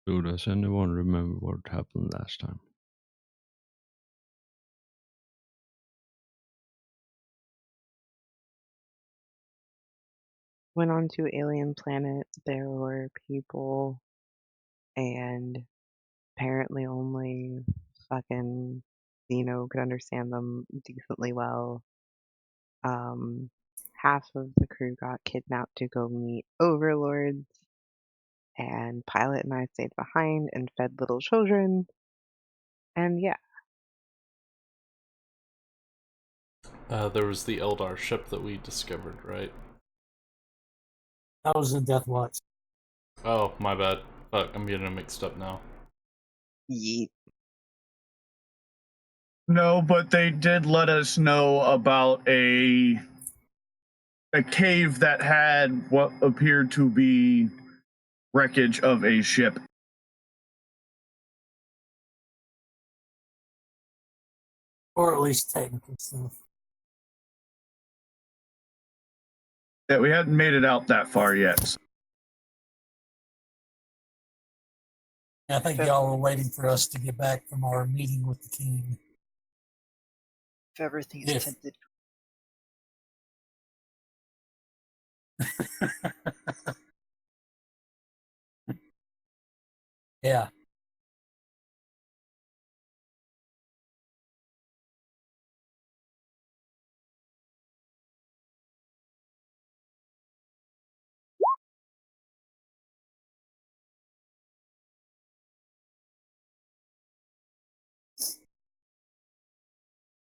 So does anyone remember what happened last time? Went on to alien planet. There were people, and apparently only fucking Zeno could understand them decently well. Um, Half of the crew got kidnapped to go meet overlords, and Pilot and I stayed behind and fed little children. And yeah, There was the Eldar ship that we discovered, right? That was in Death Watch. Oh, my bad. Fuck, I'm getting them mixed up now. yeet. No, but they did let us know about a cave that had what appeared to be wreckage of a ship. Or at least technical stuff. Yeah, we hadn't made it out that far yet. I think y'all were waiting for us to get back from our meeting with the king. If everything is If- tinted, Yeah.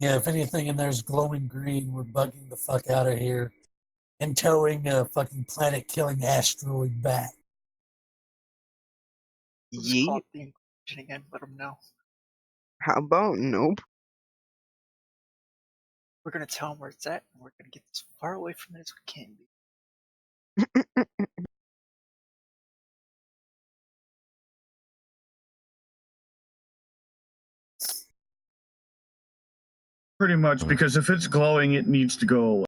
Yeah, if anything in there's glowing green, we're bugging the fuck out of here and towing a fucking planet killing asteroid back. let's call Yeet. it the Inquisition again. Let them know. How about nope? We're gonna tell them where it's at, and we're gonna get as far away from it as we can be. Pretty much, because if it's glowing, it needs to go away.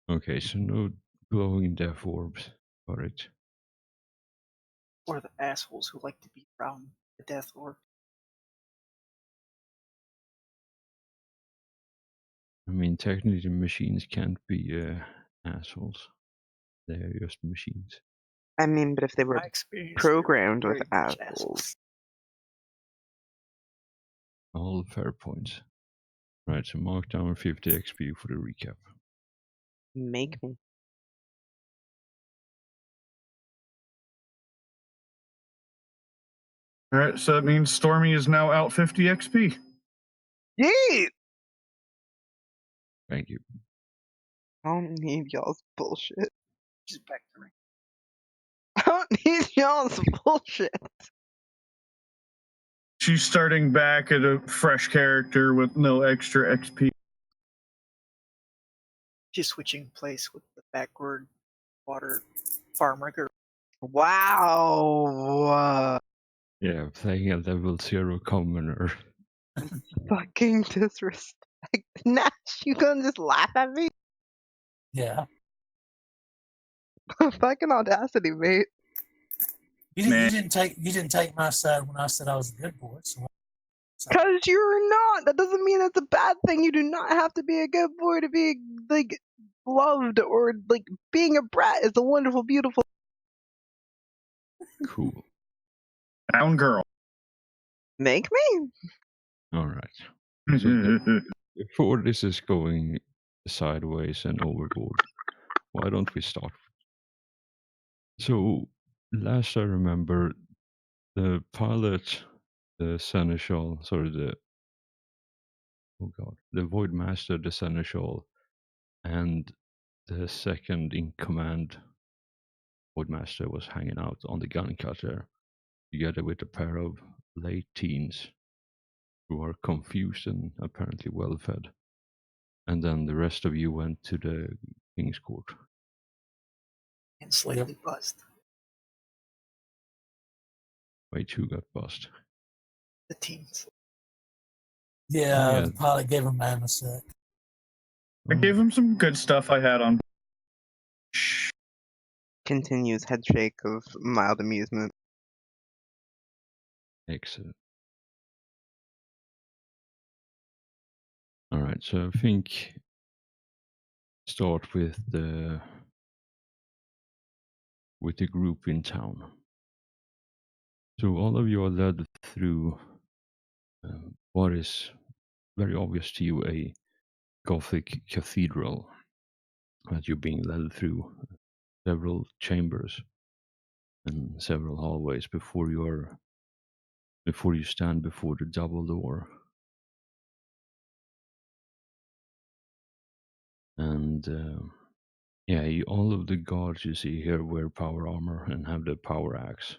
Okay, so no glowing death orbs. Got it. Or the assholes who like to be around the Death Orb. I mean, technically, machines can't be assholes. They're just machines. I mean, but if they were My experience, programmed they're with very much assholes, All fair points. Right, so mark down 50 XP for the recap. make me. All right, so that means Stormy is now out 50 XP. Yeet! Thank you. I don't need y'all's bullshit. She's back to rank. I don't need y'all's bullshit. She's starting back at a fresh character with no extra XP. She's switching place with the backward water farmer girl. Wow. Yeah, playing a level 0 commoner. Fucking disrespect. Nash, you gonna just laugh at me? Yeah. Fucking audacity, mate. You didn't take my side when I said I was a good boy. So Cause you're not. That doesn't mean that's a bad thing. You do not have to be a good boy to be like loved, or like being a brat is a wonderful, beautiful. Cool. Down girl. Make me. Alright. So before this is going sideways and overboard, why don't we start? So, last I remember, the pilot, the Seneschal, the Void Master, the Seneschal, and the second in command, Void Master, was hanging out on the gun cutter together with a pair of late teens who are confused and apparently well fed. And then the rest of you went to the King's Court. And slightly buzzed. Wait, who got buzzed? The teens. yeah, the pilot gave him Amasec. I gave him some good stuff I had on. Continues head shake of mild amusement. Excellent. All right, so I think start with the group in town. So all of you are led through what is very obvious to you, a Gothic cathedral, that you're being led through several chambers and several hallways before you stand before the double door. And all of the guards you see here wear power armor and have the power axe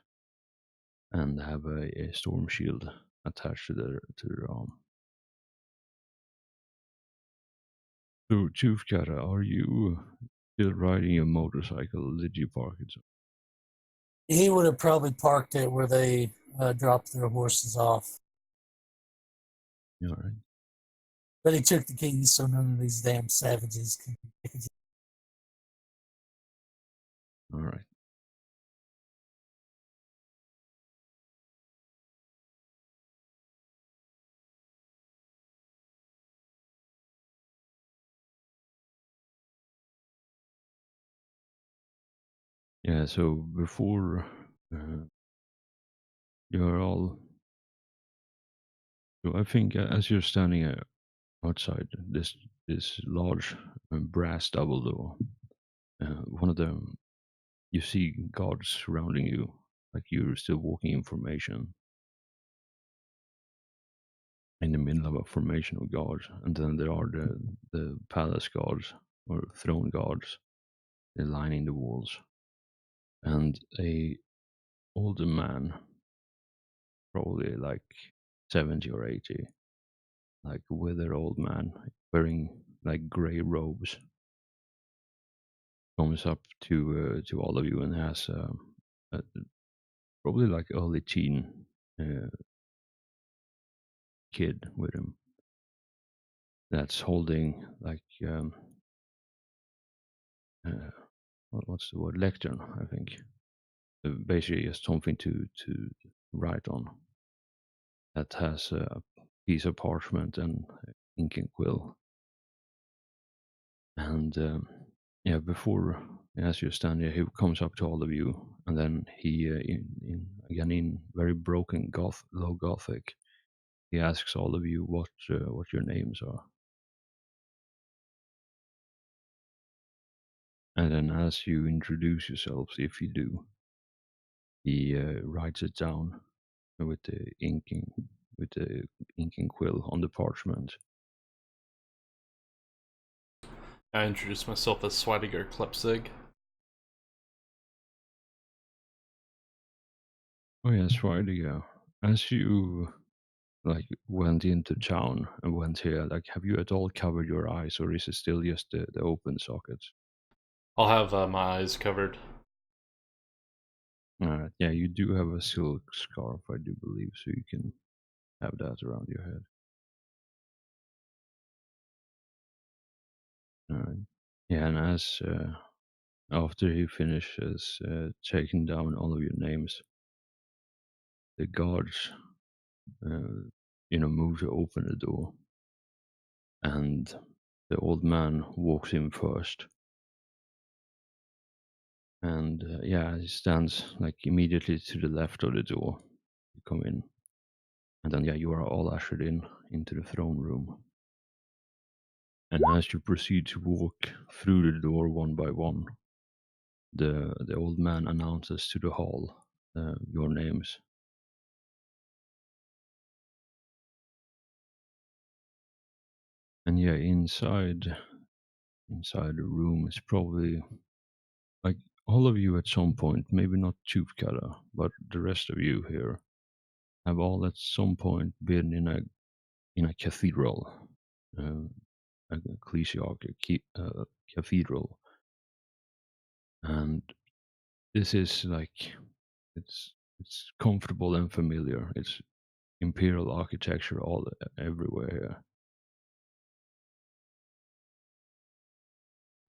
and have a storm shield attached to their arm. So, Chufkara, are you still riding a motorcycle? Did you park it? He would have probably parked it where they dropped their horses off. All right. But he took the keys so none of these damn savages can take it. All right. Yeah, so before you're all. So I think as you're standing outside this large brass double door, one of them, you see guards surrounding you, like you're still walking in formation. In the middle of a formation of guards, and then there are the palace guards or throne guards. They're lining the walls, and a older man, probably like 70 or 80, like a withered old man wearing like gray robes, comes up to all of you and has a probably like early teen kid with him that's holding like what's the word, lectern, I think. Basically just something to write on that has a piece of parchment and ink and quill. And before, as you stand here, he comes up to all of you, and then he, in very broken low Gothic, he asks all of you what your names are. And then, as you introduce yourselves, if you do, he writes it down with the ink and quill on the parchment. I introduced myself as Swadiger Klepzig. Oh yes, right. Yeah. As you like went into town and went here, like have you at all covered your eyes, or is it still just the open sockets? I'll have my eyes covered. Yeah, you do have a silk scarf, I do believe, so you can have that around your head. Yeah, and as after he finishes taking down all of your names, the guards, move to open the door, and the old man walks in first. And he stands like immediately to the left of the door. You come in, and then you are all ushered into the throne room. And as you proceed to walk through the door one by one, the old man announces to the hall your names. And inside the room is probably like all of you at some point, maybe not Chufkara, but the rest of you here have all at some point been in a cathedral, a ecclesiarch cathedral, and this is like it's comfortable and familiar. It's imperial architecture all everywhere here,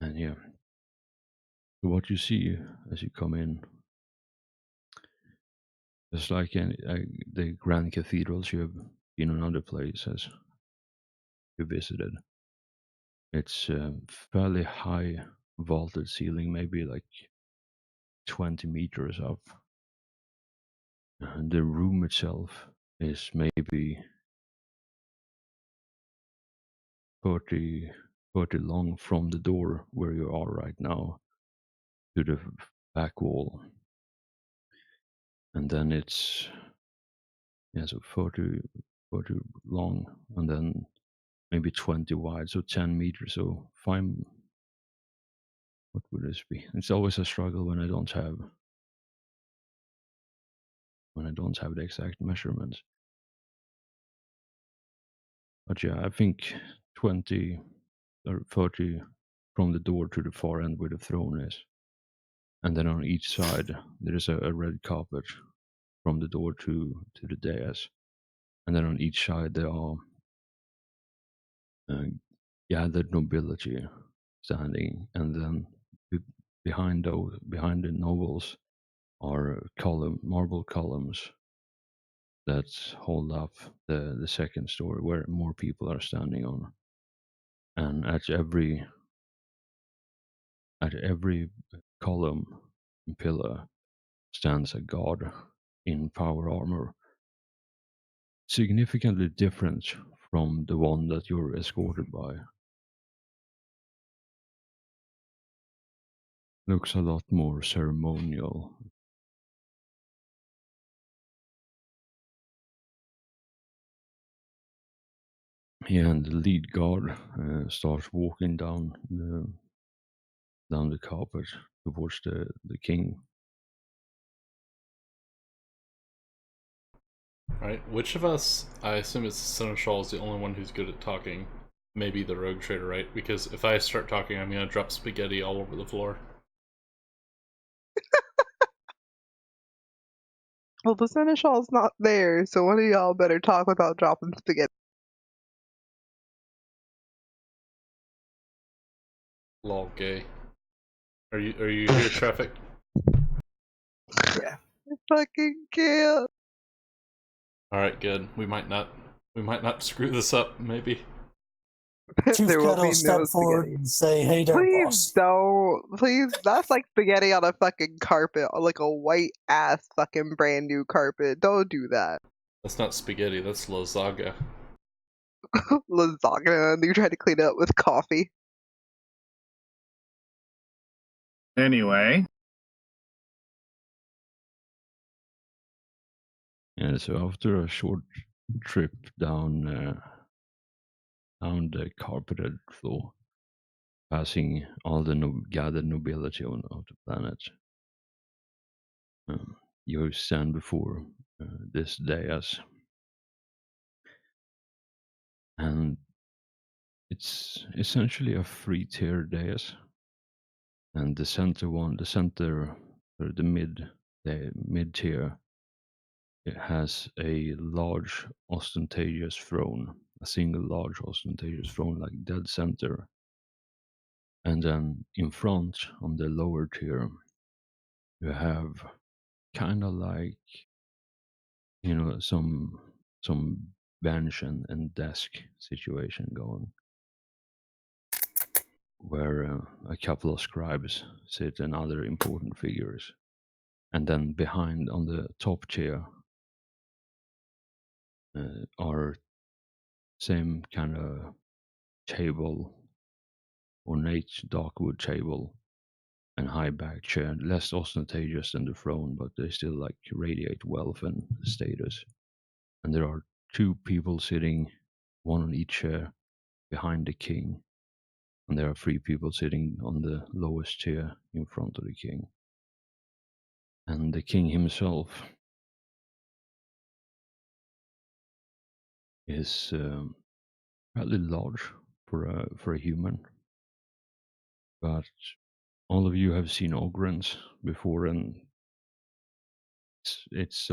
and what you see as you come in, It's like the grand cathedrals you have been in other places you visited. It's fairly high vaulted ceiling, maybe like 20 meters up. And the room itself is maybe 30 long from the door where you are right now to the back wall. And then it's so 30 long, and then maybe 20 wide, so 10 meters. So what would this be? It's always a struggle when I don't have the exact measurements. But yeah, I think 20 or 30 from the door to the far end where the throne is. And then on each side, there is a red carpet from the door to the dais. And then on each side, there are gathered nobility standing. And then behind the nobles are marble columns that hold up the second story where more people are standing on. And at every column and pillar stands a god in power armor, significantly different from the one that you're escorted by. Looks a lot more ceremonial. Yeah, and the lead guard starts walking down the carpet towards the king. Right. Which of us, I assume it's Seneschal, is the only one who's good at talking. Maybe the rogue trader, right? Because if I start talking, I'm gonna drop spaghetti all over the floor. Well, the Seneschal's not there, so one of y'all better talk without dropping spaghetti. Lol, gay. Are you here, traffic? Yeah. I fucking can't. All right, good. We might not screw this up. Maybe. Chief There will Cut will be step no forward spaghetti. and say, "Hey there, Please boss." don't. Please, that's like spaghetti on a fucking carpet, like a white ass fucking brand new carpet. Don't do that. That's not spaghetti. That's lasagna. Lasagna, and you try to clean it up with coffee. Anyway, And so after a short trip down the carpeted floor, passing all the gathered nobility of the planet, you stand before this dais, and it's essentially a three-tier dais, and the mid tier, it has a large ostentatious throne, a single large ostentatious throne, like dead center. And then in front, on the lower tier, you have kind of like, some bench and desk situation going, where a couple of scribes sit and other important figures. And then behind, on the top tier, are same kind of table, ornate dark wood table, and high back chair, less ostentatious than the throne, but they still like radiate wealth and status. And there are two people sitting, one on each chair, behind the king, and there are three people sitting on the lowest chair in front of the king. And the king himself is fairly large for a human, but all of you have seen Ogrins before, and it's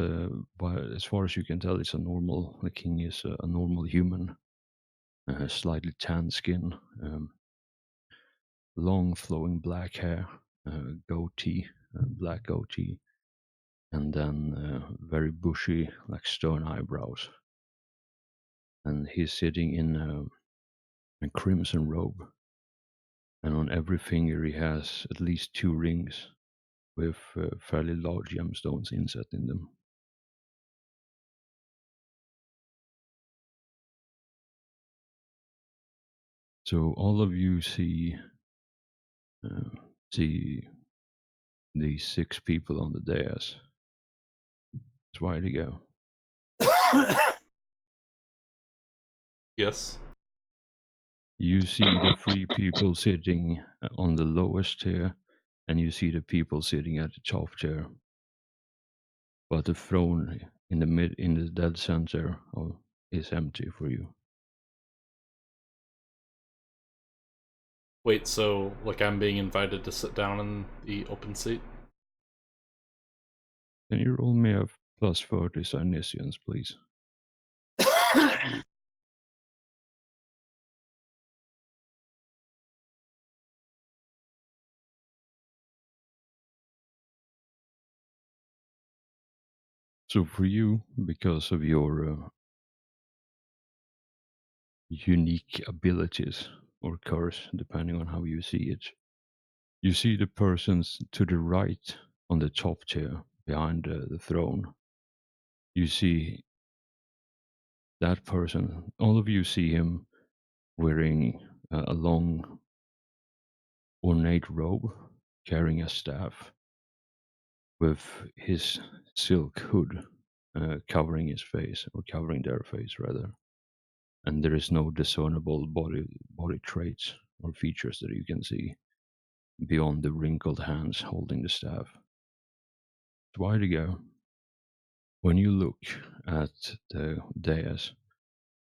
but as far as you can tell, it's a normal. The king is a normal human, slightly tan skin, long flowing black hair, goatee, black goatee, and then very bushy, like stone eyebrows. And he's sitting in a crimson robe, and on every finger he has at least 2 rings with fairly large gemstones inset in them. So all of you see these 6 people on the dais. It's wide to go. Yes. You see the 3 people sitting on the lowest chair, and you see the people sitting at the top chair. But the throne in the dead center is empty for you. Wait, so like I'm being invited to sit down in the open seat? Can you roll me a plus 30 Synesians, please? So for you, because of your unique abilities or curse, depending on how you see it, you see the persons to the right on the top chair behind the throne. You see that person, all of you see him wearing a long ornate robe, carrying a staff, with his silk hood covering his face, or covering their face rather. And there is no discernible body traits or features that you can see beyond the wrinkled hands holding the staff. It's wide to go. When you look at the dais,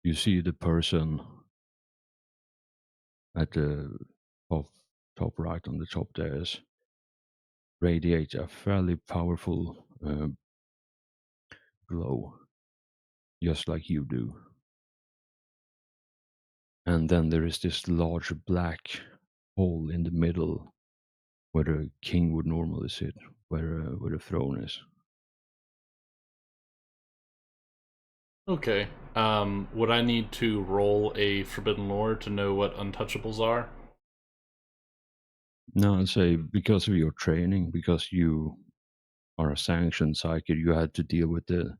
you see the person at the top right on the top dais radiate a fairly powerful glow, just like you do. And then there is this large black hole in the middle where the king would normally sit, where the throne is. Okay. Would I need to roll a Forbidden Lore to know what untouchables are? No, I'd say because of your training, because you are a sanctioned psychic, you had to deal with the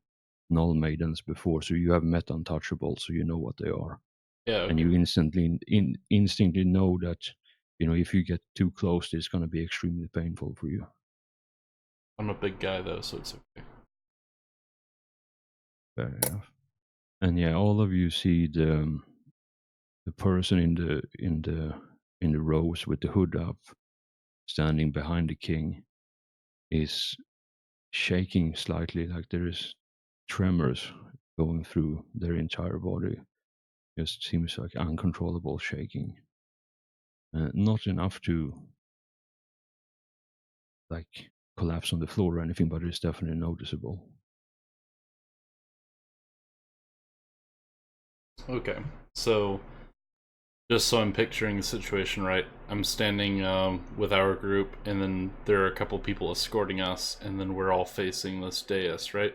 Null Maidens before, so you have met untouchables, so you know what they are. Yeah, okay. And you instantly know that, if you get too close, it's going to be extremely painful for you. I'm a big guy though, so it's okay. Fair enough. And yeah, all of you see the person in the rows with the hood up, standing behind the king, is shaking slightly, like there is tremors going through their entire body. Just seems like uncontrollable shaking. Not enough to like collapse on the floor or anything, but it's definitely noticeable. Okay, so just so I'm picturing the situation right, I'm standing with our group, and then there are a couple people escorting us, and then we're all facing this dais, right?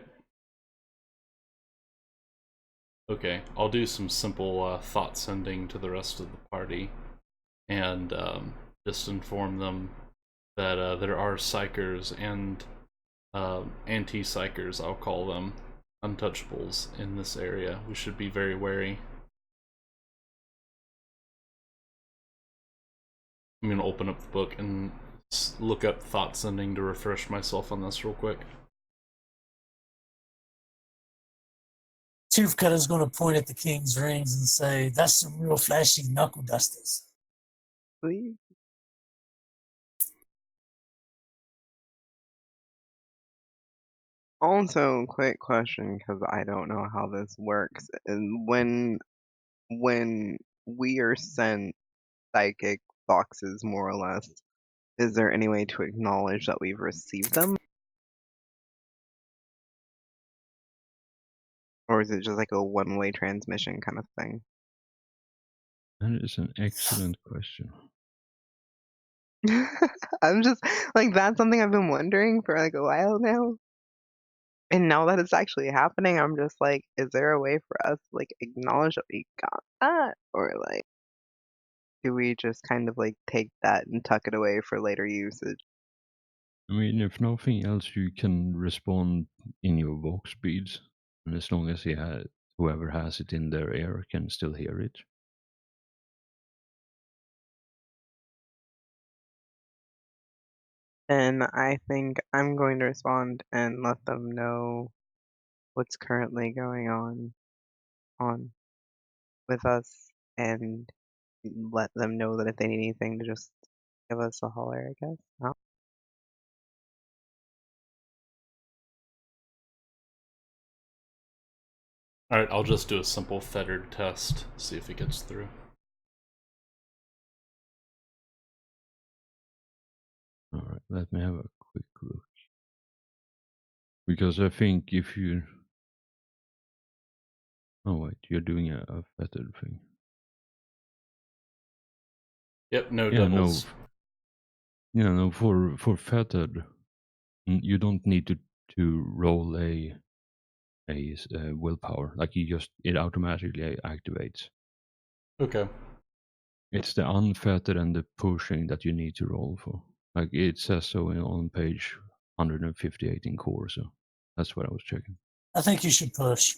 Okay, I'll do some simple thought sending to the rest of the party, and just inform them that there are psychers and anti-psychers, I'll call them, untouchables in this area. We should be very wary. I'm gonna open up the book and look up thought sending to refresh myself on this real quick. Toothcutter's going to point at the king's rings and say, "That's some real flashy knuckle dusters." Please. Also, quick question, because I don't know how this works. And when we are sent psychic boxes, more or less, is there any way to acknowledge that we've received them? Or is it just like a one-way transmission kind of thing? That is an excellent question. I'm just like, that's something I've been wondering for like a while now. And now that it's actually happening, I'm just like, is there a way for us to like acknowledge that we got that? Or like do we just kind of like take that and tuck it away for later usage? I mean, if nothing else, you can respond in your walk speeds, and as long as whoever has it in their ear can still hear it. And I think I'm going to respond and let them know what's currently going on with us and let them know that if they need anything to just give us a holler, I guess. No? Alright, I'll just do a simple fettered test, see if it gets through. Alright, let me have a quick look. Because I think if you... Oh wait, you're doing a fettered thing. Yep, no Yeah, doubles. no. Yeah, no, for fettered, you don't need to roll a willpower. Like it automatically activates. Okay. It's the unfettered and the pushing that you need to roll for. Like it says so on page 158 in core, so that's what I was checking. I think you should push.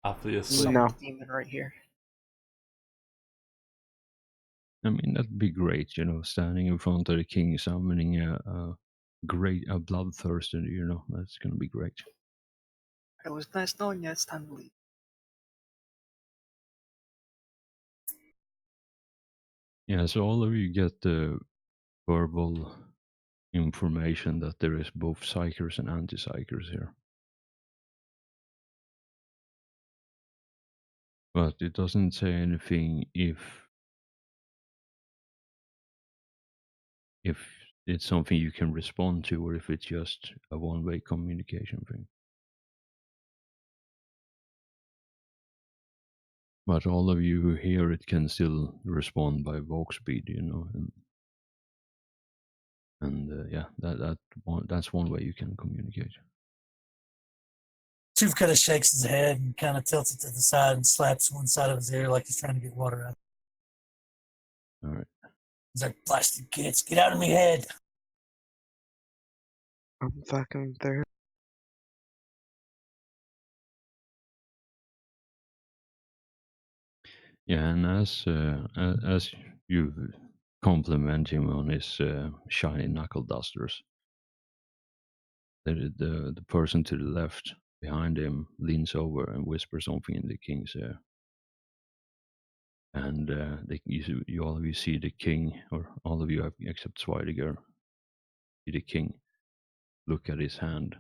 Obviously. Summon No. the demon right here. I mean, that'd be great, standing in front of the king, summoning a bloodthirster, that's gonna be great. It was nice knowing you. It's time to leave. Yeah, so all of you get the verbal information that there is both psychers and anti-psychers here. But it doesn't say anything if it's something you can respond to or if it's just a one-way communication thing. But all of you who hear it can still respond by walk speed, and yeah, that's one way you can communicate. Tooth kind of shakes his head and kind of tilts it to the side and slaps one side of his ear like he's trying to get water out. All right. He's like, blasted kids, get out of my head. I'm fucking through. Yeah, and as you compliment him on his shiny knuckle dusters, the person to the left behind him leans over and whispers something in the king's ear. And you all of you see the king, or all of you except Swidiger, see the king look at his hand,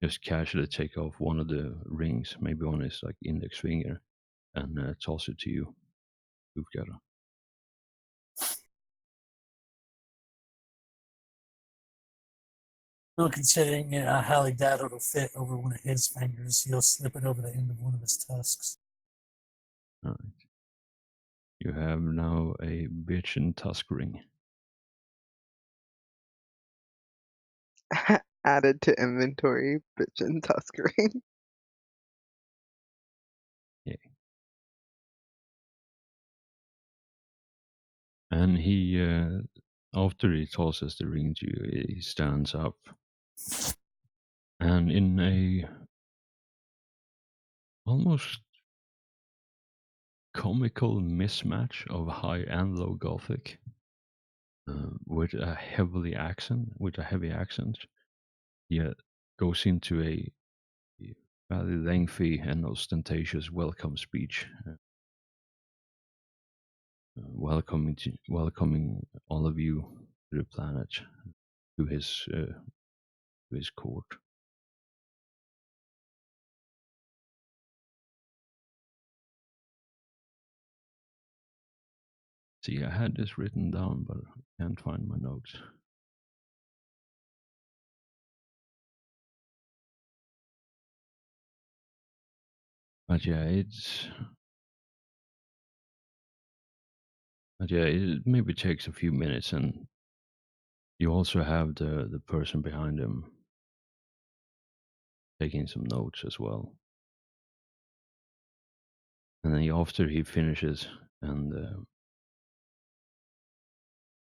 just casually take off one of the rings, maybe on his like index finger, and toss it to you. You've got it. Well, considering how highly doubt it'll fit over one of his fingers, he'll slip it over the end of one of his tusks. All right. You have now a bitch and tusk ring. Added to inventory, bitch and tuskering. Yeah. And he, after he tosses the ring to you, he stands up. And in a almost comical mismatch of high and low Gothic, with a heavy accent, he goes into a fairly lengthy and ostentatious welcome speech, welcoming all of you to the planet, to his court. See, I had this written down, but I can't find my notes. But yeah, it maybe takes a few minutes, and you also have the person behind him taking some notes as well. And then after he finishes and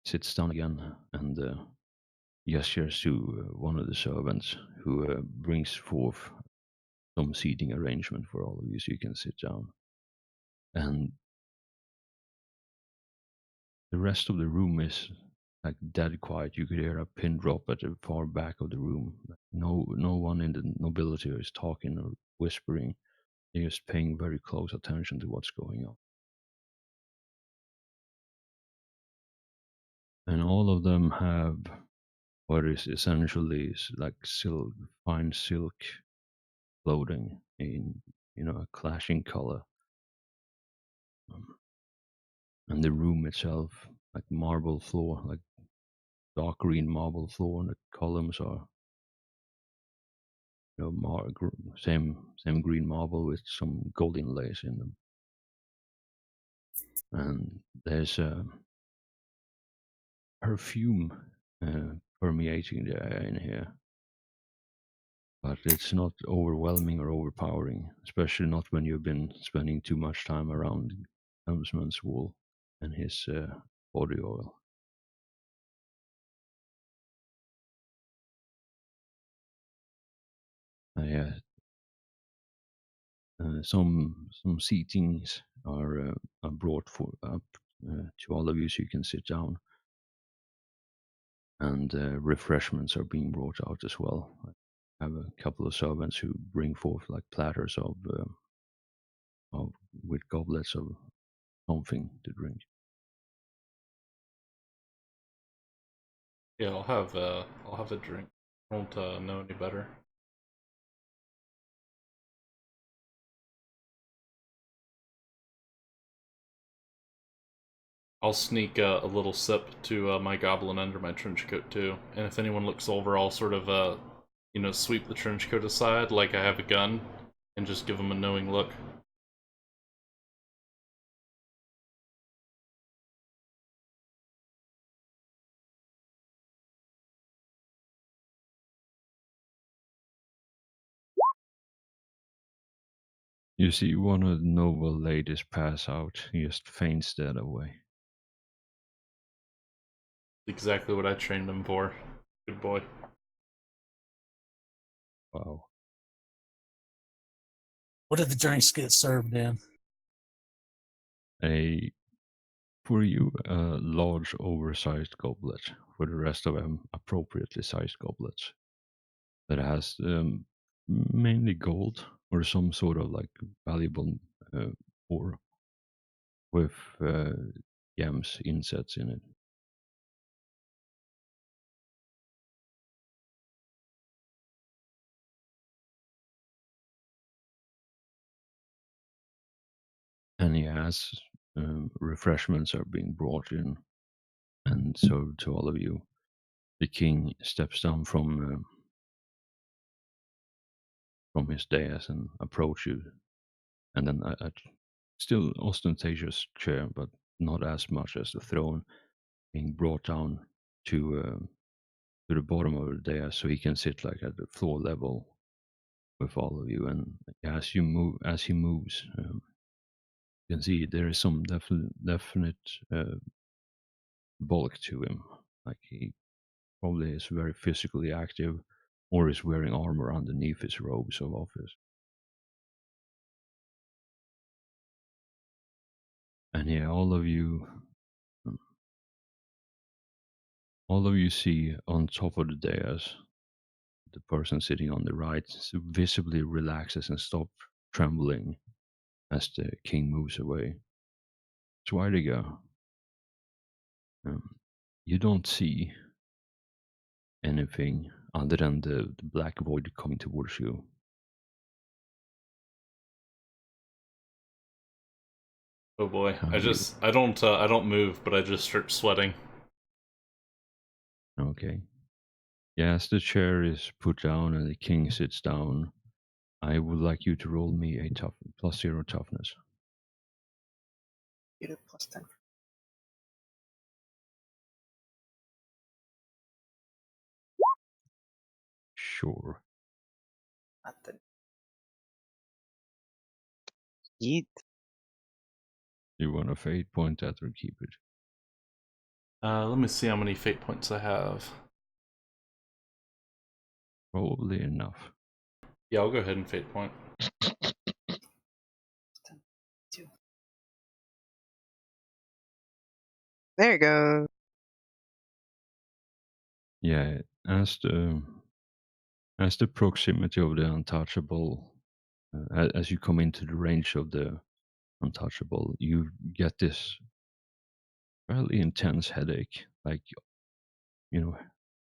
sits down again and gestures to one of the servants who brings forth some seating arrangement for all of you so you can sit down. And the rest of the room is like dead quiet. You could hear a pin drop at the far back of the room. No one in the nobility is talking or whispering. They're just paying very close attention to what's going on. And all of them have what is essentially like silk, fine silk clothing in a clashing color. And the room itself, like marble floor, like dark green marble floor, and the columns are same green marble with some gold inlays in them. And there's a perfume permeating the air in here, but it's not overwhelming or overpowering, especially not when you've been spending too much time around Helmsman's Wall and his body oil. Some seatings are brought up to all of you so you can sit down, and refreshments are being brought out as well. I have a couple of servants who bring forth like platters of with goblets of something to drink. Yeah, I'll have a drink. I don't know any better. I'll sneak a little sip to my goblin under my trench coat too, and if anyone looks over, I'll sort of sweep the trench coat aside like I have a gun, and just give them a knowing look. You see one of the noble ladies pass out. He just faints dead away. Exactly what I trained him for. Good boy. Wow. What did the drinks get served in? For you, a large oversized goblet. For the rest of them, appropriately sized goblets. That has mainly gold or some sort of like valuable ore with gems insets in it. And he has refreshments are being brought in and served to all of you. The king steps down from his dais and approach you, and then a still ostentatious chair, but not as much as the throne, being brought down to the bottom of the dais so he can sit like at the floor level with all of you. And as he moves, you can see there is some definite bulk to him. Like he probably is very physically active, or is wearing armor underneath his robes of office. And yeah, all of you see on top of the dais, the person sitting on the right visibly relaxes and stops trembling as the king moves away. Schweidiger, you don't see anything other than the black void coming towards you. Oh boy, How I do you- just I don't move, but I just start sweating. Okay. Yes, the chair is put down and the king sits down. I would like you to roll me a +0 toughness. Get a +10. Sure. Nothing. Yeet. You want a fate point that or keep it? Let me see how many fate points I have. Probably enough. Yeah, I'll go ahead and fate point. There you go. Yeah, as the proximity of the untouchable, as you come into the range of the untouchable, you get this fairly intense headache, like, you know,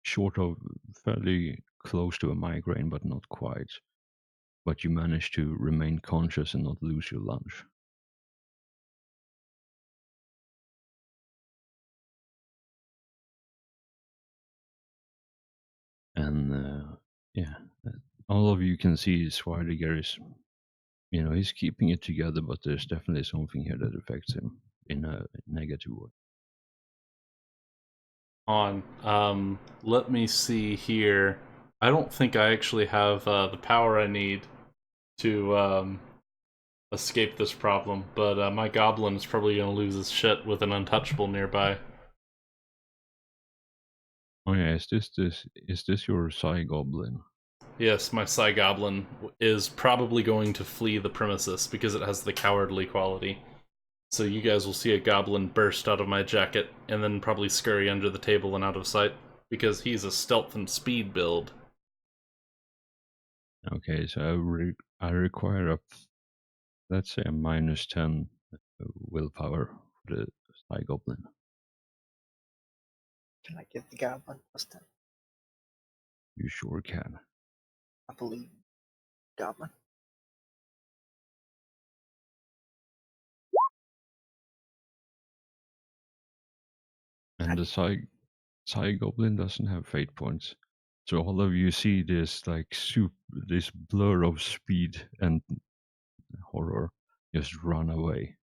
short of fairly close to a migraine, but not quite. But you manage to remain conscious and not lose your lunch. And yeah, all of you can see Sweidegger is, he's keeping it together, but there's definitely something here that affects him in a negative way. Let me see here. I don't think I actually have the power I need to escape this problem, but my goblin is probably going to lose his shit with an untouchable nearby. Oh yeah, is this your Psy Goblin? Yes, my Psy Goblin is probably going to flee the premises because it has the cowardly quality. So you guys will see a goblin burst out of my jacket and then probably scurry under the table and out of sight because he's a stealth and speed build. Okay, so I require let's say a -10 willpower for the Psy Goblin. Can I give the goblin +10? You sure can. I believe goblin. And the Psy Goblin doesn't have fate points. So all of you see this like this blur of speed and horror just run away.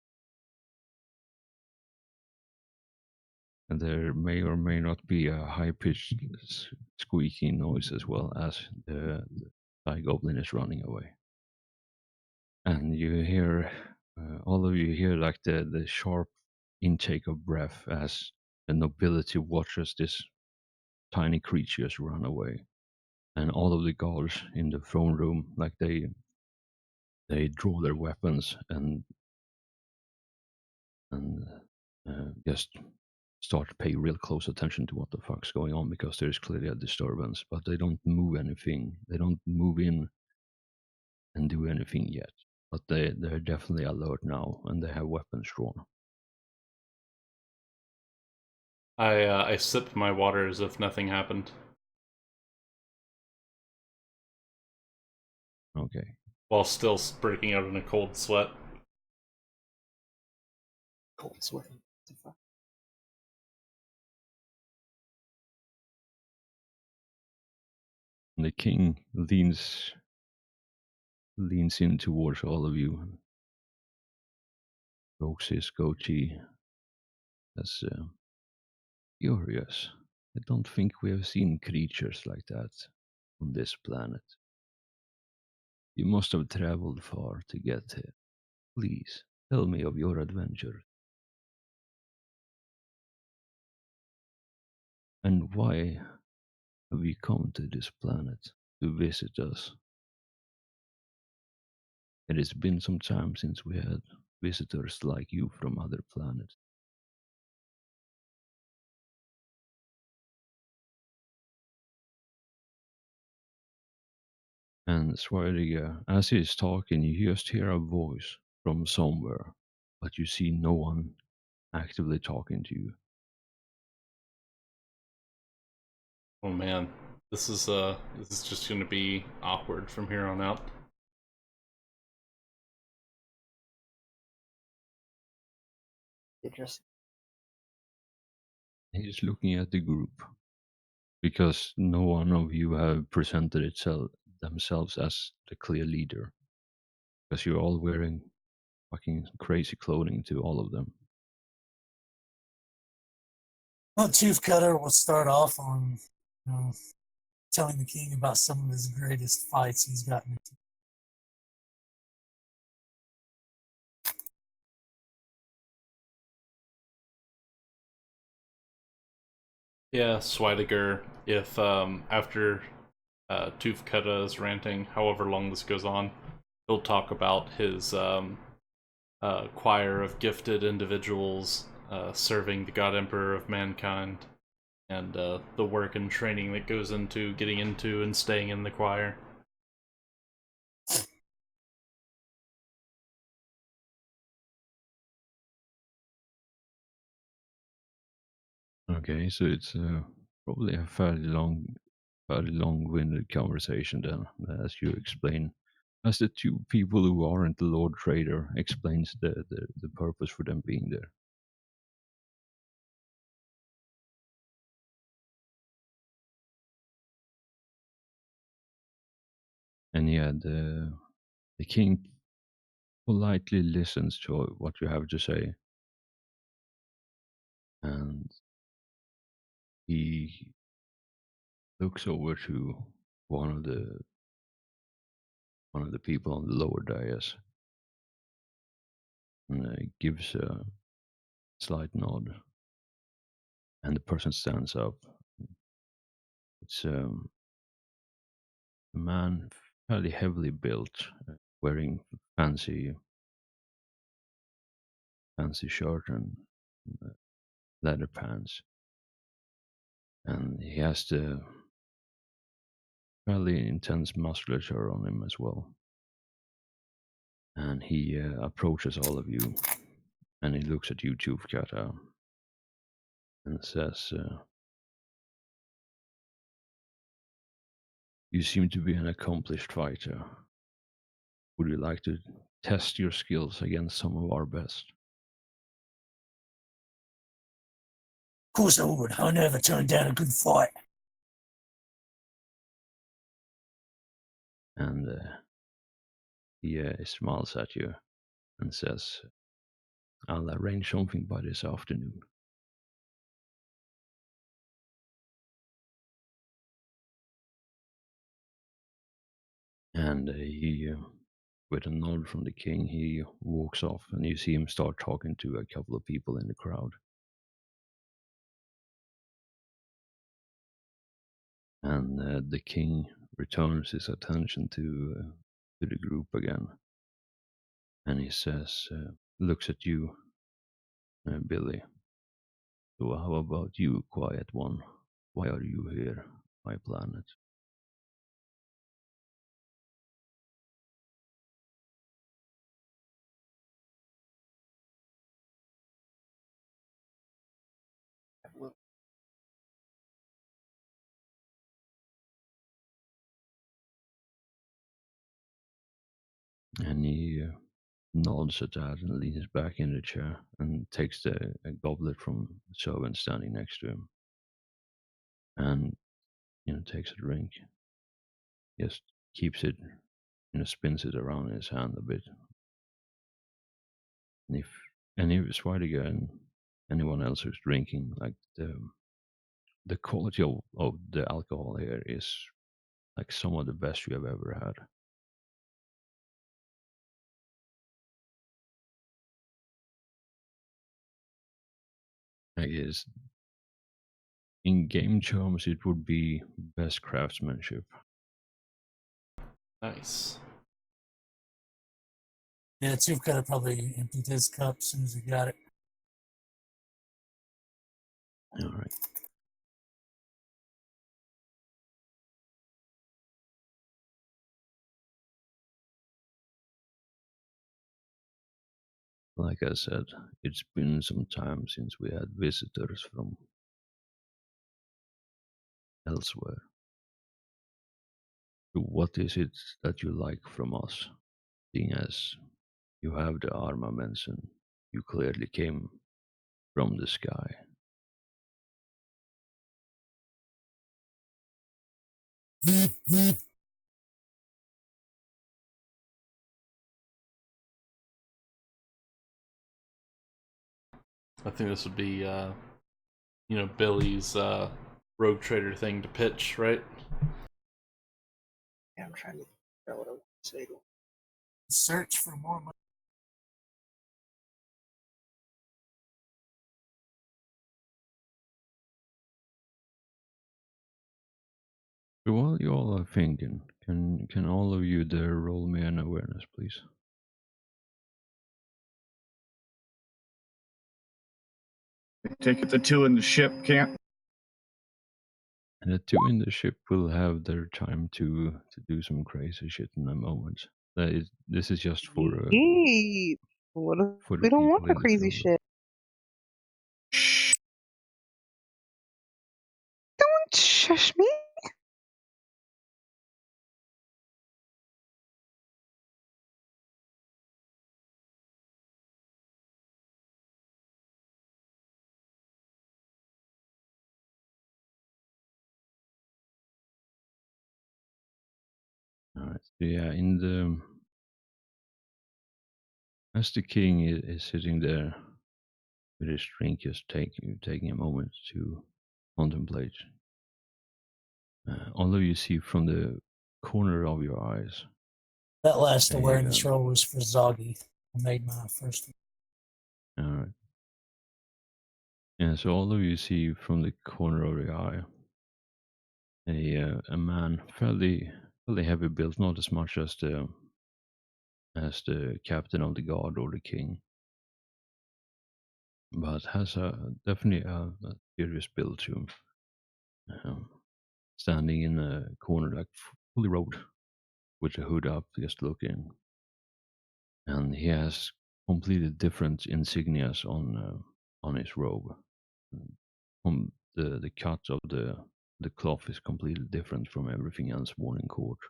And there may or may not be a high-pitched squeaking noise as well as the Psy Goblin is running away. And you hear, all of you hear like the sharp intake of breath as the nobility watches this tiny creatures run away. And all of the guards in the throne room, like they draw their weapons and just start to pay real close attention to what the fuck's going on, because there's clearly a disturbance, but they don't move anything. They don't move in and do anything yet. But they're definitely alert now, and they have weapons drawn. I sip my water as if nothing happened. Okay. While still breaking out in a cold sweat. Cold sweat. And the king leans in towards all of you and strokes his goatee as curious. I don't think we have seen creatures like that on this planet. You must have traveled far to get here. Please, tell me of your adventure. And why have you come to this planet to visit us? It has been some time since we had visitors like you from other planets. And Sweariga, as he is talking, you just hear a voice from somewhere, but you see no one actively talking to you. Oh man, this is just gonna be awkward from here on out. Interesting. He's looking at the group because no one of you have presented themselves as the clear leader, because you're all wearing fucking crazy clothing to all of them. Well, Chief Cutter will start off on, telling the king about some of his greatest fights he's gotten into. Yeah, Swidegar, if after Tufketa is ranting, however long this goes on, he'll talk about his choir of gifted individuals serving the God Emperor of mankind, and the work and training that goes into getting into and staying in the choir. Okay, so it's probably a fairly long-winded conversation then, as you explain. As the two people who aren't the Lord Trader explains the purpose for them being there. And yeah, the king politely listens to what you have to say, and he looks over to one of the people on the lower dais and gives a slight nod, and the person stands up. It's a man fairly heavily built, wearing fancy shirt and leather pants, and he has the fairly intense musculature on him as well. And he approaches all of you, and he looks at you, Tufketa, and says, "You seem to be an accomplished fighter. Would you like to test your skills against some of our best?" Of course I would. I'll never turn down a good fight. And he smiles at you and says, "I'll arrange something by this afternoon." And he, with a nod from the king, he walks off, and you see him start talking to a couple of people in the crowd. And the king returns his attention to the group again, and he says, looks at you, Billy. "So how about you, quiet one? Why are you here, my planet?" Well, And he nods at that and leans back in the chair and takes a goblet from the servant standing next to him, and takes a drink. Just keeps it, spins it around in his hand a bit. And if Schweidiger and anyone else who's drinking, like the quality of the alcohol here is like some of the best you have ever had. I guess in game terms, it would be best craftsmanship. Nice. Yeah, Tufketa probably emptied his cup as soon as he got it. All right. Like I said, it's been some time since we had visitors from elsewhere. So what is it that you like from us, seeing as you have the armaments and you clearly came from the sky? I think this would be, Billy's rogue trader thing to pitch, right? Yeah, I'm trying to figure out what I want to say to him. Search for more money. So while you all are thinking, can all of you there roll me an awareness, please? Take it the two in the ship can't. And the two in the ship will have their time to do some crazy shit in a moment. This is just Yeet. What if for the we don't want people the in the crazy crew. shit? Don't shush me. All right. So yeah, in the as the king is sitting there with his drink, just taking a moment to contemplate. All of you see from the corner of your eyes. That last Hey, awareness roll was for Zoggy. I made my first one. All right. Yeah, so all of you see from the corner of your eye a man fairly heavy built, not as much as the captain of the guard or the king, but has definitely a serious build to him. Standing in a corner, like fully robed, with the hood up, just looking, and he has completely different insignias on his robe. From the cut of the cloth is completely different from everything else worn in court.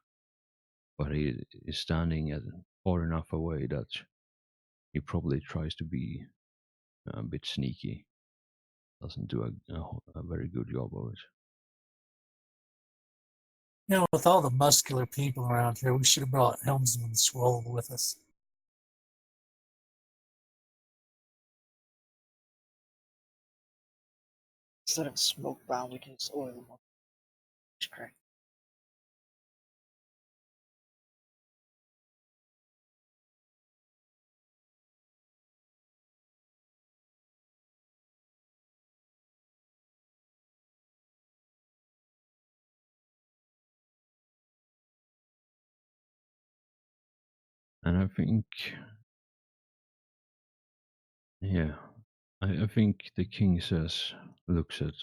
But he is standing at far enough away that he probably tries to be a bit sneaky. Doesn't do a very good job of it. You know, with all the muscular people around here, we should have brought Helmsman Scroll with us. Instead of a smoke bomb, we can just oil them up. Just crack. And I think, yeah, I think the king looks at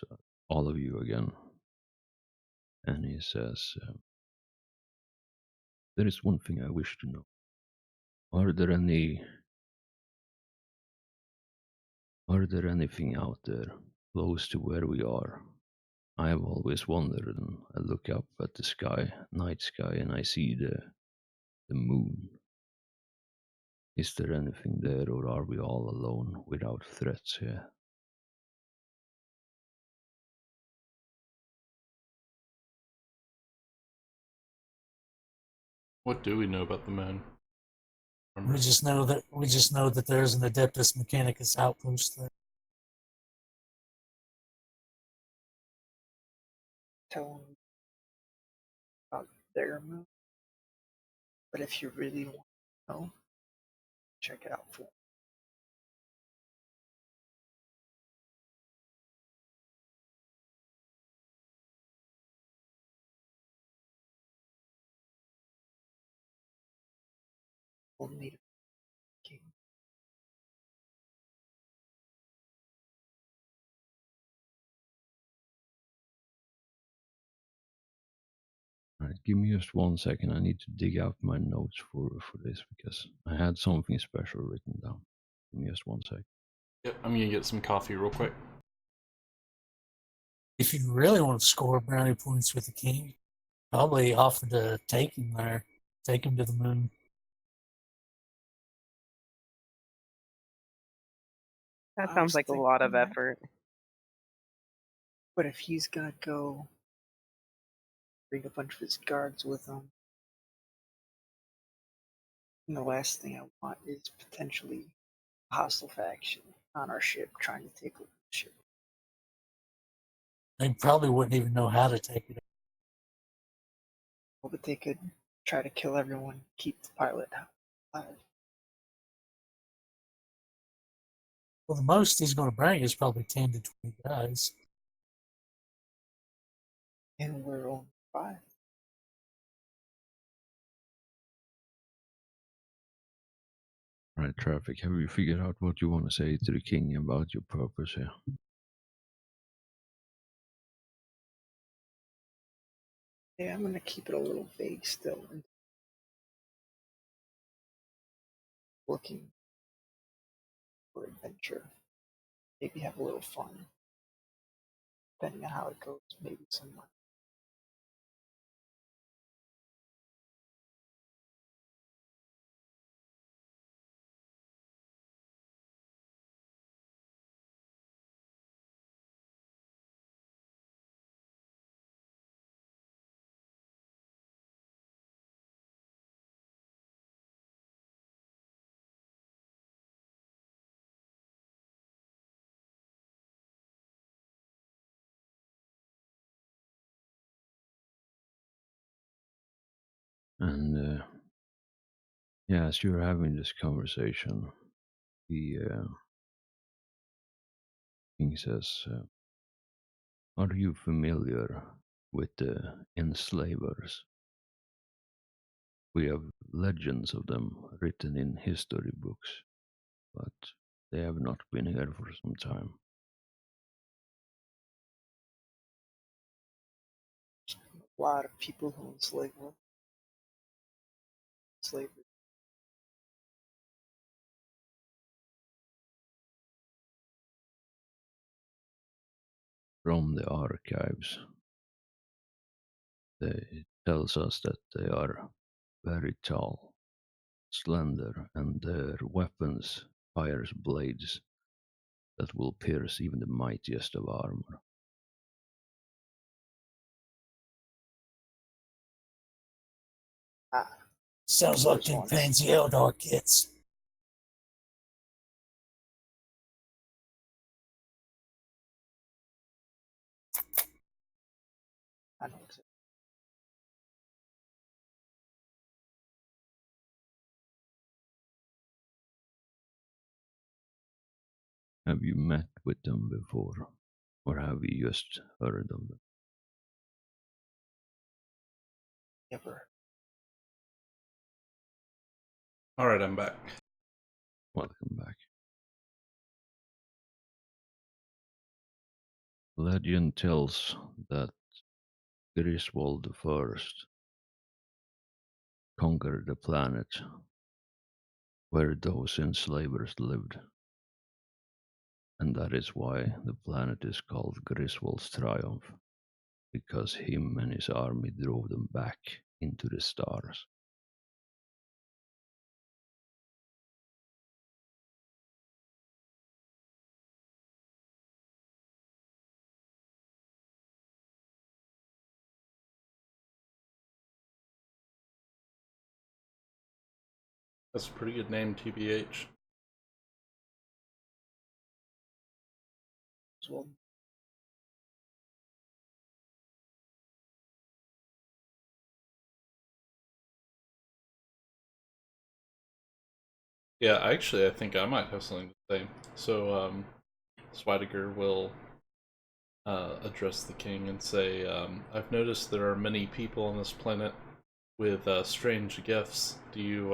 all of you again, and he says, "There is one thing I wish to know. Are there anything out there close to where we are? I have always wondered, and I look up at the sky, night sky, and I see the moon. Is there anything there, or are we all alone without threats here?" What do we know about the moon? We just know that there's an Adeptus Mechanicus outpost there. Tell them about their moon. But if you really want to know, check it out for them. We'll need a king. All right, give me just 1 second. I need to dig out my notes for this because I had something special written down. Give me just 1 sec. Yep, I'm gonna get some coffee real quick. If you really want to score brownie points with the king, probably offer to take him there, take him to the moon. That I sounds was like a lot of thinking that. effort. But if he's gonna go bring a bunch of his guards with him, and the last thing I want is potentially a hostile faction on our ship trying to take over the ship. They probably wouldn't even know how to take it. Well, but they could try to kill everyone, keep the pilot alive. Well, the most he's going to bring is probably 10 to 20 guys. And we're only 5. Right, Traffic, have you figured out what you want to say to the king about your purpose here? Yeah, I'm gonna keep it a little vague still. And looking for adventure. Maybe have a little fun. Depending on how it goes, maybe some money. And yeah, as you're having this conversation, the king says, "Are you familiar with the enslavers? We have legends of them written in history books, but they have not been here for some time." A lot of people who enslave slavery. From the archives, it tells us that they are very tall, slender, and their weapons fires blades that will pierce even the mightiest of armor. Ah, Sounds like Those them ones. fancy Eldar kits. I know exactly. Have you met with them before, or have you just heard of them? Never. All right, I'm back. Welcome back. Legend tells that Griswold I conquered the planet where those enslavers lived, and that is why the planet is called Griswold's Triumph, because him and his army drove them back into the stars. That's a pretty good name, TBH. Well, Yeah, actually, I think I might have something to say. So, Swidegar will address the king and say, I've noticed there are many people on this planet with strange gifts. Do you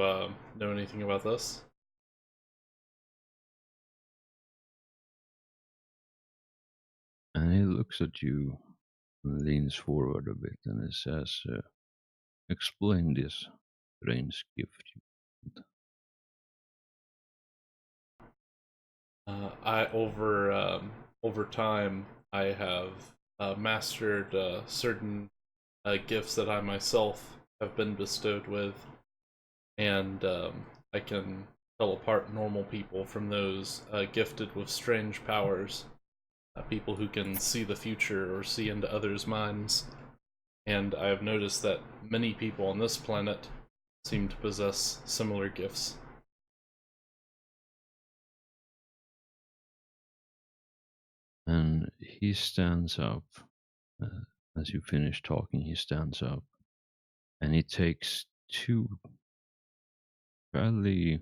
know anything about this? And he looks at you and leans forward a bit and he says, explain this strange gift. I over time I have mastered certain gifts that I myself have been bestowed with, and I can tell apart normal people from those gifted with strange powers. People who can see the future or see into others' minds. And I have noticed that many people on this planet seem to possess similar gifts. And he stands up. As you finish talking, he stands up and he takes two fairly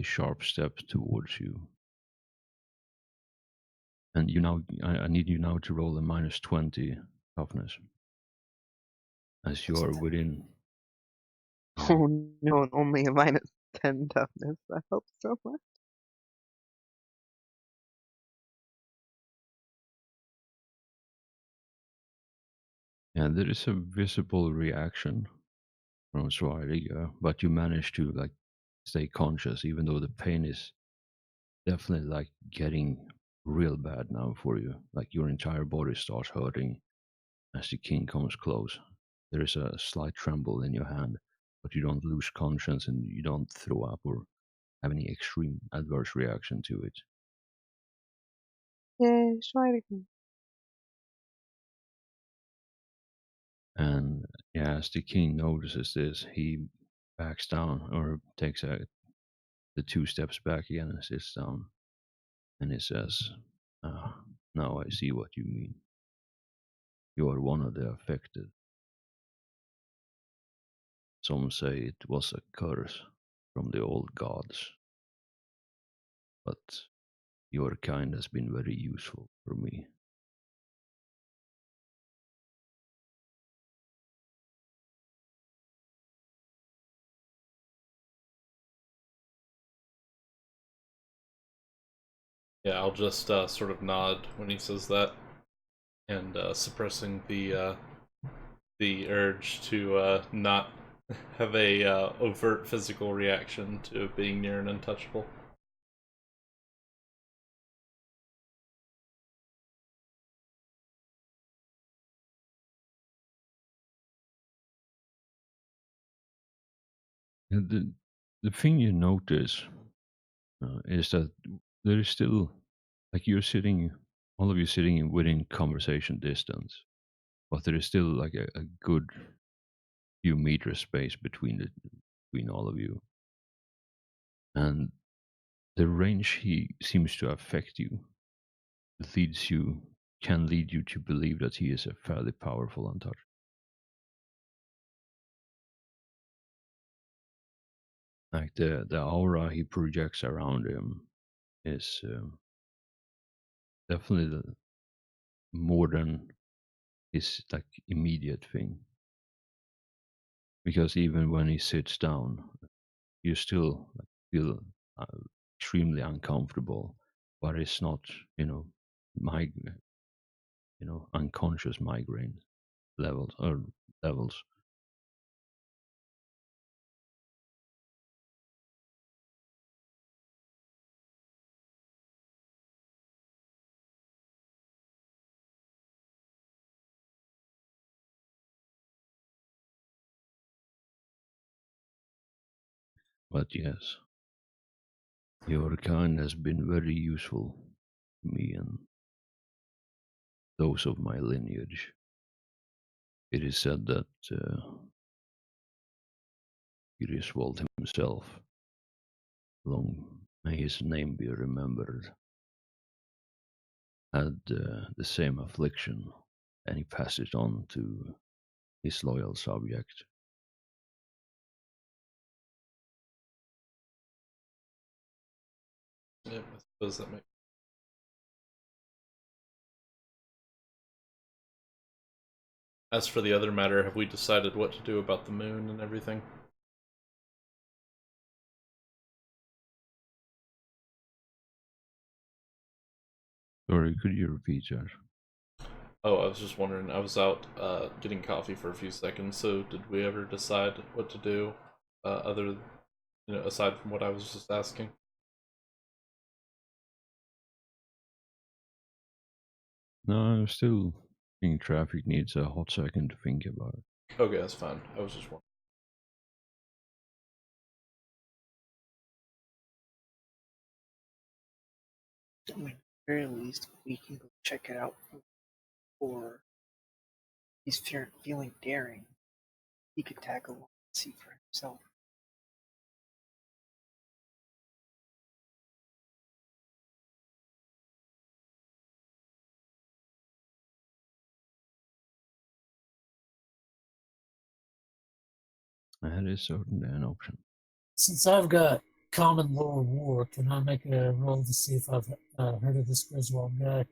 sharp steps towards you. And you now, I need you now to roll a -20 toughness, as you are within. Oh no, only a -10 toughness. That helps so much. And there is a visible reaction from Swariga, but you manage to like stay conscious, even though the pain is definitely like getting real bad now for you. Like your entire body starts hurting as the king comes close. There is a slight tremble in your hand, but you don't lose conscience and you don't throw up or have any extreme adverse reaction to it. Yay, Schweigen. And yeah, as the king notices this, he backs down or takes the 2 steps back again and sits down. And he says, now I see what you mean. You are one of the affected. Some say it was a curse from the old gods. But your kind has been very useful for me. Yeah, I'll just sort of nod when he says that, and suppressing the urge to not have a overt physical reaction to being near an untouchable. And the thing you notice is that there is still, like you're sitting, all of you sitting within conversation distance, but there is still like a good few meters space between all of you. And the range he seems to affect you can lead you to believe that he is a fairly powerful untouchable. Like the aura he projects around him is definitely more than his like immediate thing. Because even when he sits down, you still like, feel uh, extremely uncomfortable, but it's not, unconscious migraine levels. But yes, your kind has been very useful to me and those of my lineage. It is said that Griswold himself, long may his name be remembered, had the same affliction, and he passed it on to his loyal subject. Yeah, I suppose that makes. As for the other matter, have we decided what to do about the moon and everything? Sorry, could you repeat that? Oh, I was just wondering. I was out getting coffee for a few seconds. So, did we ever decide what to do, aside from what I was just asking? No, I'm still think traffic needs a hot second to think about it. Okay, that's fine. I was just wondering. I mean, at the very least, we can go check it out. Or he's feeling daring. He could tag along and see for himself. That is certainly an option. Since I've got common lower war, can I make a roll to see if I've heard of this Griswold guy?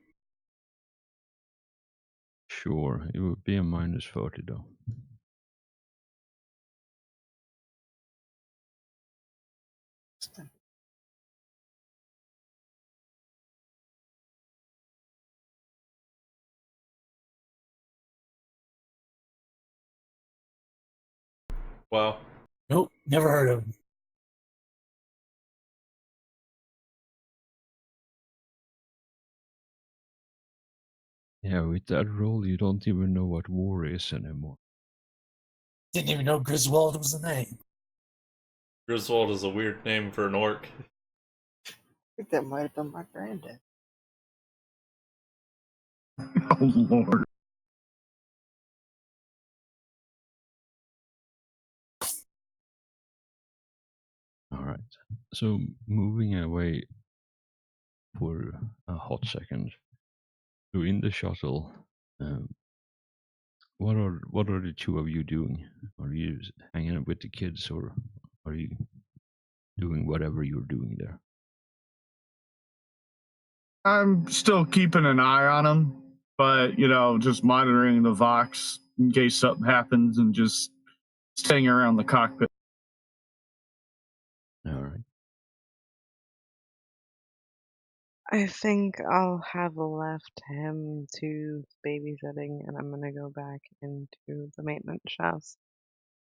Sure, it would be a -30 though. Wow. Nope, never heard of him. Yeah, with that roll, you don't even know what war is anymore. Didn't even know Griswold was a name. Griswold is a weird name for an orc. I think that might have been my granddad. Oh Lord. All right. So moving away for a hot second. So in the shuttle, what are the two of you doing? Are you hanging out with the kids, or are you doing whatever you're doing there? I'm still keeping an eye on him, but just monitoring the Vox in case something happens, and just staying around the cockpit. All right. I think I'll have left him to babysitting, and I'm gonna go back into the maintenance shafts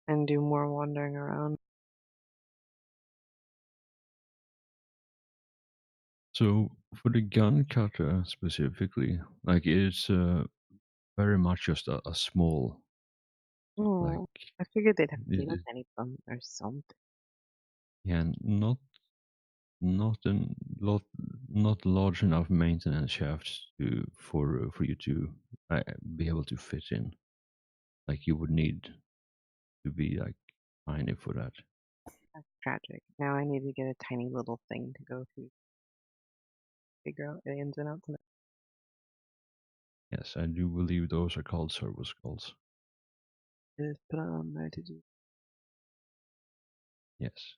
and do more wandering around. So for the gun cutter specifically, like it's very much just a small, like Oh, I figured they'd have it, it, many of them or something. yeah, not an lot, not large enough maintenance shafts for you to be able to fit in. Like you would need to be like tiny for that. That's tragic. Now I need to get a tiny little thing to go through, figure out the ins and outs of it. Yes, I do believe those are called servo skulls. Just put on there to do. Yes.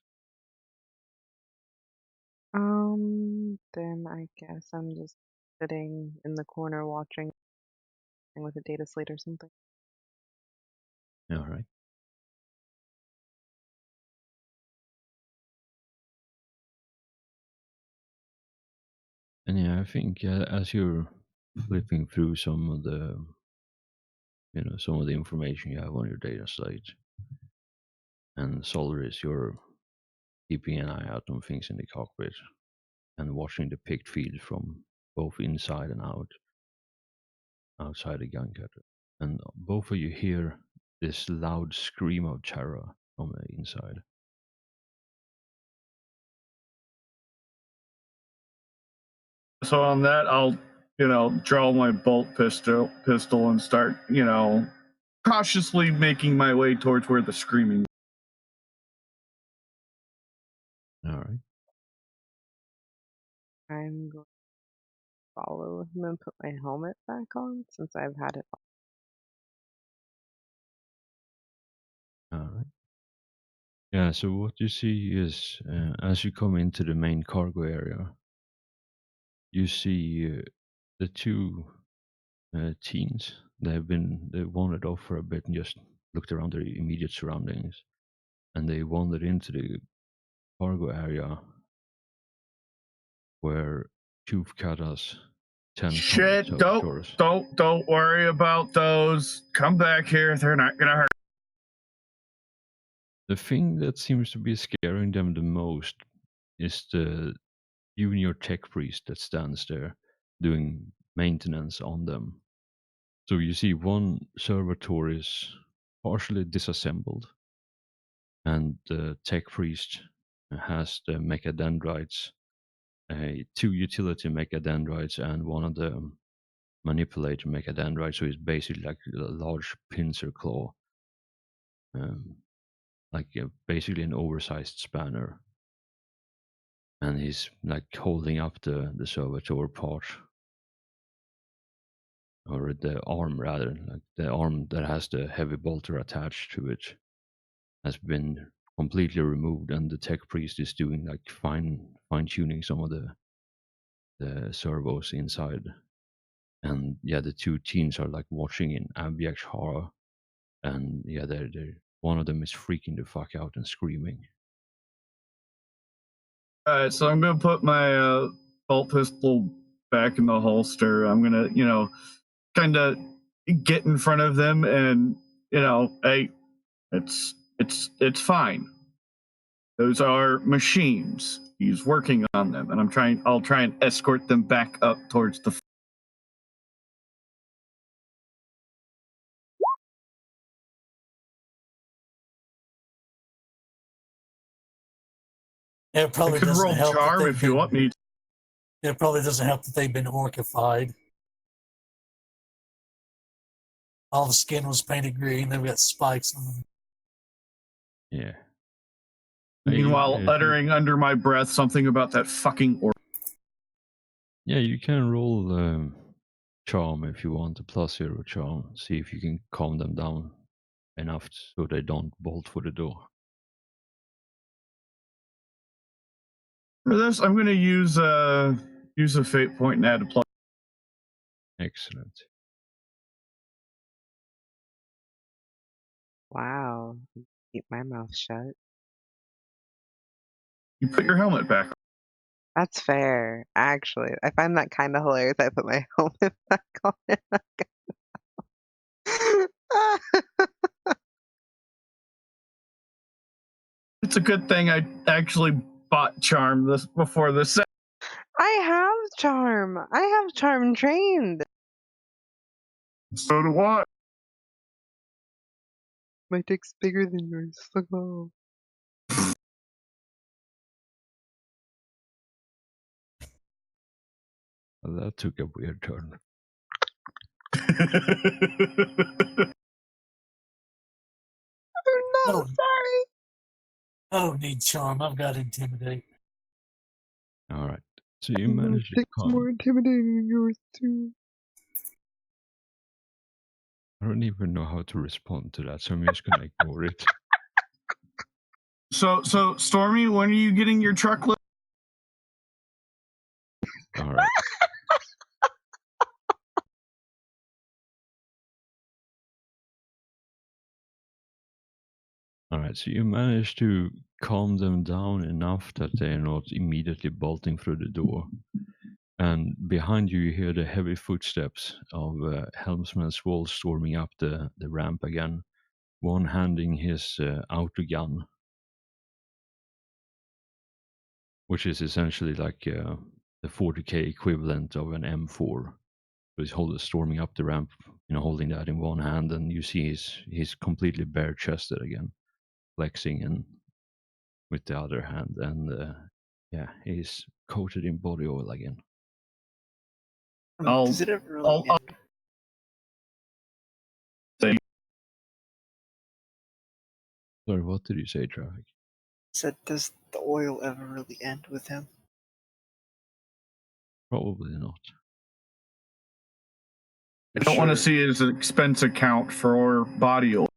Then I guess I'm just sitting in the corner watching with a data slate or something. All right. And yeah, I think as you're flipping through some of the information you have on your data slate, and Solaris, you're keeping an eye out on things in the cockpit and watching the picked feed from both inside and outside the gun cutter. And both of you hear this loud scream of terror from the inside. So on that, I'll draw my bolt pistol and start cautiously making my way towards where the screaming. All right. I'm going to follow him and put my helmet back on since I've had it. All right. Yeah, so what you see is as you come into the main cargo area, you see the two teens. They wandered off for a bit and just looked around their immediate surroundings, and they wandered into the cargo area where Tooth Kata's 10 Shit! Salvatores. Don't worry about those. Come back here. They're not gonna hurt. The thing that seems to be scaring them the most is the junior tech priest that stands there doing maintenance on them. So you see one servitor is partially disassembled, and the tech priest has the mechadendrites, two utility mechadendrites, and one of the manipulator mechadendrites. So it's basically like a large pincer claw, like basically an oversized spanner. And he's like holding up the servitor part, or the arm rather, like the arm that has the heavy bolter attached to it. has been completely removed, and the tech priest is doing like fine tuning some of the servos inside. And yeah, the two teens are like watching in abject horror, and yeah, they're one of them is freaking the fuck out and screaming. Alright, so I'm gonna put my bolt pistol back in the holster. I'm gonna, kind of get in front of them and, hey, it's fine. Those are machines. He's working on them, and I'll try and escort them back up towards the. It probably could doesn't roll help. charm if you want me to. It probably doesn't help that they've been orcified. All the skin was painted green. They've got spikes on them. Yeah. Meanwhile, uttering under my breath something about that fucking orc. Yeah, you can roll charm if you want, a +0 charm. See if you can calm them down enough so they don't bolt for the door. For this, I'm going to use a fate point and add a plus. Excellent. Wow. Keep my mouth shut. You put your helmet back on. That's fair. Actually, I find that kind of hilarious. I put my helmet back on and I It's a good thing I actually bought charm this before this. I have charm. I have charm trained. So do I. My dick's bigger than yours. So go. Well, that took a weird turn. I'm not sorry. I don't need charm. I've got intimidate. All right. So you managed to dick's more intimidating than yours too. I don't even know how to respond to that, so I'm just gonna ignore it. So Stormy, when are you getting your truck lift? All right. All right, so you managed to calm them down enough that they're not immediately bolting through the door. And behind you, you hear the heavy footsteps of Helmsman Swall storming up the ramp again, one handing his autogun, which is essentially like the 40k equivalent of an M4. So he's storming up the ramp, holding that in one hand, and you see he's completely bare-chested again, flexing and with the other hand, and yeah, he's coated in body oil again. Does it ever really end? Sorry, what did you say, Traffic? Said, does the oil ever really end with him? Probably not. I don't want to see his expense account for body oil.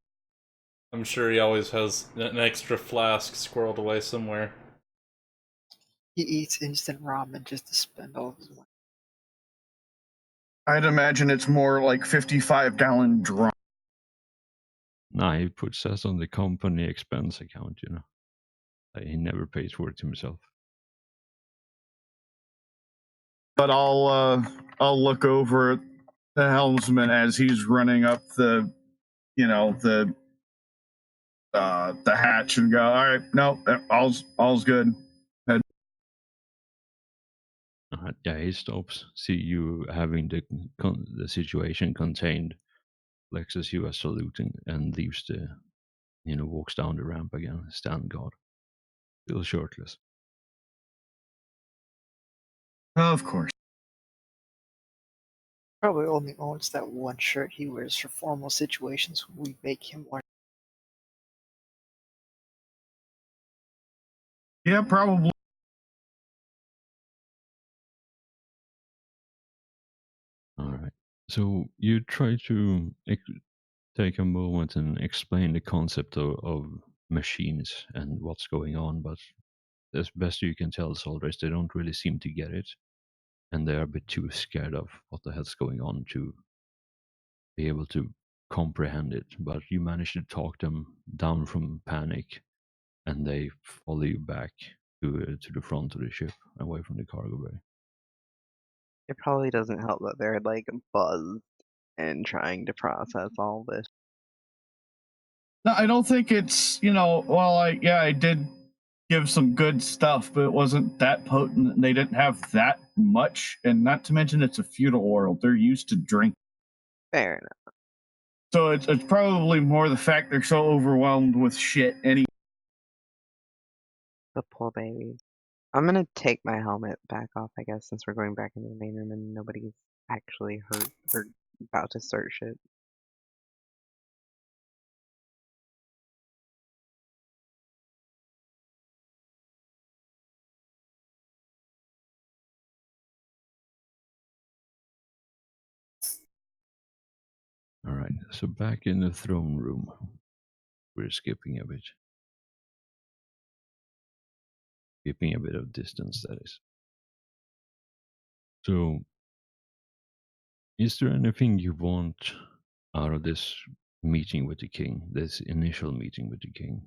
I'm sure he always has an extra flask squirreled away somewhere. He eats instant ramen just to spend all of his money. I'd imagine it's more like 55-gallon drum. Nah, he puts that on the company expense account, He never pays for it himself. But I'll look over at the helmsman as he's running up the hatch and go, all right, no, all's good. Head. Yeah, he stops. See you having the situation contained. Flexes you as saluting and leaves walks down the ramp again, stand guard, still shirtless. Of course. Probably only owns that one shirt he wears for formal situations when we make him wear. Yeah, probably. All right. So you try to take a moment and explain the concept of machines and what's going on, but as best you can tell, soldiers, they don't really seem to get it, and they're a bit too scared of what the hell's going on to be able to comprehend it. But you manage to talk them down from panic, and they follow you back to the front of the ship, away from the cargo bay. It probably doesn't help that they're like buzzed and trying to process all this. No, I don't think it's, well, I did give some good stuff, but it wasn't that potent. They didn't have that much, and not to mention it's a feudal world. They're used to drink. Fair enough. So it's probably more the fact they're so overwhelmed with shit anyway. The poor babies. I'm gonna take my helmet back off, I guess, since we're going back into the main room and nobody's actually hurt or about to start shit. All right, so back in the throne room, we're skipping a bit. Keeping a bit of distance, that is. So, is there anything you want out of this meeting with the king, this initial meeting with the king?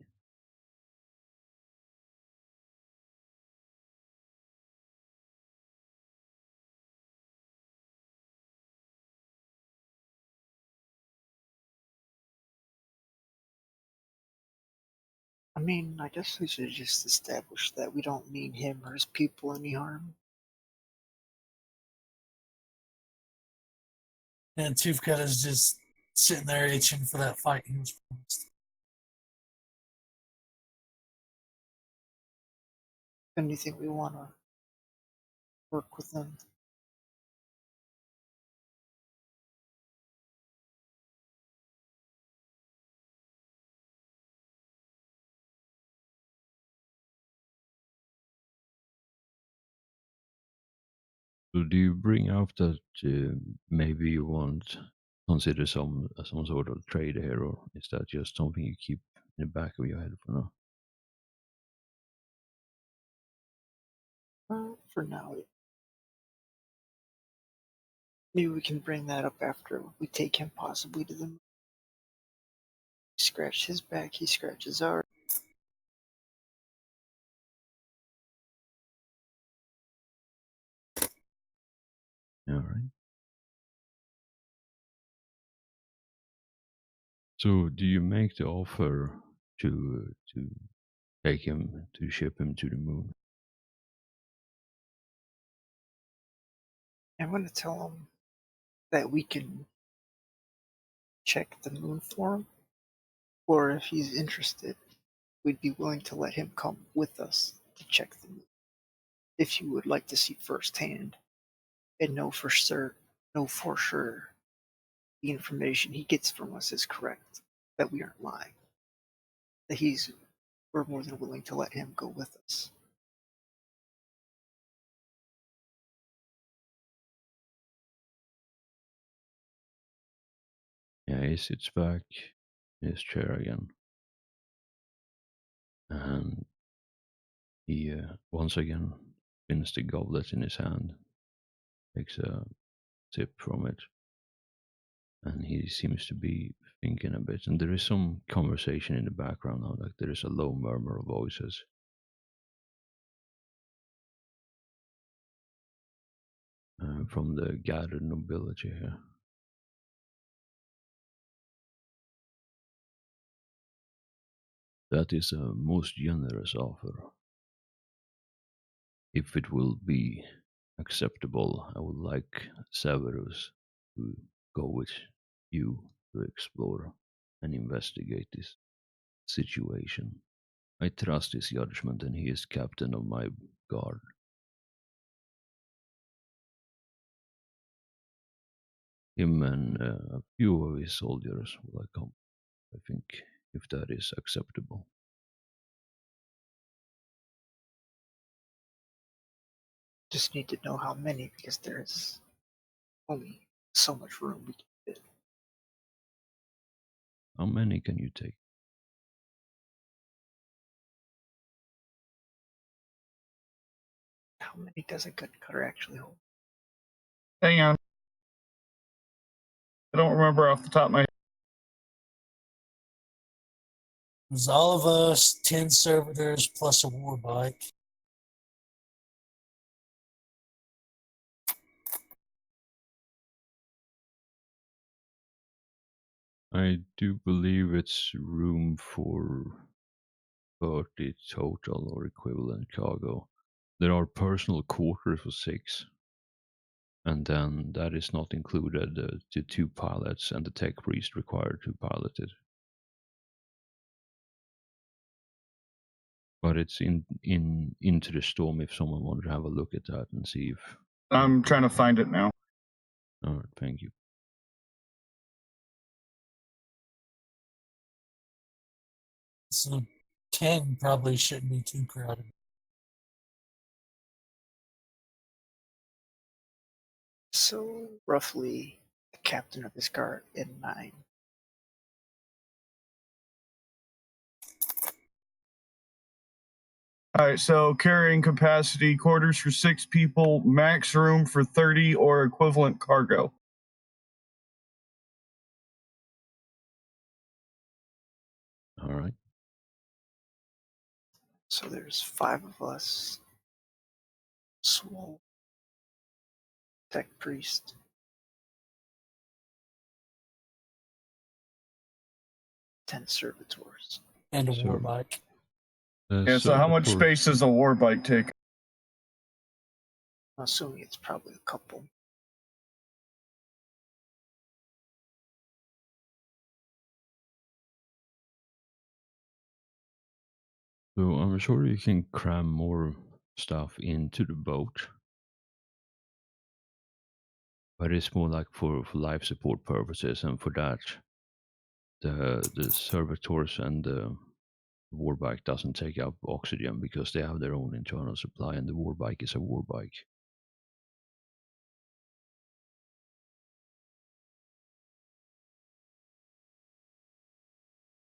I mean, I guess we should just establish that we don't mean him or his people any harm. And Tufka is just sitting there itching for that fight he was promised. And you think we want to work with them? So do you bring up that maybe you want consider some sort of trade here, or is that just something you keep in the back of your head for now? For now, maybe we can bring that up after we take him possibly to the moon. He scratched his back, he scratches ours. All right. So do you make the offer to take him, to ship him to the moon? I'm going to tell him that we can check the moon for him, or if he's interested, we'd be willing to let him come with us to check the moon. If you would like to see firsthand and know for sure the information he gets from us is correct, that we aren't lying, that we're more than willing to let him go with us. Yeah, he sits back in his chair again. And he once again spins the goblet in his hand, takes a sip from it, and he seems to be thinking a bit. And there is some conversation in the background now, like there is a low murmur of voices. From the gathered nobility here. That is a most generous offer. If it will be acceptable, I would like Severus to go with you to explore and investigate this situation. I trust his judgment, and he is captain of my guard. Him and a few of his soldiers will come, I think, if that is acceptable. Just need to know how many, because there's only so much room we can fit. How many can you take? How many does a gun cutter actually hold? Hang on. I don't remember off the top of my head. It was all of us, 10 servitors plus a war bike. I do believe it's room for 30 total or equivalent cargo. There are personal quarters for 6. And then that is not included the 2 pilots and the tech priest required to pilot it. But it's into the storm if someone wanted to have a look at that and see if. I'm trying to find it now. All right, thank you. So 10 probably shouldn't be too crowded. So roughly the captain of his guard and 9. All right, so carrying capacity, quarters for 6 people, max room for 30 or equivalent cargo. All right. So there's 5 of us. Swole. Tech priest. Ten servitors. And a So- war bike. Yeah, so how much space does a war bike take? I'm assuming it's probably a couple. So I'm sure you can cram more stuff into the boat. But it's more like for life support purposes, and for that, the servitors and the war bike doesn't take up oxygen because they have their own internal supply, and the war bike is a war bike.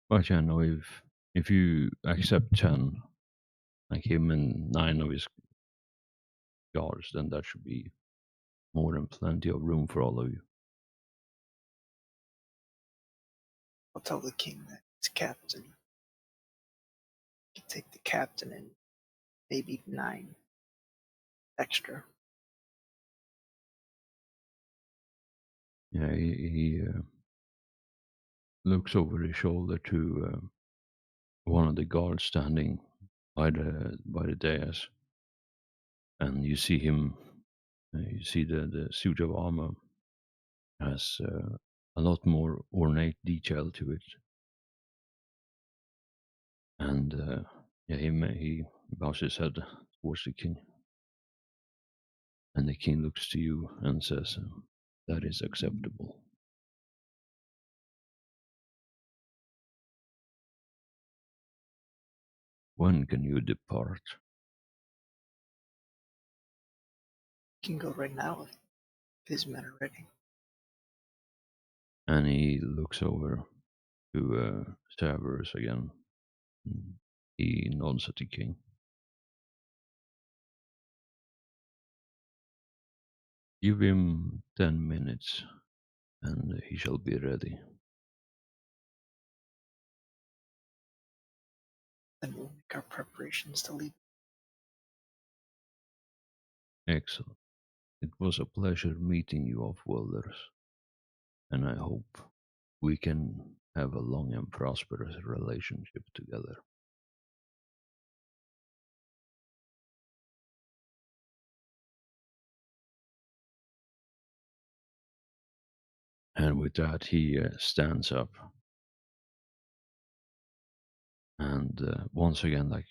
But yeah, no, if you accept 10, like him and 9 of his guards, then that should be more than plenty of room for all of you. I'll tell the king that it's captain. You can take the captain and maybe 9 extra. Yeah, he looks over his shoulder to one of the guards standing by the dais, and you see him. You see the suit of armor has a lot more ornate detail to it, and yeah, he bows his head towards the king, and the king looks to you and says, "That is acceptable." When can you depart? You can go right now if his men are ready. And he looks over to Cerberus again. He nods at the king. Give him 10 minutes, and he shall be ready. Then we'll make our preparations to leave. Excellent. It was a pleasure meeting you, Off-Worlders, and I hope we can have a long and prosperous relationship together. And with that, he stands up. And once again, like,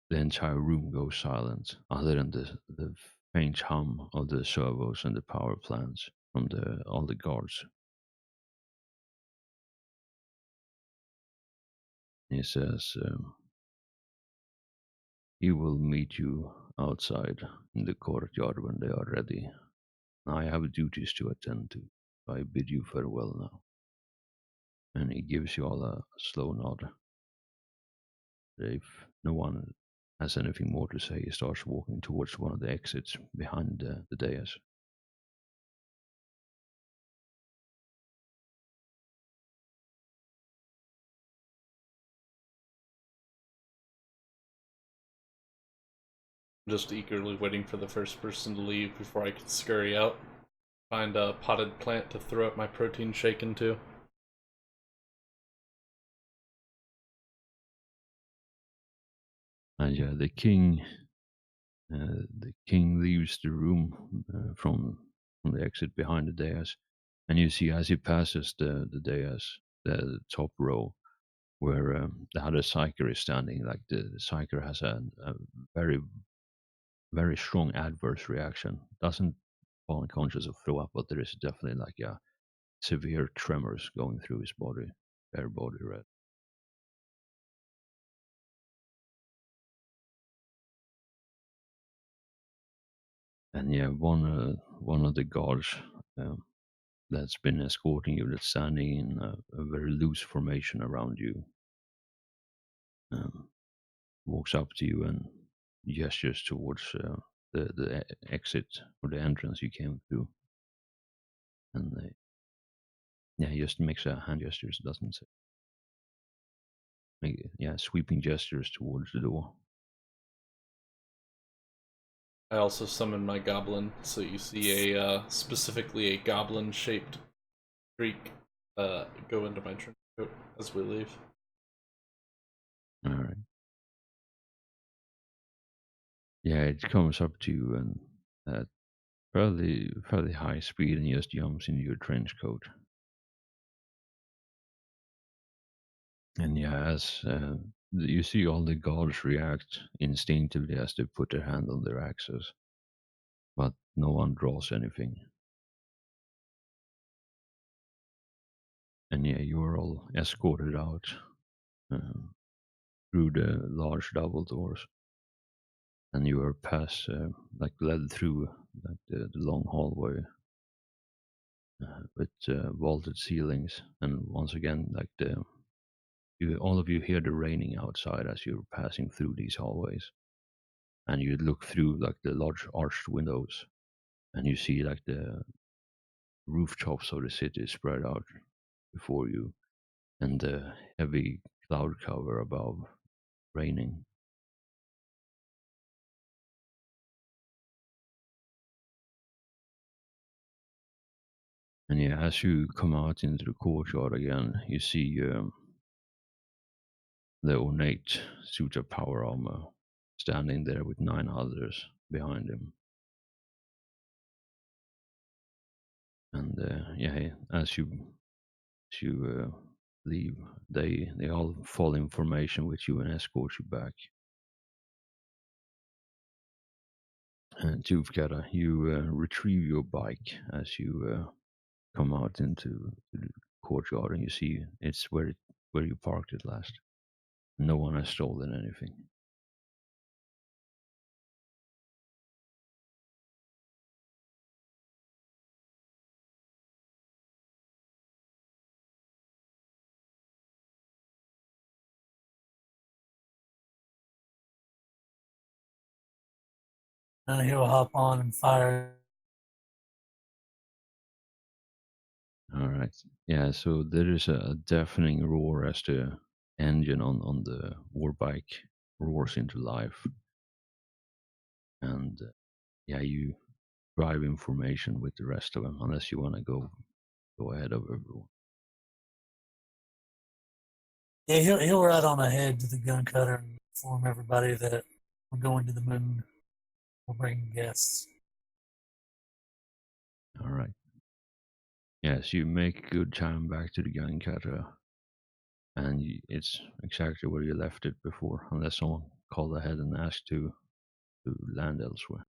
the entire room goes silent, other than the faint hum of the servos and the power plants from all the guards. He says, he will meet you outside in the courtyard when they are ready. I have duties to attend to. I bid you farewell now. And he gives you all a slow nod. If no one has anything more to say, he starts walking towards one of the exits behind the dais. Just eagerly waiting for the first person to leave before I can scurry out. Find a potted plant to throw up my protein shake into. And yeah, the king leaves the room from the exit behind the dais, and you see as he passes the dais, the top row, where the other psyker is standing. Like the psyker has a very, very strong adverse reaction. Doesn't fall unconscious or throw up, but there is definitely like a severe tremors going through his body, bare body red. And yeah, one of the guards that's been escorting you, that's standing in a very loose formation around you, walks up to you and gestures towards the exit or the entrance you came through. And yeah, he just makes a hand gestures, doesn't say. Yeah, sweeping gestures towards the door. I also summon my goblin, so you see a specifically a goblin-shaped streak go into my trench coat as we leave. All right. Yeah, it comes up to you and at fairly high speed and just jumps into your trench coat. And yeah, as you see all the guards react instinctively as they put their hand on their axes, but no one draws anything. And yeah, you are all escorted out through the large double doors, and you are past, like led through like the long hallway with vaulted ceilings, and once again, like all of you hear the raining outside as you're passing through these hallways, and you look through like the large arched windows, and you see like the rooftops of the city spread out before you, and the heavy cloud cover above raining. And yeah, as you come out into the courtyard again, you see the ornate suit of power armor standing there with 9 others behind him. And yeah, as you leave, they all fall in formation with you and escort you back. And Tuvkara, you retrieve your bike as you come out into the courtyard, and you see it's where you parked it last. No one has stolen anything. And he'll hop on and fire. All right. Yeah, so there is a deafening roar as the engine on the war bike roars into life. And yeah, you drive in formation with the rest of them, unless you want to go ahead of everyone. Yeah, he'll ride on ahead to the gun cutter and inform everybody that we're going to the moon. We're bringing guests. All right. Yes, you make good time back to the gun cutter, and it's exactly where you left it before, unless someone called ahead and asked to land elsewhere.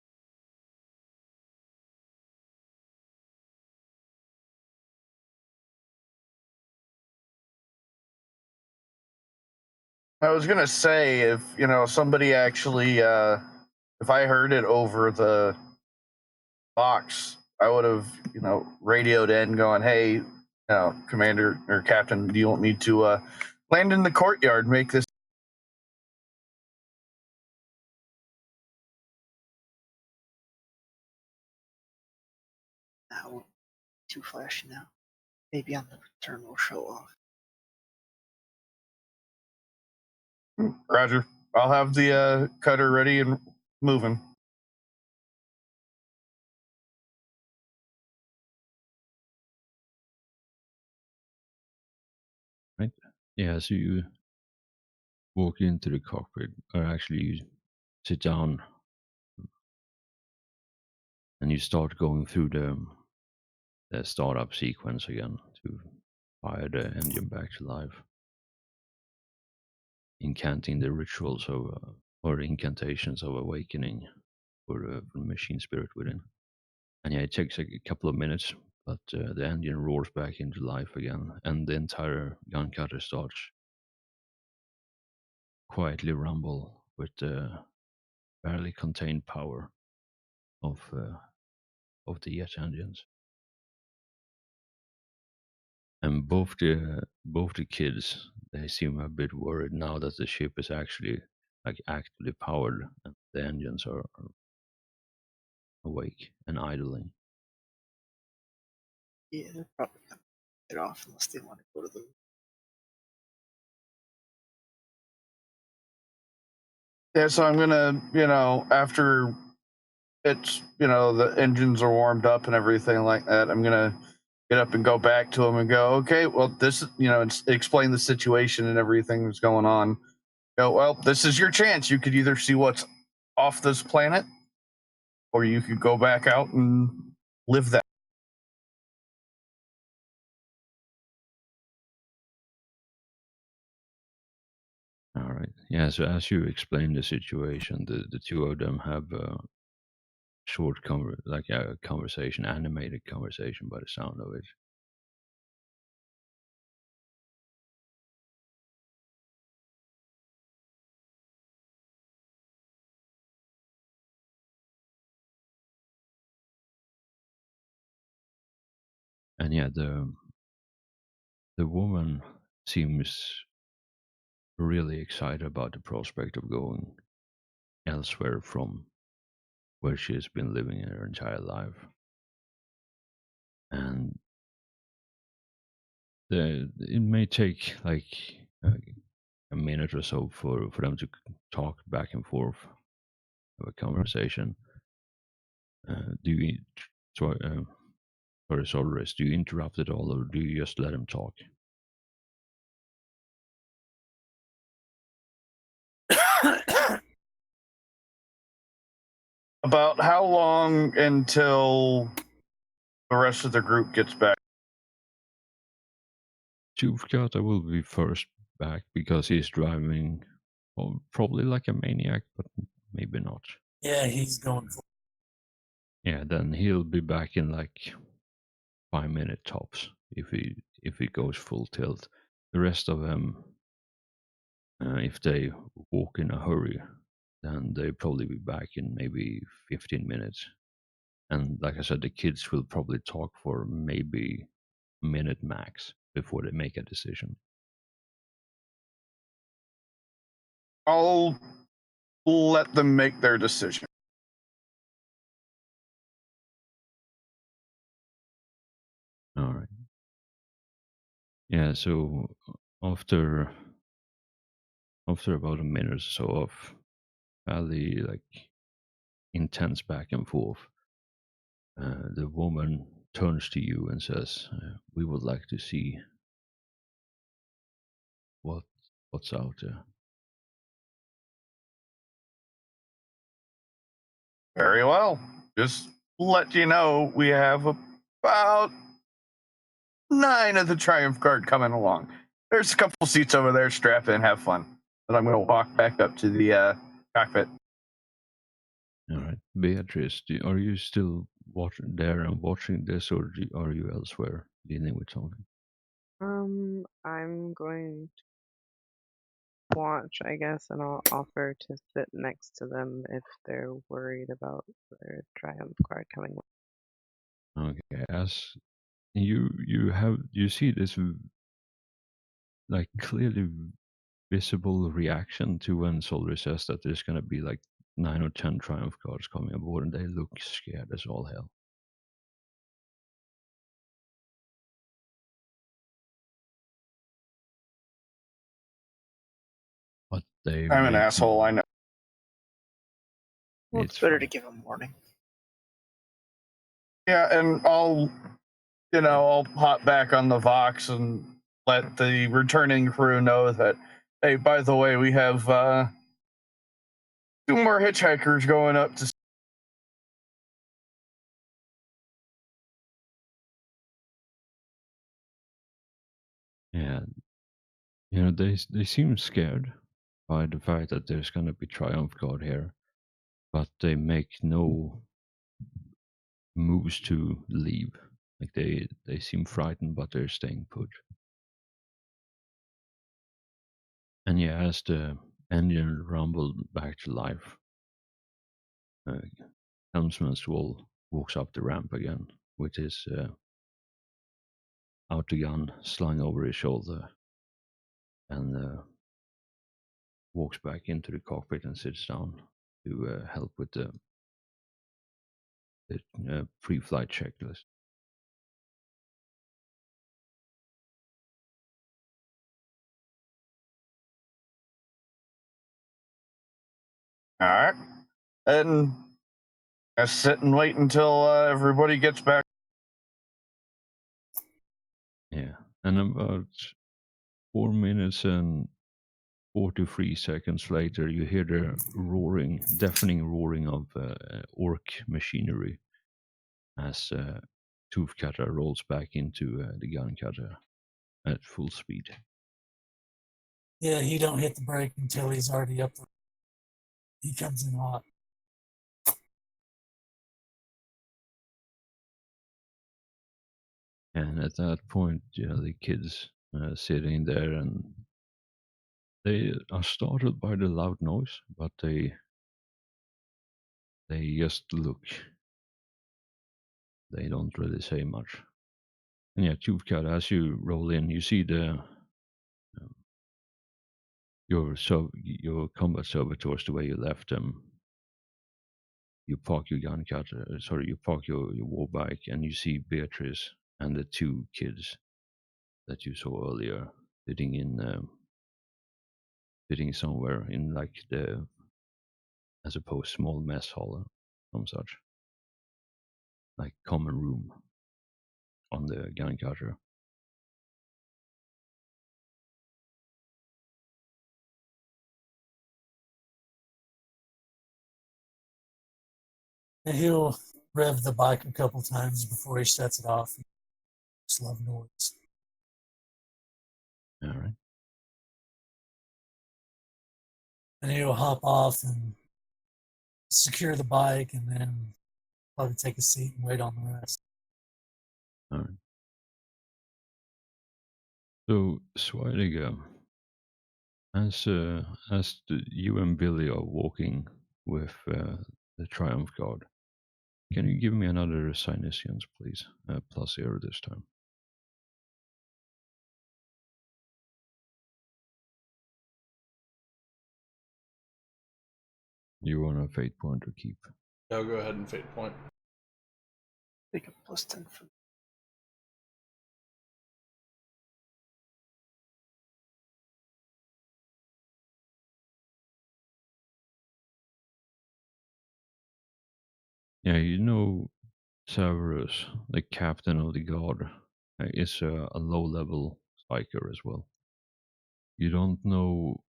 I was gonna say, if somebody actually, if I heard it over the box, I would have radioed in, going, "Hey, Commander or Captain, do you want me to land in the courtyard, make this too flashy now. Maybe on the return we'll show off. Roger. I'll have the cutter ready and moving. Right? Yeah, so you walk into the cockpit, or actually you sit down and you start going through the startup sequence again to fire the engine back to life, incanting the rituals of or incantations of awakening for the machine spirit within. And yeah, it takes a couple of minutes, but the engine roars back into life again, and the entire gun cutter starts quietly rumble with the barely contained power of the jet engines. And both the kids, they seem a bit worried now that the ship is actually like actively powered and the engines are awake and idling. Yeah, they're probably gonna get off unless they want to go to the. Yeah, so I'm gonna, after it's, the engines are warmed up and everything like that, I'm gonna get up and go back to him and go, okay, well, this, explain the situation and everything that's going on. Go, well, this is your chance. You could either see what's off this planet, or you could go back out and live that. All right. Yeah. So as you explain the situation, the two of them have a short like a conversation, animated conversation by the sound of it. And yeah, the woman seems really excited about the prospect of going elsewhere from where she has been living her entire life. And it may take like a minute or so for them to talk back and forth, have a conversation. Do you, sorry, Solaris, do you interrupt it all, or do you just let him talk? About how long until the rest of the group gets back? Tuvkata will be first back because he's driving, probably like a maniac, but maybe not. Yeah, he's going for. Yeah, then he'll be back in like 5 minute tops if he goes full tilt. The rest of them, if they walk in a hurry, then they'll probably be back in maybe 15 minutes. And like I said, the kids will probably talk for maybe a minute max before they make a decision. I'll let them make their decision. All right. Yeah, so after about a minute or so of fairly like intense back and forth, the woman turns to you and says, "We would like to see what's out there." Very well. Just let you know we have about 9 of the Triumph Guard coming along. There's a couple seats over there. Strap in, have fun. But I'm going to walk back up to the cockpit. All right, Beatrice, are you still watching there and watching this, or are you elsewhere dealing with something? I'm going to watch, I guess, and I'll offer to sit next to them if they're worried about their Triumph Guard coming. Okay, as you see this like clearly visible reaction to when Soldier says that there's gonna be like 9 or 10 Triumph Guards coming aboard, and they look scared as all hell. they I'm an make asshole, I know. Well, It's it's better to fine. give him warning. Yeah, and I'll hop back on the Vox and let the returning crew know that, hey, by the way, we have 2 more hitchhikers going up to. Yeah, they seem scared by the fact that there's gonna be Triumph Guard here, but they make no moves to leave. Like they seem frightened, but they're staying put. And yeah, as the engine rumbled back to life, Helmsman Swole walks up the ramp again with his autogun slung over his shoulder and walks back into the cockpit and sits down to help with the pre-flight checklist. All right, and I sit and wait until everybody gets back. Yeah, and about 4 minutes and 43 seconds later, you hear the roaring, deafening roaring of orc machinery as Tooth Cutter rolls back into the gun cutter at full speed. Yeah, he don't hit the brake until he's already up there. He comes in hot. And at that point, the kids sitting there and they are startled by the loud noise, but they just look. They don't really say much. And yeah, Tooth Cutter, as you roll in, you see the your combat servitors the way you left them. You park your gun cutter, you park your war bike, and you see Beatrice and the 2 kids that you saw earlier sitting somewhere in like the, I suppose, small mess hall or some such, like common room on the gun cutter. And he'll rev the bike a couple times before he shuts it off. Just love noise. All right. And he'll hop off and secure the bike and then probably take a seat and wait on the rest. All right. So Sweidiger, as you and Billy are walking with the Triumph Guard, can you give me another Sinesians, please? +0 this time. You want a fate point to keep? I'll go ahead and fate point. Take a +10 for Yeah, Severus, the captain of the guard, is a low-level psyker as well. You don't know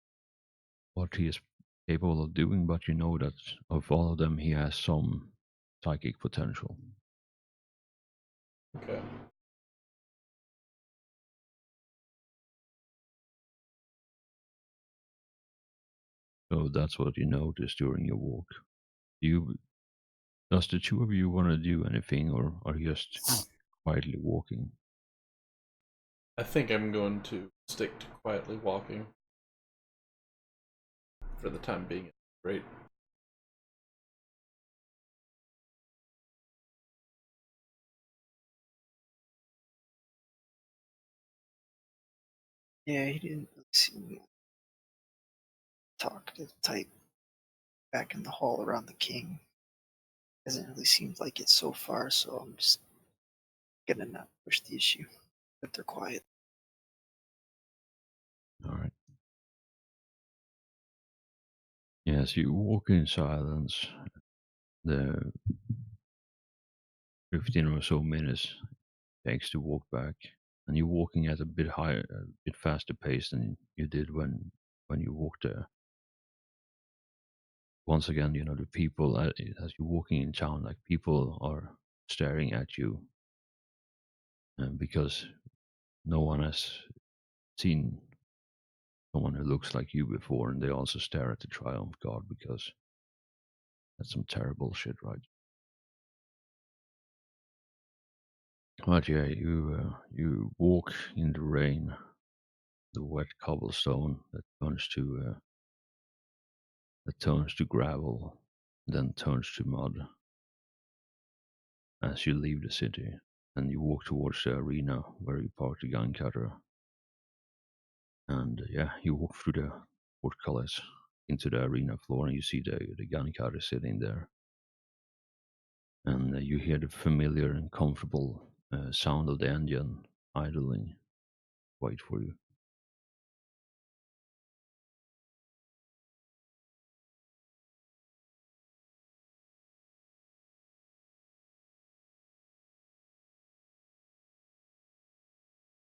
what he is capable of doing, but you know that of all of them, he has some psychic potential. Okay. So that's what you notice during your walk. Does the 2 of you want to do anything, or are you just quietly walking? I think I'm going to stick to quietly walking for the time being. Great. Yeah, he didn't really seem the talkative type back in the hall around the king. Hasn't really seemed like it so far, so I'm just gonna not push the issue. But they're quiet. All right. as you walk in silence, the 15 or so minutes takes to walk back, and you're walking at a bit higher, a bit faster pace than you did when you walked there. Once again, the people as you're walking in town, like people are staring at you, because no one has seen someone who looks like you before, and they also stare at the Triumph Guard because that's some terrible shit, right? But yeah, you walk in the rain, the wet cobblestone that turns to gravel, then turns to mud as you leave the city, and you walk towards the arena where you parked the gun cutter. And yeah, you walk through the portcullis into the arena floor, and you see the gun cutter sitting there, and you hear the familiar and comfortable sound of the engine idling, wait for you.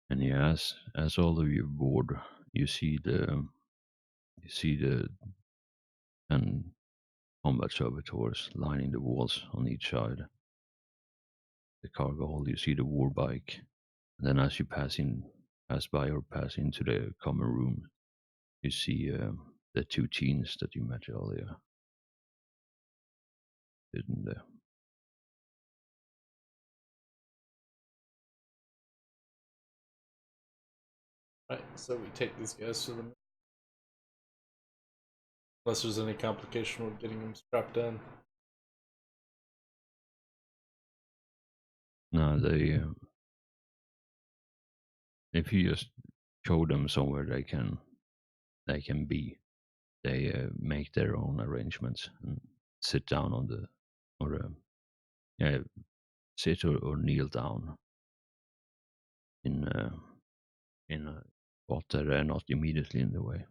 And yeah, as all of you board, you see the 10 combat servitors lining the walls on each side. The cargo hold, you see the war bike, and then as you pass by or pass into the common room, you see the 2 teens that you met earlier. Didn't they? Right, so we take these guys to the... Unless there's any complication with getting them strapped in. No, they. If you just show them somewhere they can be, they make their own arrangements and sit down on the or sit or kneel down in a spot that they're not immediately in the way.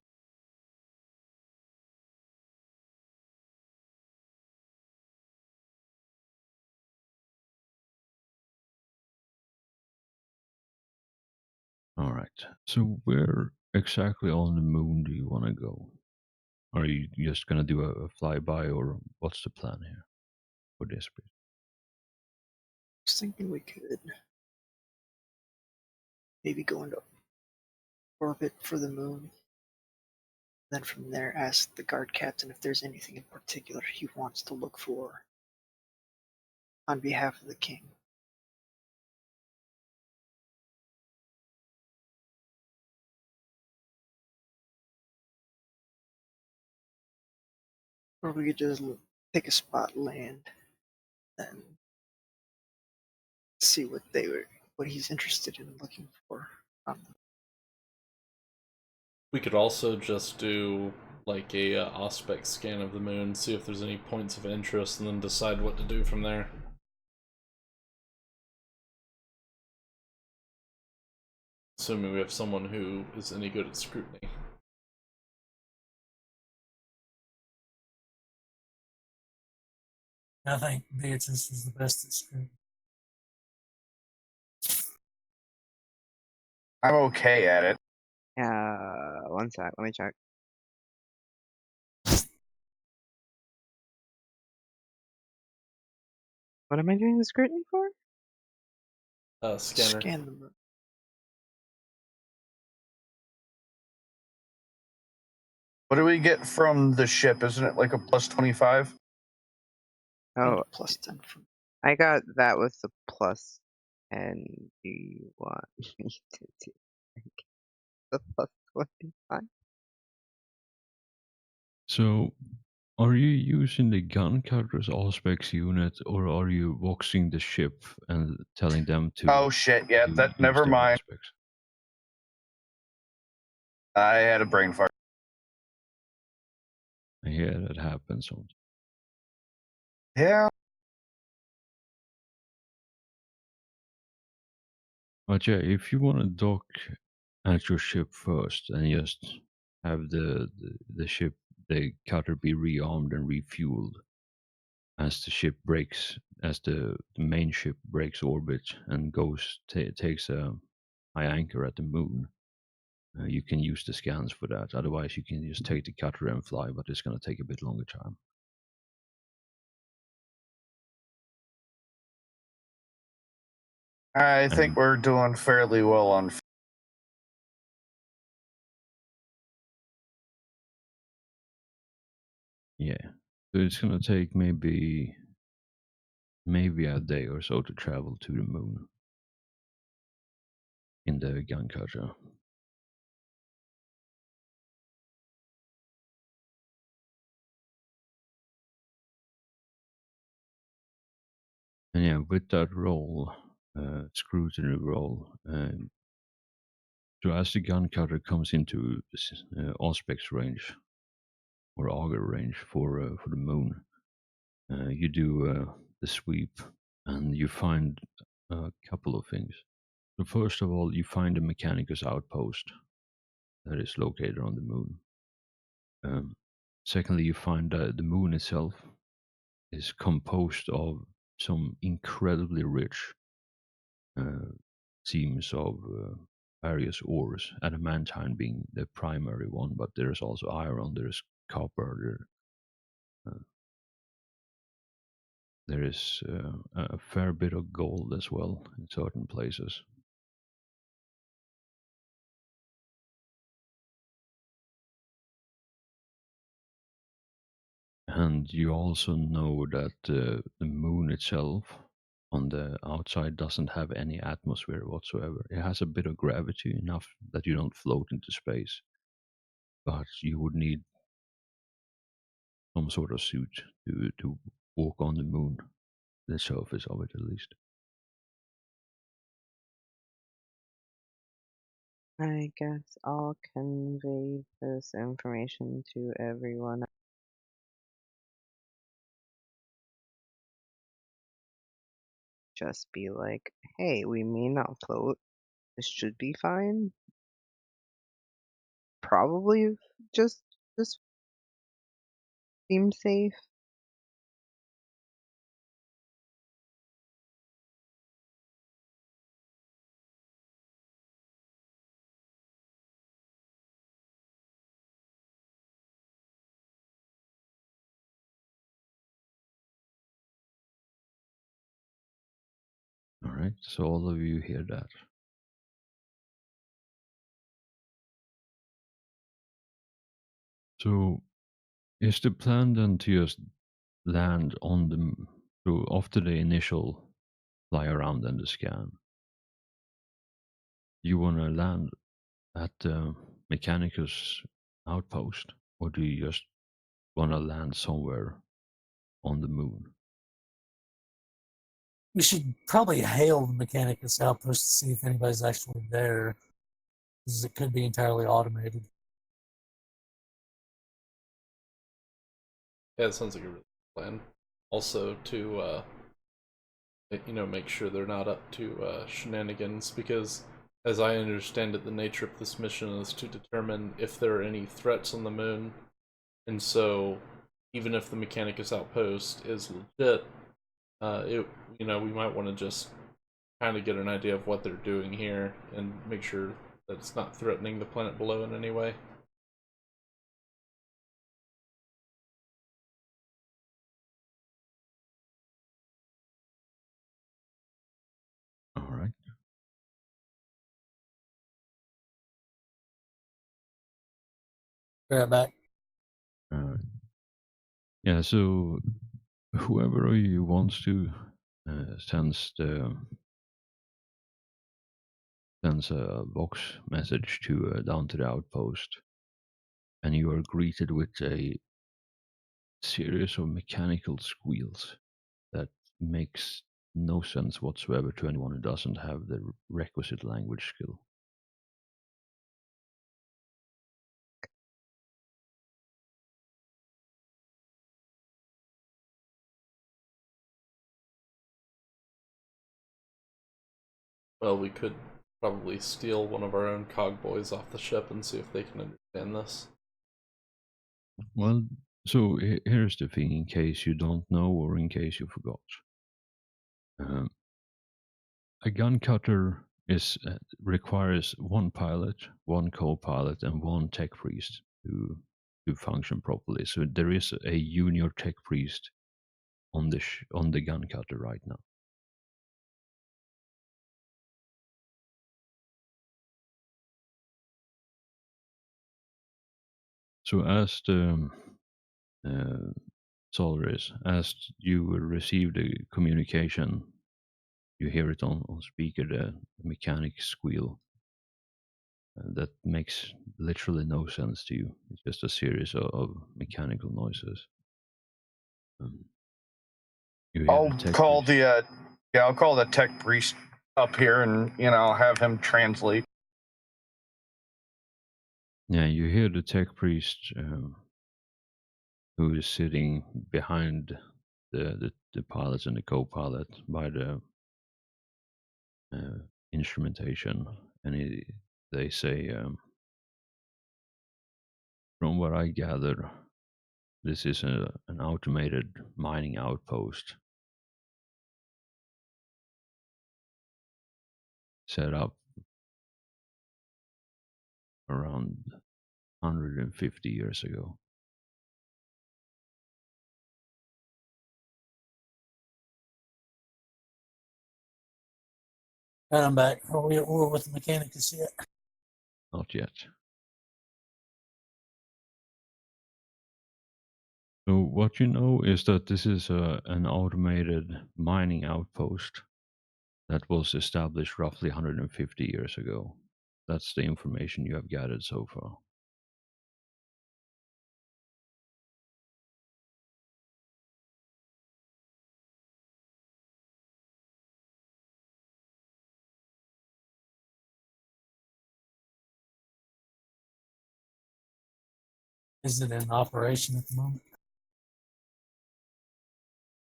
All right. So where exactly on the moon do you want to go? Are you just gonna do a flyby, or what's the plan here for this bit? I was thinking we could maybe go into orbit for the moon. Then from there, ask the guard captain if there's anything in particular he wants to look for on behalf of the king. Or we could just take a spot, land, and see what he's interested in looking for. We could also just do like a auspex scan of the moon, see if there's any points of interest, and then decide what to do from there. Assuming we have someone who is any good at scrutiny. I think Beatrice is the best at screen. I'm okay at it. One sec, let me check. What am I doing the scrutiny for? Scanner. Scan the moon. What do we get from the ship? Isn't it like a plus 25? Oh, Plus 10 from. I got that with the plus. And do you want me to do the plus 25? So, are you using the gun cutter's auspex unit, or are you boxing the ship and telling them to? Oh shit! Yeah, to use never their mind. auspex? I had a brain fart. Yeah, that happens sometimes. Yeah. But yeah, if you want to dock at your ship first and just have the ship the cutter be rearmed and refueled as the ship breaks, as the main ship breaks orbit and takes a high anchor at the moon. You can use the scans for that. Otherwise, you can just take the cutter and fly, but it's going to take a bit longer time. I think we're doing fairly well on. Yeah, so it's going to take maybe a day or so to travel to the moon in the gun cutter. And yeah, with that roll, scrutiny roll, so as the gun cutter comes into Auspex range or auger range for the moon, you do the sweep and you find a couple of things. So first of all, you find a Mechanicus outpost that is located on the moon. Secondly, you find that the moon itself is composed of some incredibly rich seams of various ores, adamantine being the primary one, but there's also iron, there's copper, there is a fair bit of gold as well in certain places. And you also know that the moon itself on the outside doesn't have any atmosphere whatsoever. It has a bit of gravity, enough that you don't float into space, but you would need some sort of suit to walk on the moon, the surface of it at least. I guess I'll convey this information to everyone. Just be like, hey, we may not float. This should be fine. Probably just seems safe. All right, so all of you hear that. So is the plan then to just land on the so after the initial fly around and the scan? You want to land at the Mechanicus outpost, or do you just want to land somewhere on the moon? We should probably hail the Mechanicus outpost to see if anybody's actually there, because it could be entirely automated. Yeah, it sounds like a really good plan. Also, to make sure they're not up to shenanigans, because as I understand it, the nature of this mission is to determine if there are any threats on the moon, and so even if the Mechanicus outpost is legit, we might want to just kind of get an idea of what they're doing here and make sure that it's not threatening the planet below in any way. All right. Right back. Yeah, so whoever of you wants to sends a vox message to down to the outpost, and you are greeted with a series of mechanical squeals that makes no sense whatsoever to anyone who doesn't have the requisite language skill. Well, we could probably steal one of our own cog boys off the ship and see if they can understand this. Well, so here's the thing: in case you don't know, or in case you forgot, um, a gun cutter requires one pilot, one co-pilot, and one tech priest to function properly. So there is a junior tech priest on the gun cutter right now. So as the Solaris, as you receive the communication, you hear it on speaker, the mechanic squeal. That makes literally no sense to you. It's just a series of mechanical noises. You hear I'll the tech call priest. I'll call the tech priest up here and have him translate. Yeah, you hear the tech priest who is sitting behind the pilot and the co-pilot by the instrumentation, and they say, from what I gather, this is an automated mining outpost set up around 150 years ago. And I'm back. We're with the mechanic to see it. Not yet. So what you know is that this is an automated mining outpost that was established roughly 150 years ago. That's the information you have gathered so far. Is it in operation at the moment?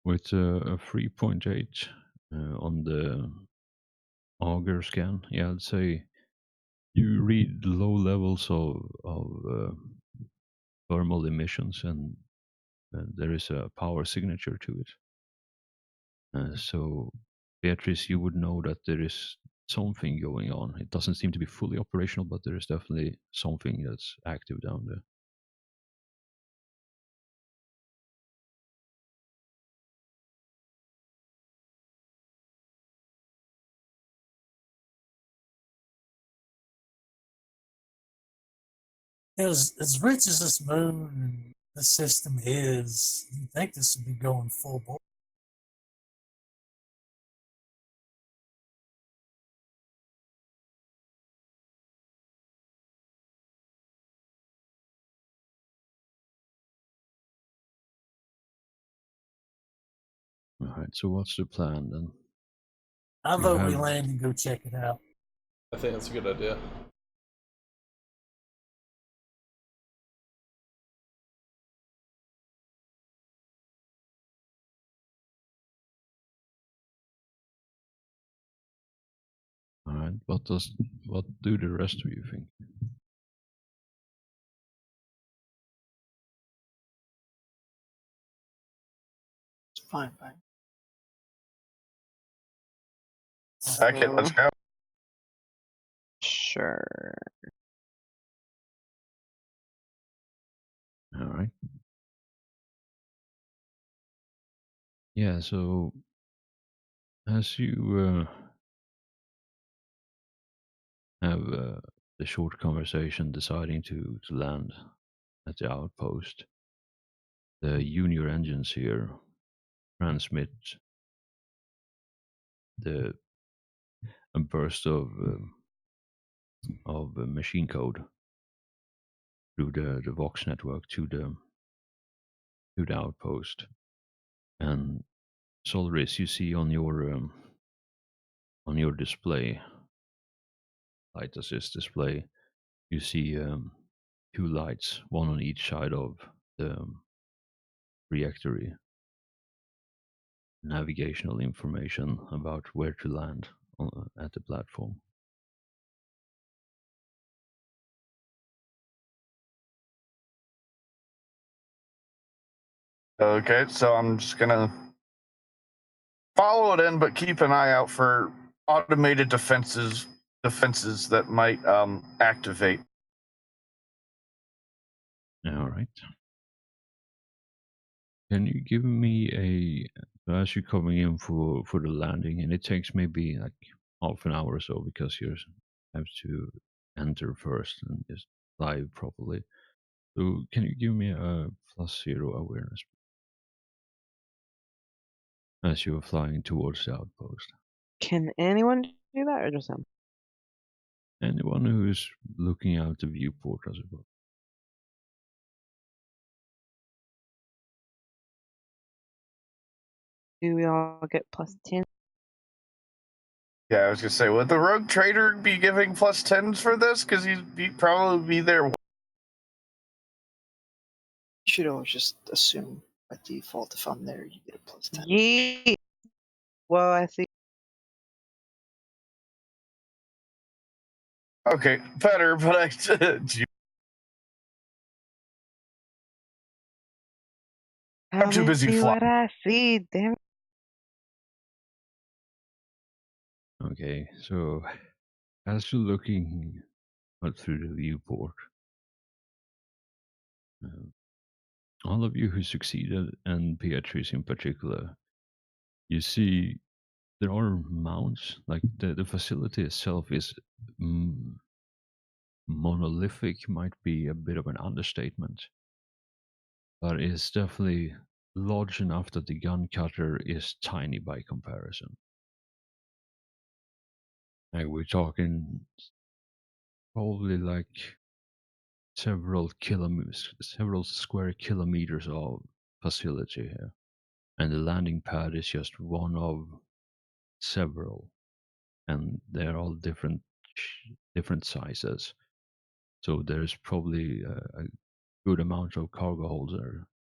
With a 3.8 on the auger scan, yeah, I'd say you read low levels of thermal emissions, and there is a power signature to it. So, Beatrice, you would know that there is something going on. It doesn't seem to be fully operational, but there is definitely something that's active down there. As rich as this moon and this system is, you think this would be going full bore? All right. So, what's the plan then? I You vote we have- land and go check it out. I think that's a good idea. All right. What do the rest of you think? It's fine, fine. Okay, let's go. Sure. All right. Yeah. So, as you have the short conversation deciding to land at the outpost, the junior engines here transmit a burst of machine code through the Vox network to the outpost. And Solaris, you see on your display, light assist display, you see two lights, one on each side of the reactory. Navigational information about where to land at the platform. Okay, so I'm just gonna follow it in, but keep an eye out for automated defenses that might activate. All right. Can you give me as you're coming in for the landing, and it takes maybe like half an hour or so because you have to enter first and just dive properly. So can you give me a +0 awareness as you're flying towards the outpost? Can anyone do that or just him? Anyone who's looking out the viewport, I suppose. Do we all get +10? Yeah, I was gonna say, would the rogue trader be giving +10s for this? Because he'd probably be there. You should always just assume by default if I'm there, you get a +10. Yeet. Well, I see. Okay, better, but I'm too busy See flying. what I see, damn it. Okay, so as you're looking out through the viewport, all of you who succeeded, and Beatrice in particular, you see there are mounts. Like the facility itself is monolithic, might be a bit of an understatement, but it's definitely large enough that the gun cutter is tiny by comparison. Like we're talking probably like several square kilometers of facility here, and the landing pad is just one of several, and they're all different sizes. So there's probably a good amount of cargo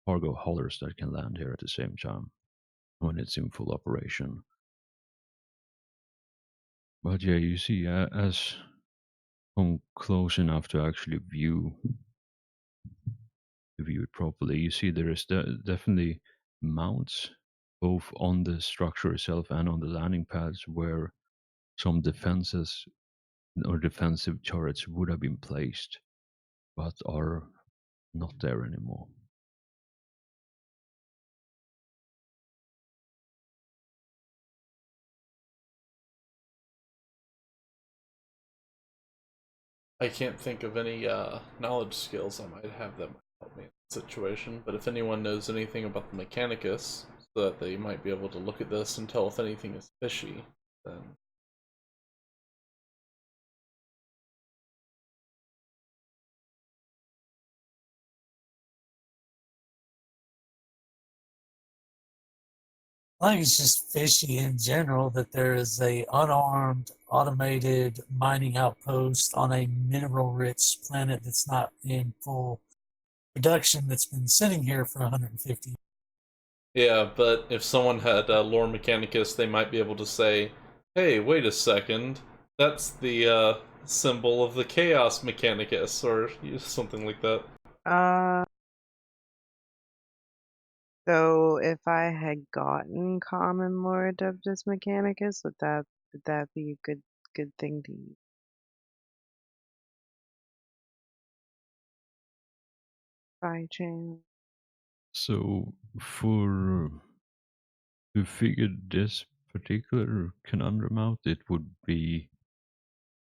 haulers that can land here at the same time when it's in full operation. But yeah, you see, as come close enough to actually view it properly, you see there is definitely mounts both on the structure itself and on the landing pads where some defenses or defensive turrets would have been placed, but are not there anymore. I can't think of any knowledge skills I might have that might help me in the situation, but if anyone knows anything about the Mechanicus, so that they might be able to look at this and tell if anything is fishy, then I think it's just fishy in general that there is a unarmed, automated mining outpost on a mineral-rich planet that's not in full production that's been sitting here for 150 years. yeah, but if someone had Lore Mechanicus, they might be able to say, hey, wait a second, that's the symbol of the Chaos Mechanicus, or something like that. So if I had gotten common lore Adeptus Mechanicus, would that be a good thing to use? By chance? So to figure this particular conundrum out, it would be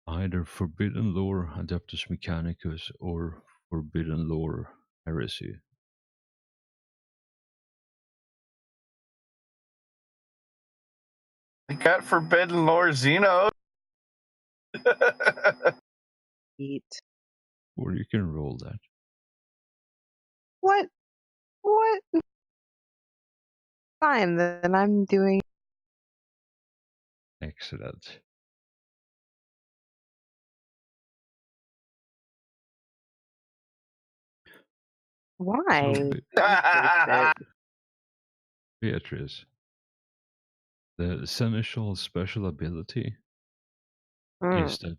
either Forbidden Lore Adeptus Mechanicus or Forbidden Lore Heresy. I got Forbidden Lore Xeno. Eat. Or you can roll that. What? Fine, then I'm doing. Excellent. Why? So, Beatrice, the Seneschal special ability is that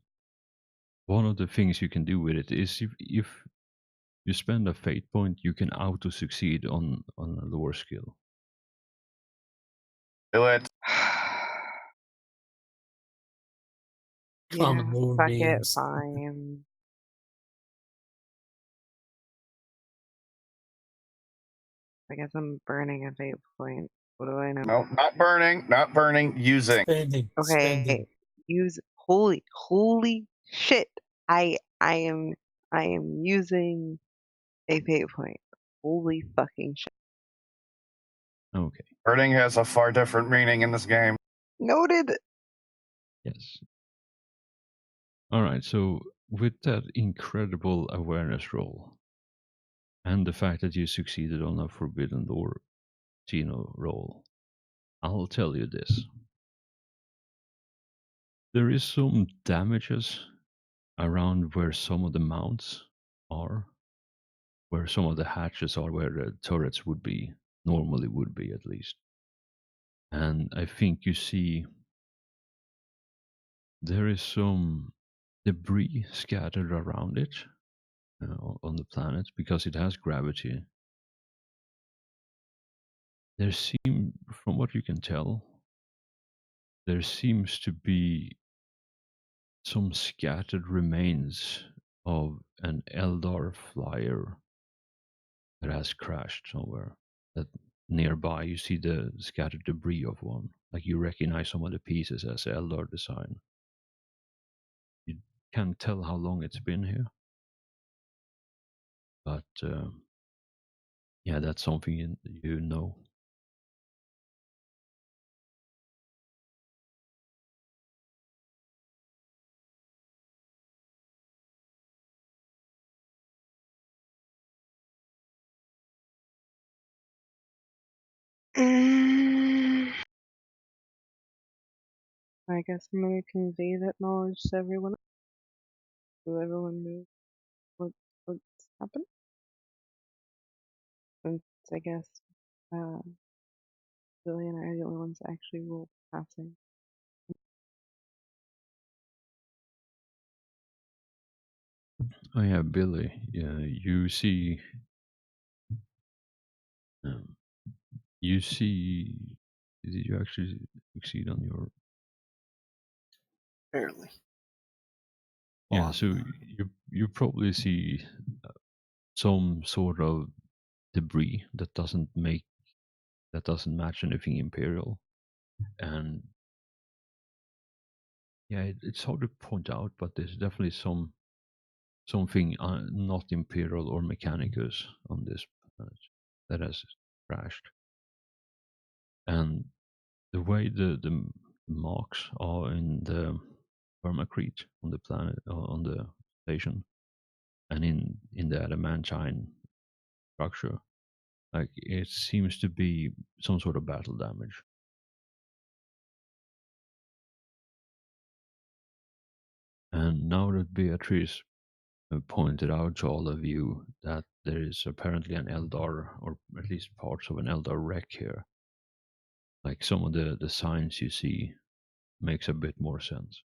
one of the things you can do with it is if you spend a fate point, you can auto succeed on a lore skill. Do it. Common Yeah, lore fuck it, beings. fine. I guess I'm burning a fate point. What do I know? No, not burning, not burning, using. Spending. Okay, Spending. use holy shit. I am using a fate point. Holy fucking shit. Okay. Burning has a far different meaning in this game. Noted. Yes. All right. So with that incredible awareness roll, and the fact that you succeeded on a forbidden lore Geno roll, I'll tell you this. There is some damages around where some of the mounts are, where some of the hatches are, where the turrets would be, normally would be at least. And I think you see there is some debris scattered around it on the planet because it has gravity. There seem, from what you can tell, there seems to be some scattered remains of an Eldar flyer that has crashed somewhere. That nearby you see the scattered debris of one. Like you recognize some of the pieces as Eldar design. You can't tell how long it's been here. But yeah, that's something you know. I guess I'm gonna convey that knowledge to everyone, so everyone knows what's happened. Since I guess Billy and I are the only ones that actually roll passing. Oh yeah, Billy. Yeah, you see. You see. Did you actually succeed on your? Barely. Yeah. On, So you probably see some sort of debris that doesn't match anything imperial, and yeah, it's hard to point out, but there's definitely something not imperial or mechanicus on this planet that has crashed, and the way the marks are in the permacrete on the planet on the station, and in the adamantine structure, like it seems to be some sort of battle damage. And now that Beatrice pointed out to all of you that there is apparently an Eldar, or at least parts of an Eldar wreck here, like some of the signs you see makes a bit more sense.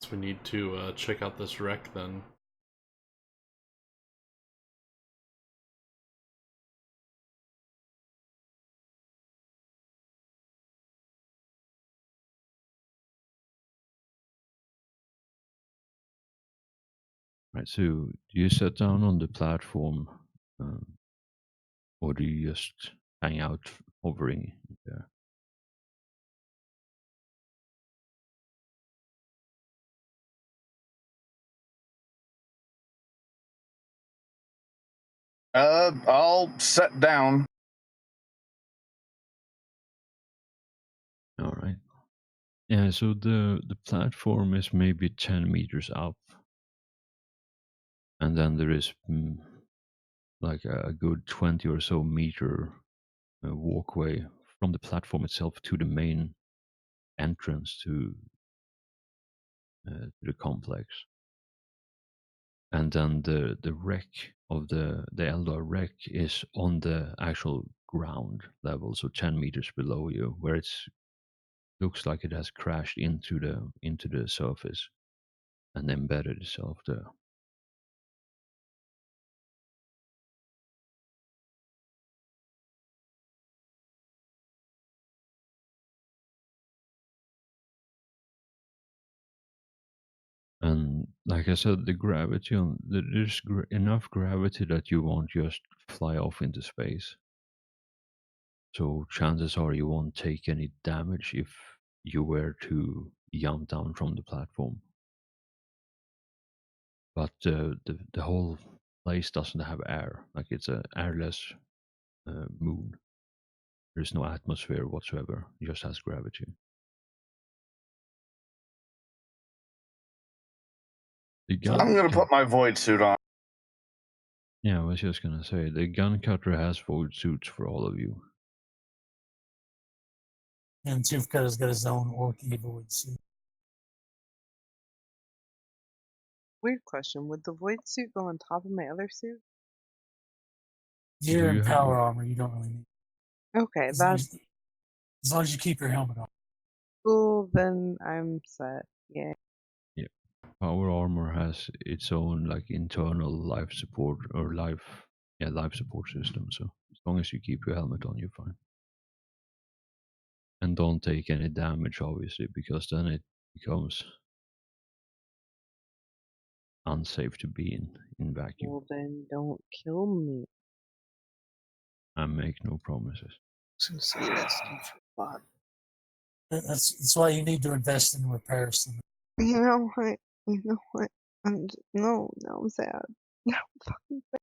So we need to check out this wreck then. Right, so do you sit down on the platform, or do you just hang out hovering there? I'll sit down. All right. Yeah, so the platform is maybe 10 meters up, and then there is like a good 20 or so meter walkway from the platform itself to the main entrance to the complex. And then the wreck of the Eldar wreck is on the actual ground level, so 10 meters below you, where it's looks like it has crashed into the surface and embedded itself there. And like I said, the gravity there's enough gravity that you won't just fly off into space. So chances are you won't take any damage if you were to jump down from the platform. But the whole place doesn't have air. Like it's an airless moon. There's no atmosphere whatsoever. It just has gravity. The gun I'm gonna put my void suit on. Yeah, I was just gonna say the gun cutter has void suits for all of you. And Tufkutter's got his own Orky void suit. Weird question. Would the void suit go on top of my other suit? You're you in have power a- armor, you don't really need Okay, as long that's as you keep your helmet on. cool. Then I'm set. Yeah. Power armor has its own like internal life support life support system. So as long as you keep your helmet on, you're fine. And don't take any damage, obviously, because then it becomes unsafe to be in vacuum. Well, then don't kill me. I make no promises. I was gonna say asking for a lot. That's why you need to invest in repair center. You know what? You know what? No, I'm sad. No, I'm fucking sad.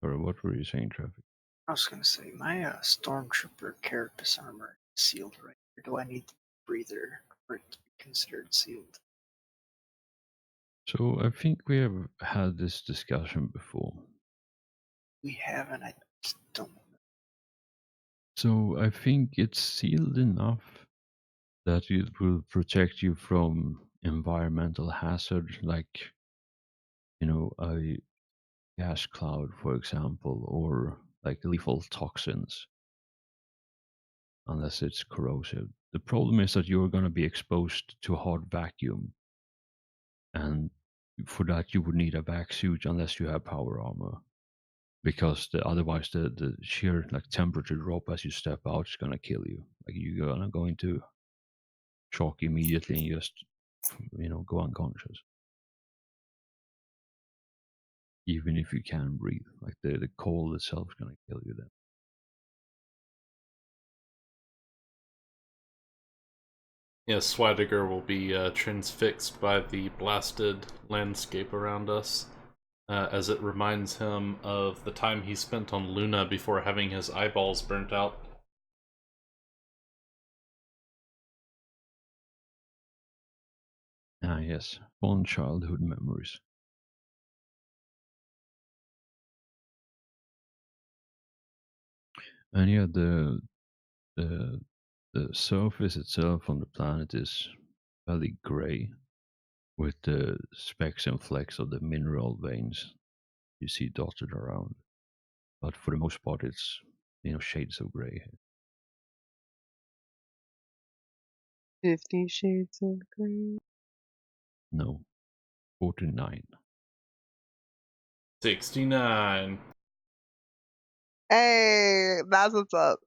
Or what were you saying, Traffic? I was gonna say my stormtrooper carapace armor is sealed right. Or do I need the breather for it to be considered sealed? So I think we have had this discussion before. We haven't. I just don't. So I think it's sealed enough that it will protect you from environmental hazard, like a gas cloud, for example, or like lethal toxins, unless it's corrosive. The problem is that you're going to be exposed to hard vacuum, and for that you would need a vac suit unless you have power armor, because otherwise the sheer like temperature drop as you step out is going to kill you. Like you're going to go into shock immediately and just go unconscious, even if you can breathe. Like the cold itself is going to kill you then. Yeah, Sweidegger will be transfixed by the blasted landscape around us, as it reminds him of the time he spent on Luna before having his eyeballs burnt out. Ah, yes, fond childhood memories. And yeah, the surface itself on the planet is fairly gray, with the specks and flecks of the mineral veins you see dotted around. But for the most part, it's shades of gray. 50 Shades of Grey. No, 49. 69. Hey, that's what's up,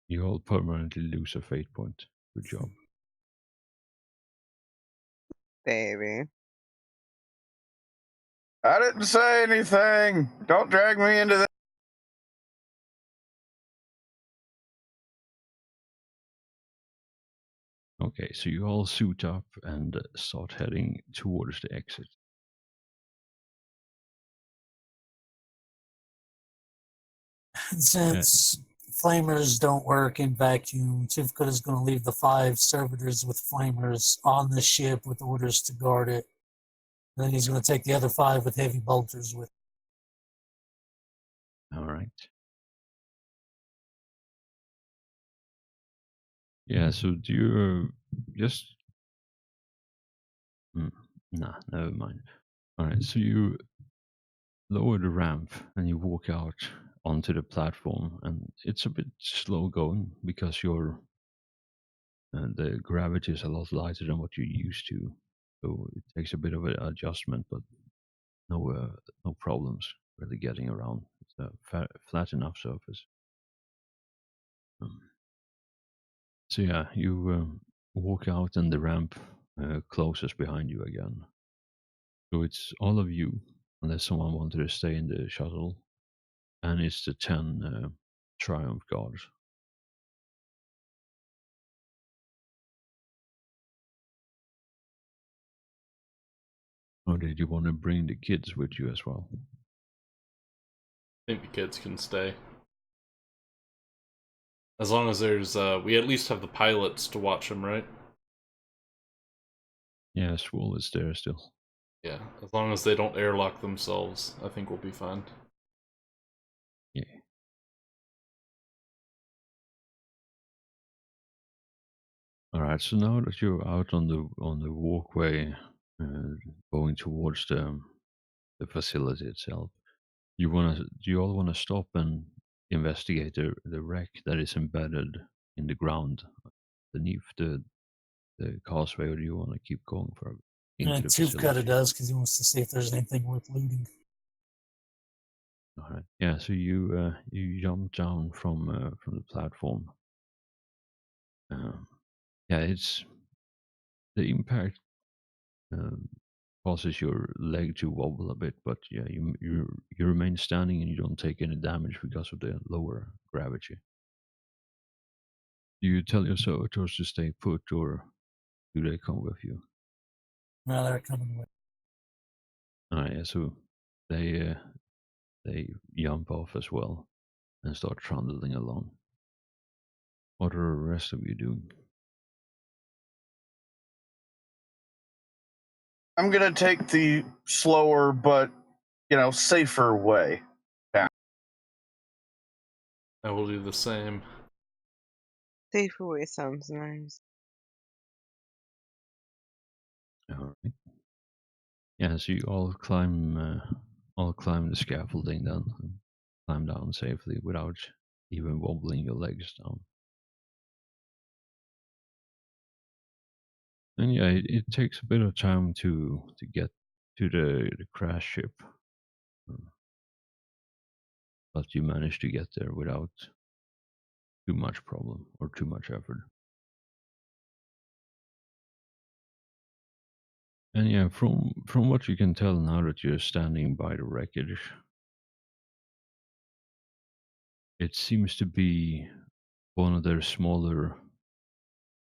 You all permanently lose a fate point. Good job. baby. I didn't say anything. Don't drag me into that. Okay, so you all suit up and start heading towards the exit. And since flamers don't work in vacuum, Tivkut is going to leave the 5 servitors with flamers on the ship with orders to guard it. Then he's going to take the other 5 with heavy bolters with him. All right. Yeah, so do you just Nah, never mind. All right, so you lower the ramp and you walk out onto the platform, and it's a bit slow going because the gravity is a lot lighter than what you're used to, so it takes a bit of an adjustment, but no problems really getting around. It's a flat enough surface. So yeah, you walk out and the ramp closes behind you again. So it's all of you, unless someone wanted to stay in the shuttle, and it's the 10 Triumph guards. Or did you want to bring the kids with you as well? I think the kids can stay. As long as there's, we at least have the pilots to watch them, right? Yeah, Swool is there still. Yeah, as long as they don't airlock themselves, I think we'll be fine. Yeah. All right. So now that you're out on the walkway, going towards the facility itself, do you all wanna stop and investigate the wreck that is embedded in the ground beneath the causeway, or do you wanna keep going further into the Tooth Cutter facility? does because he wants to see if there's anything worth looting. All right. Yeah. So you jump down from the platform. Yeah, it's the impact causes your leg to wobble a bit, but yeah, you remain standing and you don't take any damage because of the lower gravity. Do you tell your servitors to stay put, or do they come with you? Now they're coming with. Yeah, so they jump off as well and start trundling along. What are the rest of you doing? I'm gonna take the slower but safer way. I will do the same. Safer way sounds nice. All right. Yeah, so you all climb the scaffolding then, and climb down safely without even wobbling your legs down. And yeah, it takes a bit of time to get to the crash ship, but you manage to get there without too much problem or too much effort. And yeah, from what you can tell now that you're standing by the wreckage, it seems to be one of their smaller,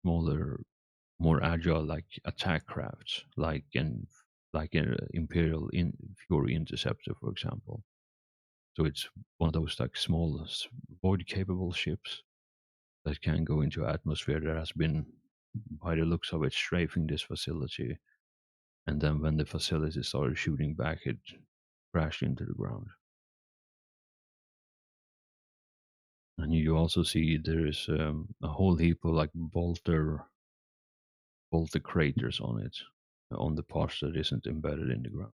more agile, like attack crafts, like an Imperial Fury Interceptor, for example. So it's one of those like small void-capable ships that can go into atmosphere that has been, by the looks of it, strafing this facility. And then when the facility started shooting back, it crashed into the ground. And you also see there is a whole heap of like bolter craters on it, on the parts that isn't embedded in the ground.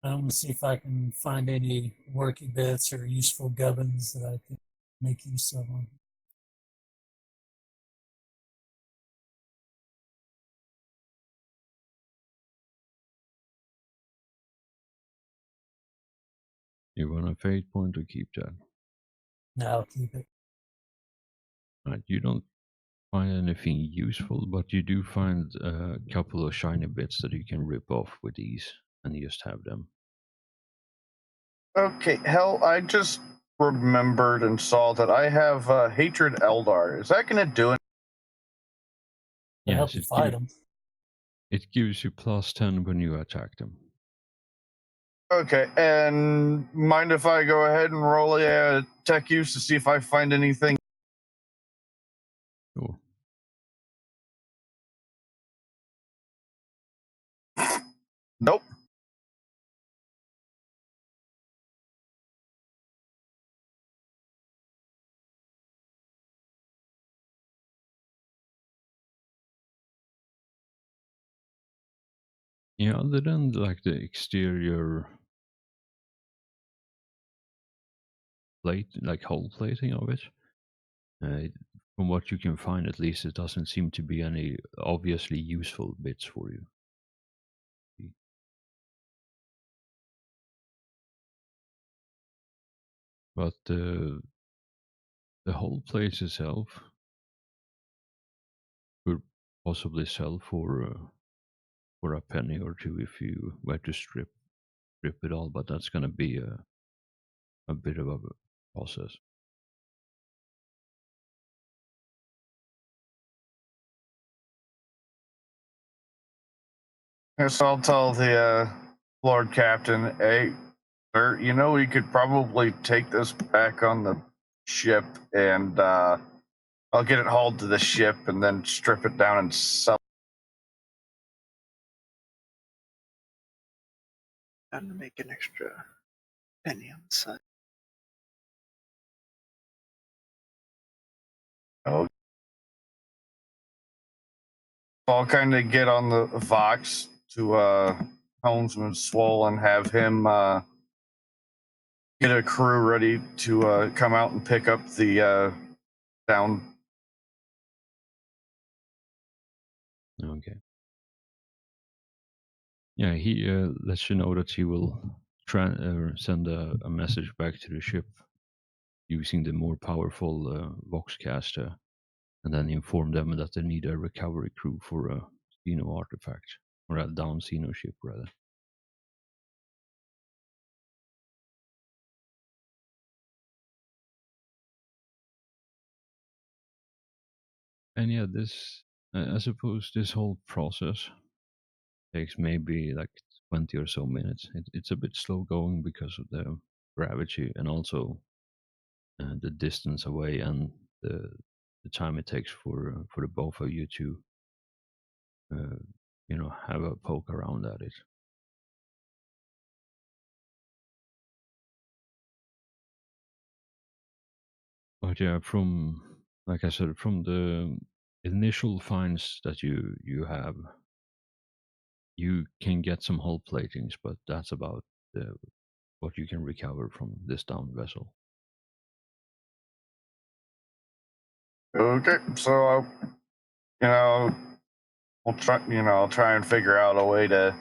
I'm gonna see if I can find any working bits or useful gubbins that I can make use of on. You want a fate point to keep that? Now I'll keep it. Right, you don't find anything useful, but you do find a couple of shiny bits that you can rip off with ease and just have them. Okay, hell, I just remembered and saw that I have Hatred Eldar. Is that going to do it? To help Yes, you fight them. it gives you +10 when you attack them. Okay, and mind if I go ahead and roll a tech use to see if I find anything? Sure. Nope. Yeah, other than like the exterior plate, like hull plating of it, from what you can find, at least, it doesn't seem to be any obviously useful bits for you. But the whole place itself could possibly sell for a penny or two if you were to strip it all. But that's going to be a bit of a process. Yes, I'll tell the Lord Captain, hey, sir, you know, we could probably take this back on the ship and I'll get it hauled to the ship and then strip it down and sell. Time to make an extra penny on the side. Oh, I'll kind of get on the Vox to Helmsman Swole and have him get a crew ready to come out and pick up the down. Okay. Yeah, he lets you know that he will send a message back to the ship using the more powerful Voxcaster, and then inform them that they need a recovery crew for a Xeno artifact, or a down Xeno ship, rather. And yeah, this, I suppose this whole process takes maybe like 20 or so minutes. It's a bit slow going because of the gravity and also the distance away and the time it takes for the both of you to have a poke around at it. But yeah, from, like I said, from the initial finds that you have, you can get some hull platings, but that's about what you can recover from this down vessel. Okay, so we'll try. I'll try and figure out a way to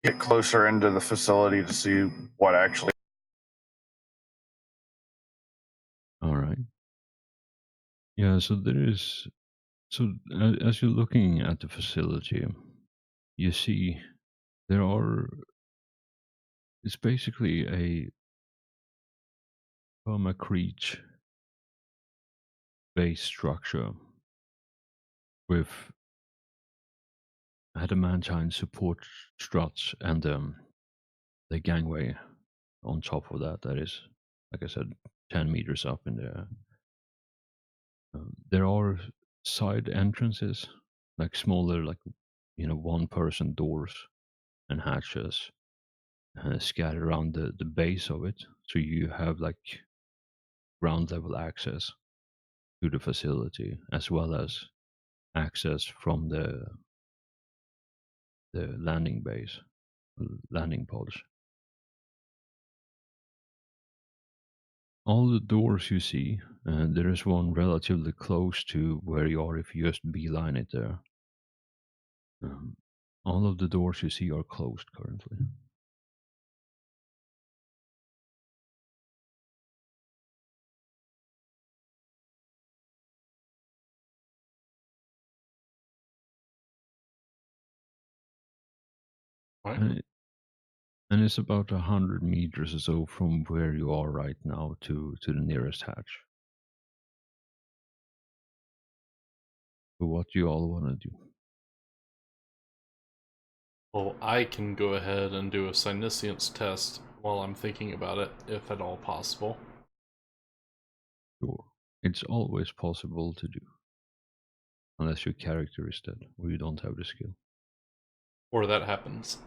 get closer into the facility to see what actually. All right. Yeah. So there is. So as you're looking at the facility, you see there are. It's basically a permacrete base structure with adamantine support struts and the gangway on top of that. That is, like I said, 10 meters up in the air. There are side entrances, like smaller, like, one-person doors and hatches scattered around the base of it. So you have like ground level access to the facility, as well as access from the landing base, landing pods. All the doors you see, there is one relatively close to where you are if you just beeline it there. All of the doors you see are closed currently. Right. And it's about 100 meters or so from where you are right now to the nearest hatch. So what do you all want to do? Well, I can go ahead and do a Psyniscience test while I'm thinking about it, if at all possible. Sure. It's always possible to do. Unless your character is dead, or you don't have the skill. Or that happens.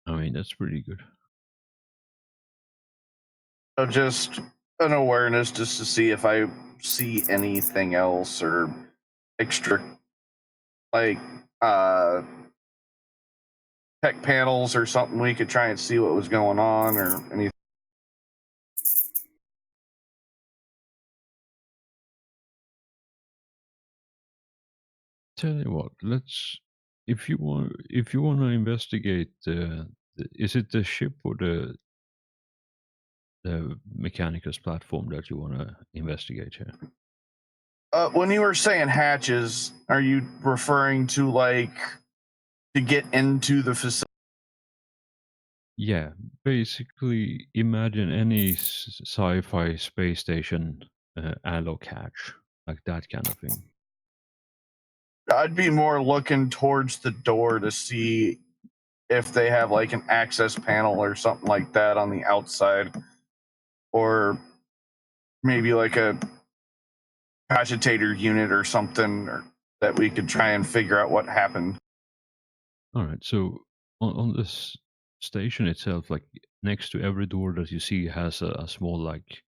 I mean, that's pretty good. So just an awareness just to see if I see anything else or extra, like tech panels or something we could try and see what was going on or anything. Tell you what, let's if you want to investigate is it the ship or the Mechanicus platform that you want to investigate here? When you were saying hatches, are you referring to like to get into the facility? Yeah, basically imagine any sci-fi space station alloc hatch, like that kind of thing. I'd be more looking towards the door to see if they have like an access panel or something like that on the outside, or maybe like a agitator unit or something, or that we could try and figure out what happened. All right, so on this station itself, like next to every door that you see has a small like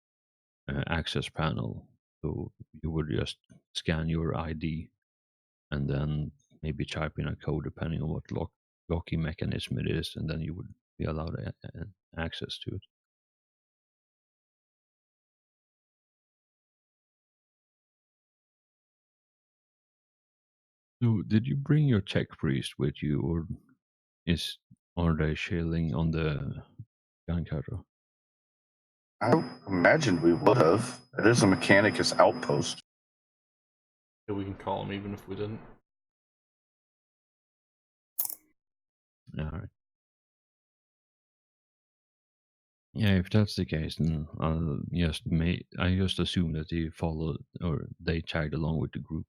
access panel. So you would just scan your ID and then maybe type in a code depending on what locking mechanism it is, and then you would be allowed access to it. So did you bring your tech priest with you, or are they chilling on the gun cutter? I imagined we would have. It is a Mechanicus outpost. Yeah, we can call him even if we didn't. All right. Yeah, if that's the case, then I just assume that they followed or they tagged along with the group.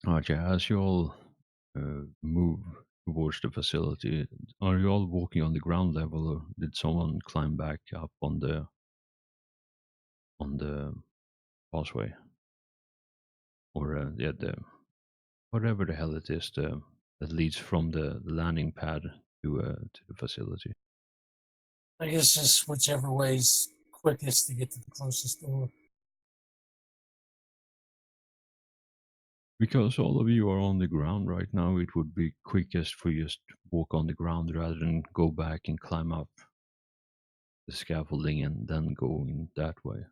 Alright, yeah, as you all move towards the facility, are you all walking on the ground level, or did someone climb back up on the causeway, or the whatever the hell it is that leads from the landing pad to the facility? I guess just whichever way's quickest to get to the closest door. Because all of you are on the ground right now, it would be quickest for you just walk on the ground rather than go back and climb up the scaffolding and then go in that way.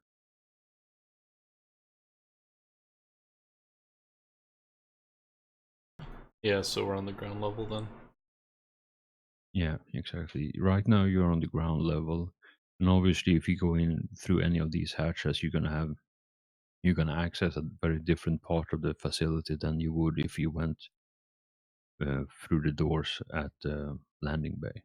Yeah, so we're on the ground level then. Yeah, exactly. Right now you're on the ground level, and obviously if you go in through any of these hatches, you're gonna access a very different part of the facility than you would if you went through the doors at the landing bay.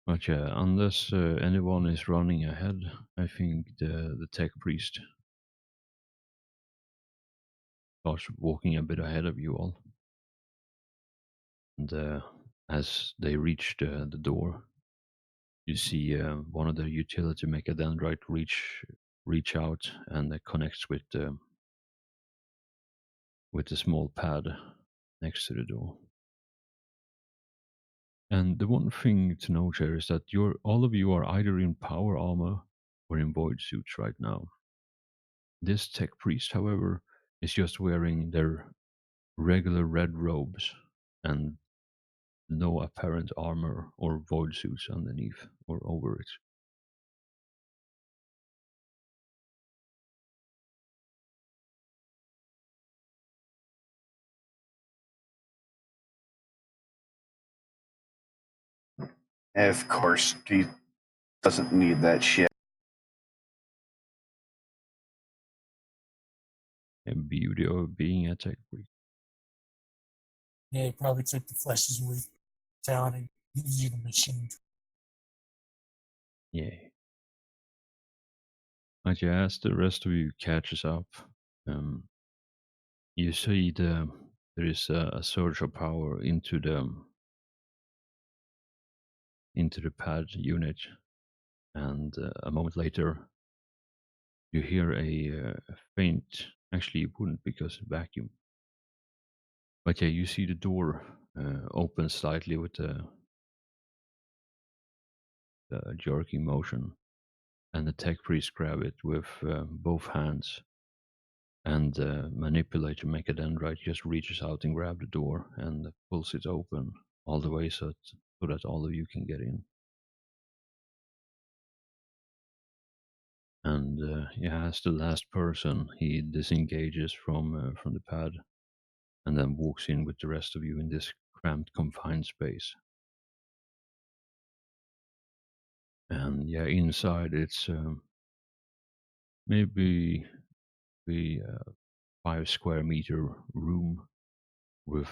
But yeah, unless anyone is running ahead, I think the tech priest starts walking a bit ahead of you all. And as they reach the door, you see one of the utility mechadendrite reach out and connects with the small pad next to the door. And the one thing to note here is that all of you are either in power armor or in void suits right now. This tech priest, however, is just wearing their regular red robes and no apparent armor or void suits underneath or over it. Of course, he doesn't need that shit. And beauty of being a tech priest. Yeah, he probably took the flesh's weak talent and used the machine. Yeah. But yeah, as the rest of you catches up, you see there is a surge of power into the pad unit, and a moment later, You hear a faint. Actually, you wouldn't because of vacuum. But yeah, you see the door open slightly with the jerking motion, and the tech priest grab it with both hands, and the manipulator Mechadendrite just reaches out and grabs the door and pulls it open all the way so that all of you can get in. And yeah, as the last person, he disengages from the pad, and then walks in with the rest of you in this cramped, confined space. And yeah, inside it's maybe the 5 square meter room with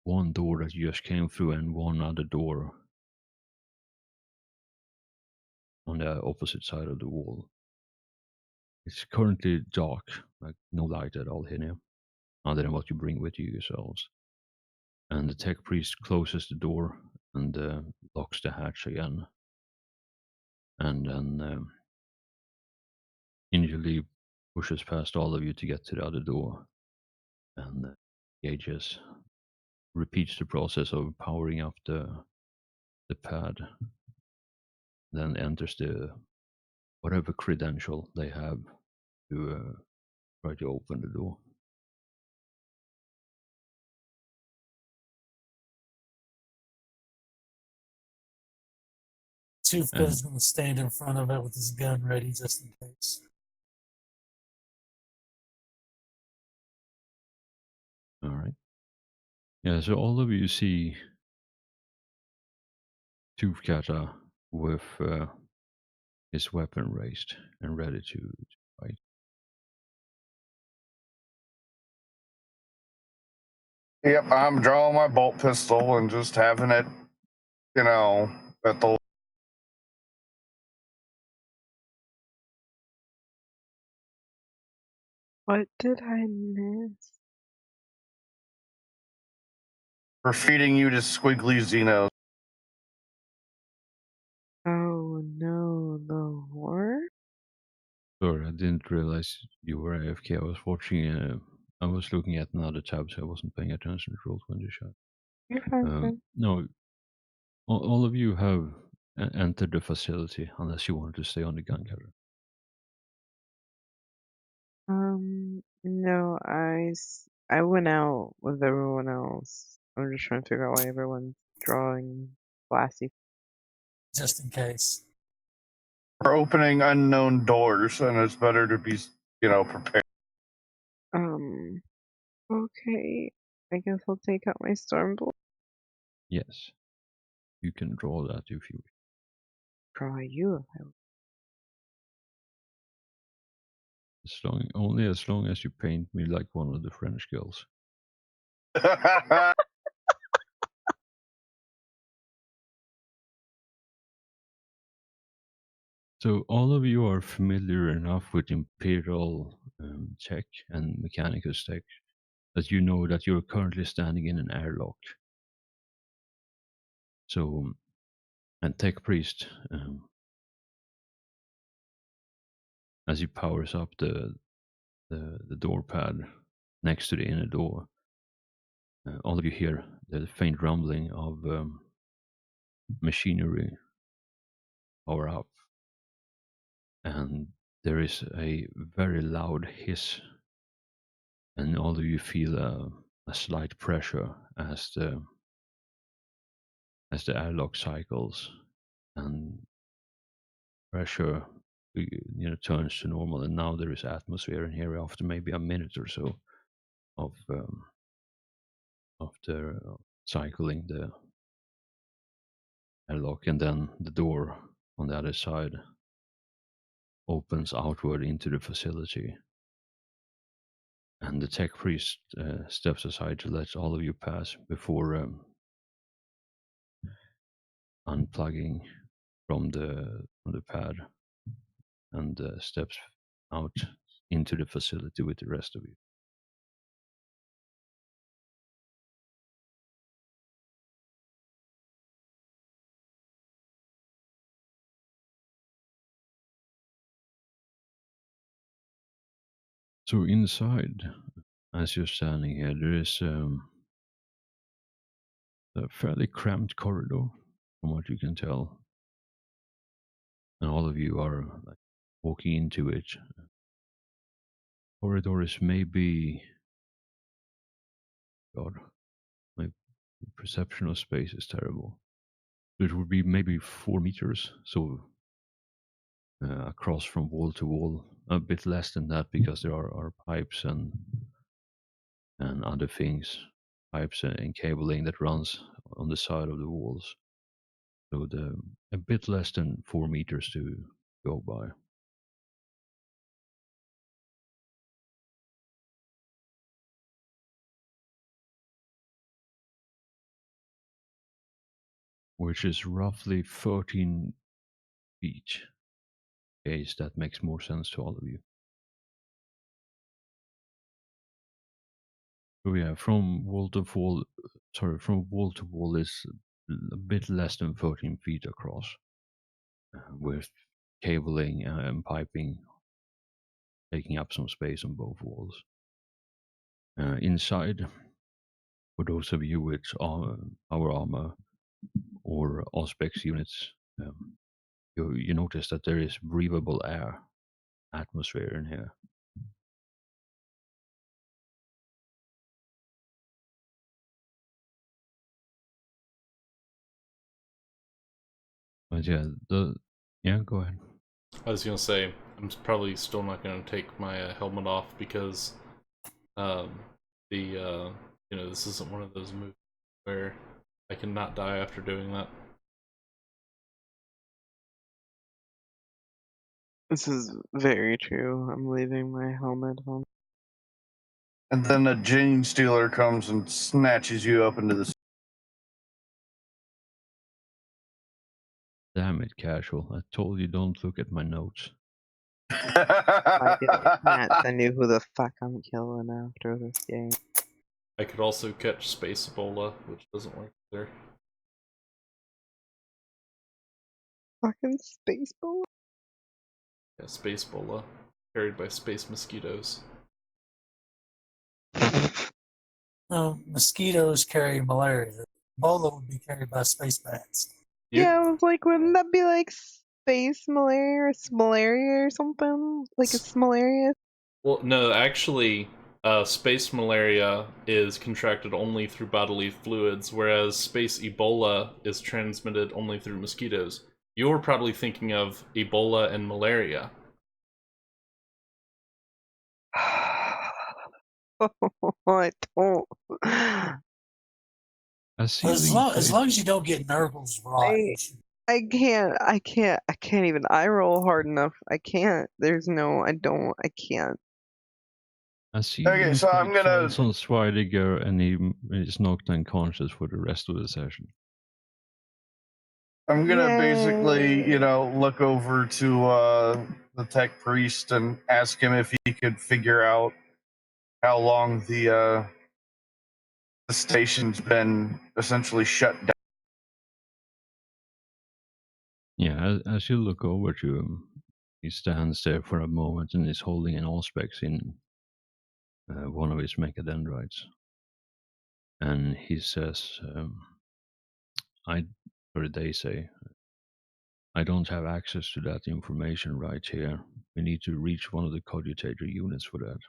one door that you just came through and one other door on the opposite side of the wall. It's currently dark, like no light at all here now, other than what you bring with you yourselves. And the tech priest closes the door and locks the hatch again. And then gingerly pushes past all of you to get to the other door. And Gages repeats the process of powering up the pad. Then enters the whatever credential they have to try to open the door. Toothpick's going to stand in front of it with his gun ready just in case. All right. Yeah, so all of you see Toothkata with his weapon raised and ready to fight. Yep, I'm drawing my bolt pistol and just having it, at the. What did I miss? For feeding you to squiggly Xenos. Oh no, the horror? Sorry, I didn't realize you were AFK. I was watching. I was looking at another tab, so I wasn't paying attention to Roll20 shot. You're fine. No, all of you have entered the facility unless you wanted to stay on the gun carrier. No, I went out with everyone else. I'm just trying to figure out why everyone's drawing glassy. Just in case. We're opening unknown doors, and it's better to be, prepared. Okay. I guess I'll take out my Stormbolt. Yes, you can draw that if you wish. Draw you if I Only as long as you paint me like one of the French girls. So all of you are familiar enough with Imperial tech and Mechanicus tech that you know that you're currently standing in an airlock. So, and Tech Priest, as he powers up the door pad next to the inner door, all of you hear the faint rumbling of machinery power up. And there is a very loud hiss, and all of you feel a slight pressure as the airlock cycles, and pressure turns to normal, and now there is atmosphere in here after maybe a minute or so of after cycling the airlock, and then the door on the other side opens outward into the facility, and the tech priest steps aside to let all of you pass before unplugging from the pad, and steps out into the facility with the rest of you. So inside, as you're standing here, there is a fairly cramped corridor, from what you can tell, and all of you are like walking into it. Corridor is maybe, God, my perception of space is terrible. It would be maybe 4 meters, so across from wall to wall. A bit less than that because there are pipes and other things, pipes and cabling that runs on the side of the walls. So a bit less than 4 meters to go by. Which is roughly 13 feet. In case that makes more sense to all of you. So yeah, from wall to wall is a bit less than 13 feet across, with cabling and piping taking up some space on both walls. Inside, for those of you with power armor or Auspex units, you notice that there is breathable air atmosphere in here. But yeah, go ahead. I was gonna say, I'm probably still not gonna take my helmet off because, this isn't one of those movies where I can not die after doing that. This is very true. I'm leaving my helmet on. And then a gene stealer comes and snatches you up into the. Damn it, Casual. I told you don't look at my notes. I can't. I knew who the fuck I'm killing after this game. I could also catch Space Ebola, which doesn't work either. Fucking space bullet? Yeah, Space Ebola, carried by space mosquitoes. No, mosquitoes carry malaria. Ebola would be carried by space bats. Yeah, I was like, wouldn't that be like space malaria or smalaria or something? Like it's malaria? Well, no, actually, space malaria is contracted only through bodily fluids, whereas space Ebola is transmitted only through mosquitoes. You're probably thinking of Ebola and malaria. I don't. As long as you don't get Nurgle's rot. I can't even eye roll hard enough. I can't. I can't. Okay, so I'm gonna on Schweidiger and he is knocked unconscious for the rest of the session. I'm gonna basically, look over to the tech priest and ask him if he could figure out how long the station's been essentially shut down. Yeah, as you look over to him, he stands there for a moment and is holding an Auspex in one of his mechadendrites. And he says, they say, I don't have access to that information right here. We need to reach one of the cogitator units for that.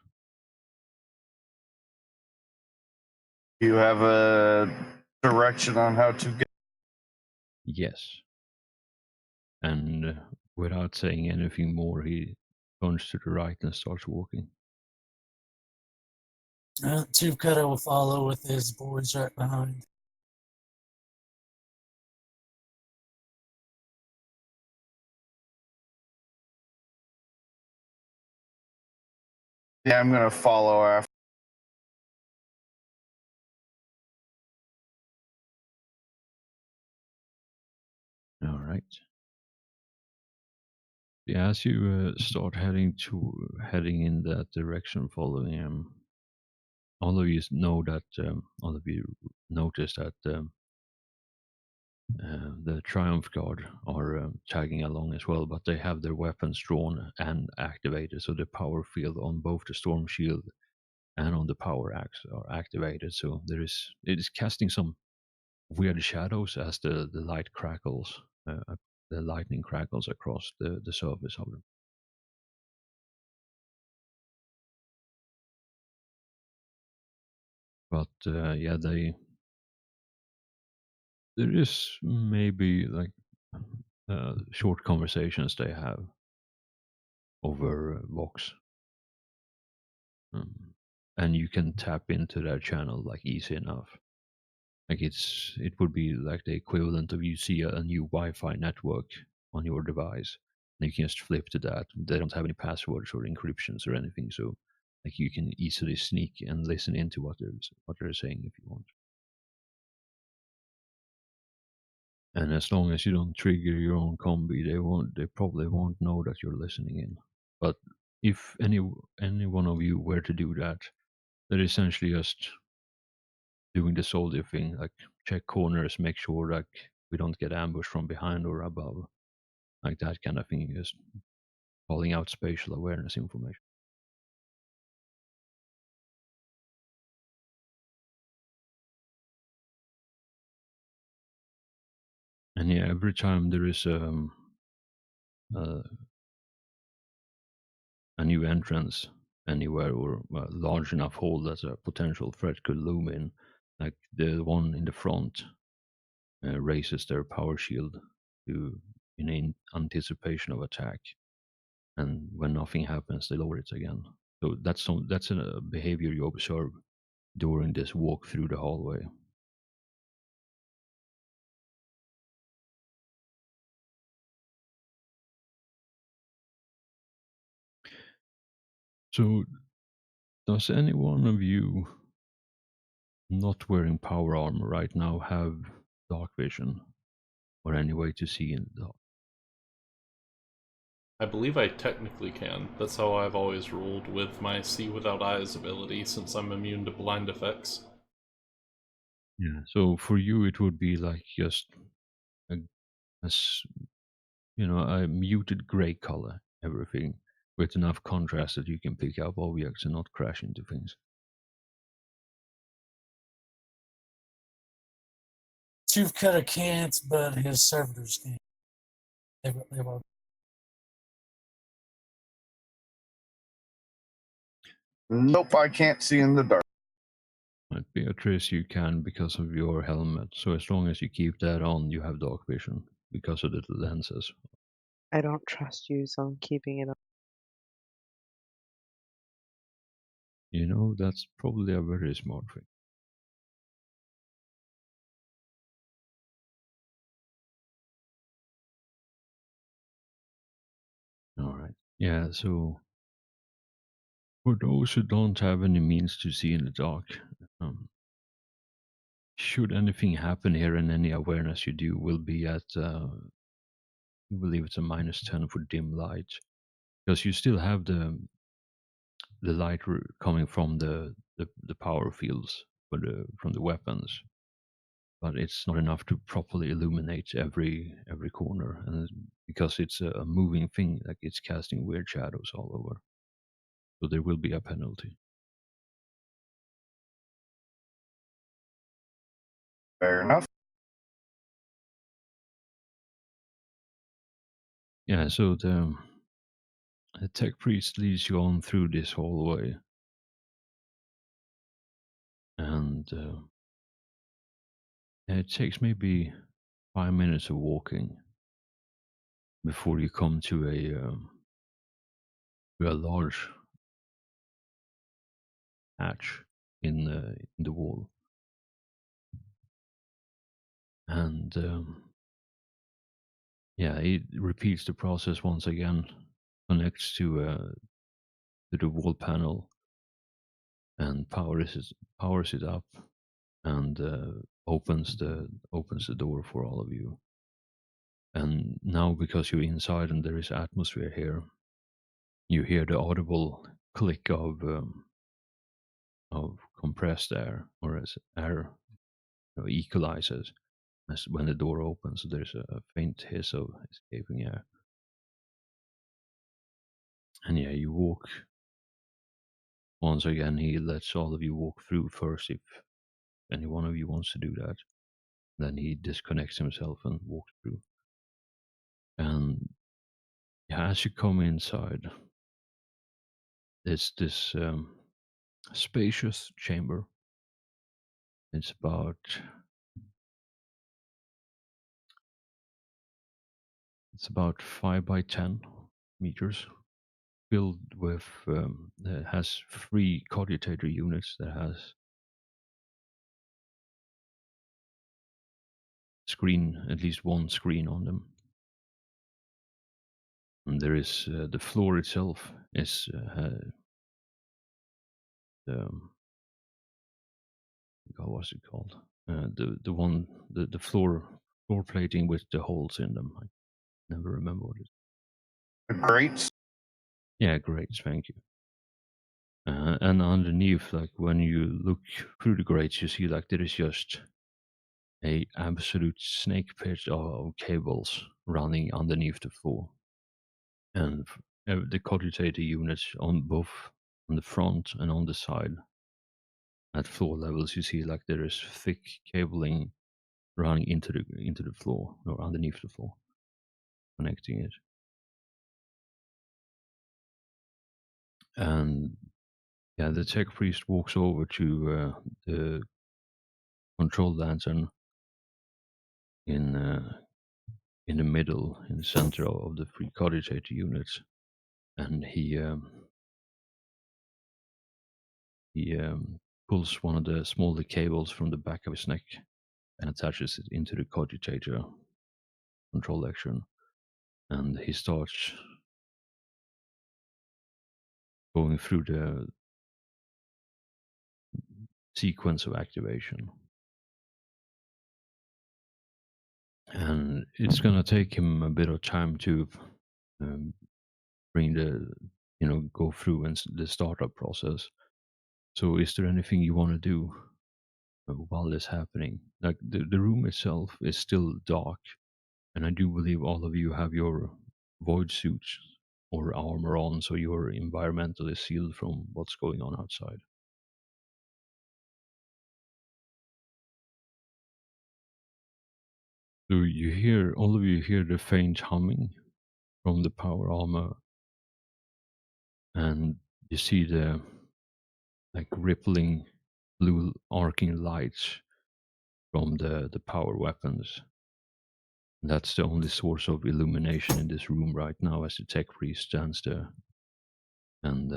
Do you have a direction on how to get? Yes. And without saying anything more, he turns to the right and starts walking. Two-Cutter will follow with his boys right behind. Yeah, I'm gonna follow after. All right. Yeah, as you start heading in that direction, following him, all of you know that all of you notice that The Triumph Guard are tagging along as well, but they have their weapons drawn and activated, so the power field on both the Storm Shield and on the Power Axe are activated. So it is casting some weird shadows as the light crackles, the lightning crackles across the surface of them. But yeah, there is maybe like short conversations they have over Vox. And you can tap into their channel like easy enough. Like it would be like the equivalent of you see a new Wi-Fi network on your device, and you can just flip to that. They don't have any passwords or encryptions or anything, so like you can easily sneak and listen into what they're saying if you want. And as long as you don't trigger your own combi, they probably won't know that you're listening in. But if any one of you were to do that, they're essentially just doing the soldier thing, like check corners, make sure like we don't get ambushed from behind or above, like that kind of thing, just calling out spatial awareness information. And yeah, every time there is a new entrance anywhere or a large enough hole that a potential threat could loom in, like the one in the front raises their power shield in anticipation of attack, and when nothing happens, they lower it again. So that's a behavior you observe during this walk through the hallway. So, does any one of you not wearing power armor right now have dark vision or any way to see in the dark? I believe I technically can. That's how I've always ruled with my See Without Eyes ability, since I'm immune to blind effects. Yeah. So for you, it would be like just a a muted gray color, everything with enough contrast that you can pick up objects and not crash into things. Tooth Cutter can't, but his servitors can. They've all. Nope, I can't see in the dark. But Beatrice, you can because of your helmet. So as long as you keep that on, you have dark vision because of the lenses. I don't trust you, so I'm keeping it on. You know, that's probably a very smart thing. All right. Yeah, so for those who don't have any means to see in the dark, should anything happen here and any awareness you do will be at, you believe it's a -10 for dim light. Because you still have the light coming from the power fields from the weapons, but it's not enough to properly illuminate every corner, and because it's a moving thing, like it's casting weird shadows all over, so there will be a penalty. Fair enough. Yeah, so the tech priest leads you on through this hallway, and it takes maybe 5 minutes of walking before you come to a large hatch in the wall, and yeah, it repeats the process once again, connects to the wall panel, and powers it up, and opens the door for all of you. And now, because you're inside and there is atmosphere here, you hear the audible click of compressed air, or as air equalizes, as when the door opens, there's a faint hiss of escaping air. And yeah, you walk. Once again, he lets all of you walk through first if any one of you wants to do that. Then he disconnects himself and walks through. And yeah, as you come inside, it's this spacious chamber. It's about 5 by 10 meters, filled with it has 3 cogitator units that has at least one screen on them. And there is the floor itself is what's it called? The floor plating with the holes in them. I never remember what it is. Grates. Yeah, great, thank you. And underneath, like when you look through the grates, you see like there is just a absolute snake pit of cables running underneath the floor, and the cogitator units on both on the front and on the side. At floor levels, you see like there is thick cabling running into the floor or underneath the floor, connecting it. And yeah, the tech priest walks over to the control lantern in the middle, in the center of the 3 cogitator units, and he pulls one of the smaller cables from the back of his neck and attaches it into the cogitator control action, and he starts going through the sequence of activation. And it's gonna take him a bit of time to bring go through and the startup process. So is there anything you want to do while this happening? Like the room itself is still dark, and I do believe all of you have your void suits or armor on, so you're environmentally sealed from what's going on outside. So all of you hear the faint humming from the power armor, and you see the like rippling blue arcing lights from the power weapons. That's the only source of illumination in this room right now, as the tech priest stands there and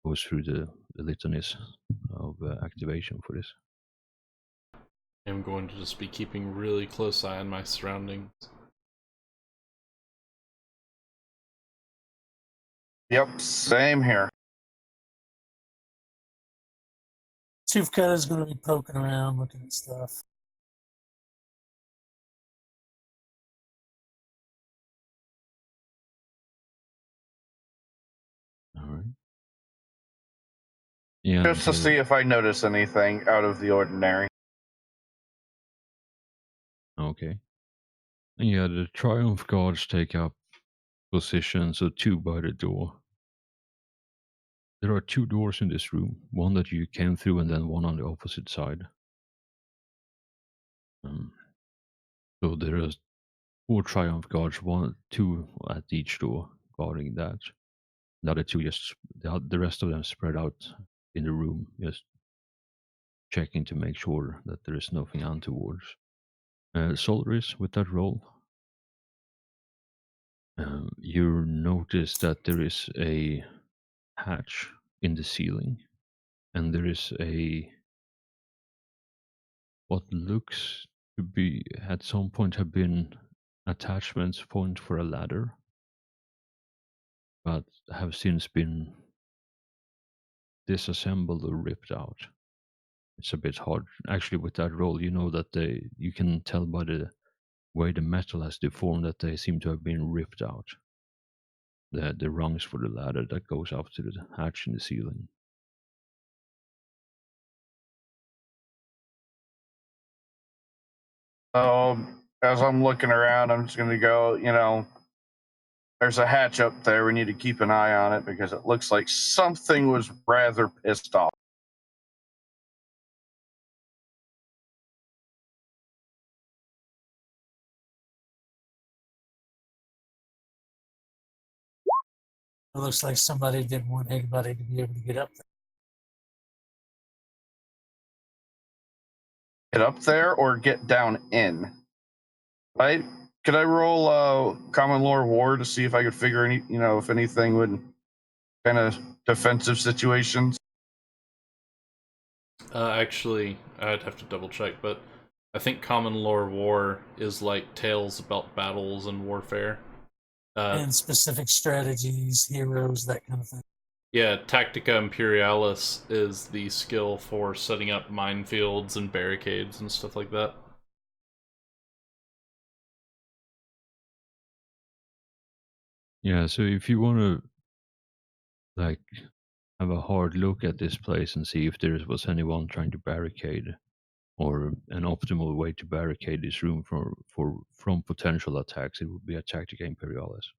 goes through the litanies of activation for this. I'm going to just be keeping really close eye on my surroundings. Yep, same here. Chief Cutter's going to be poking around, looking at stuff. All right. Yeah. Just to see if I notice anything out of the ordinary. Okay. And yeah, the Triumph Guards take up position, so 2 by the door. There are 2 doors in this room, one that you came through and then one on the opposite side. So there are 4 Triumph Guards, 2 at each door guarding that. The other 2 the rest of them spread out in the room, just checking to make sure that there is nothing untoward. Solaris, with that roll, you notice that there is a hatch in the ceiling, and there is what looks to be at some point have been attachments point for a ladder, but have since been disassembled or ripped out. It's a bit hard. Actually, with that roll, you know that you can tell by the way the metal has deformed that they seem to have been ripped out. The rungs for the ladder that goes up to the hatch in the ceiling. As I'm looking around, I'm just going to go, there's a hatch up there. We need to keep an eye on it because it looks like something was rather pissed off. It looks like somebody didn't want anybody to be able to get up there. Get up there or get down in. Right? Could I roll common lore war to see if I could figure any, if anything would kind of defensive situations? Actually, I'd have to double check, but I think common lore war is like tales about battles and warfare. And specific strategies, heroes, that kind of thing. Yeah, Tactica Imperialis is the skill for setting up minefields and barricades and stuff like that. Yeah, so if you want to like have a hard look at this place and see if there was anyone trying to barricade or an optimal way to barricade this room from potential attacks, it would be a Tactica Imperialis.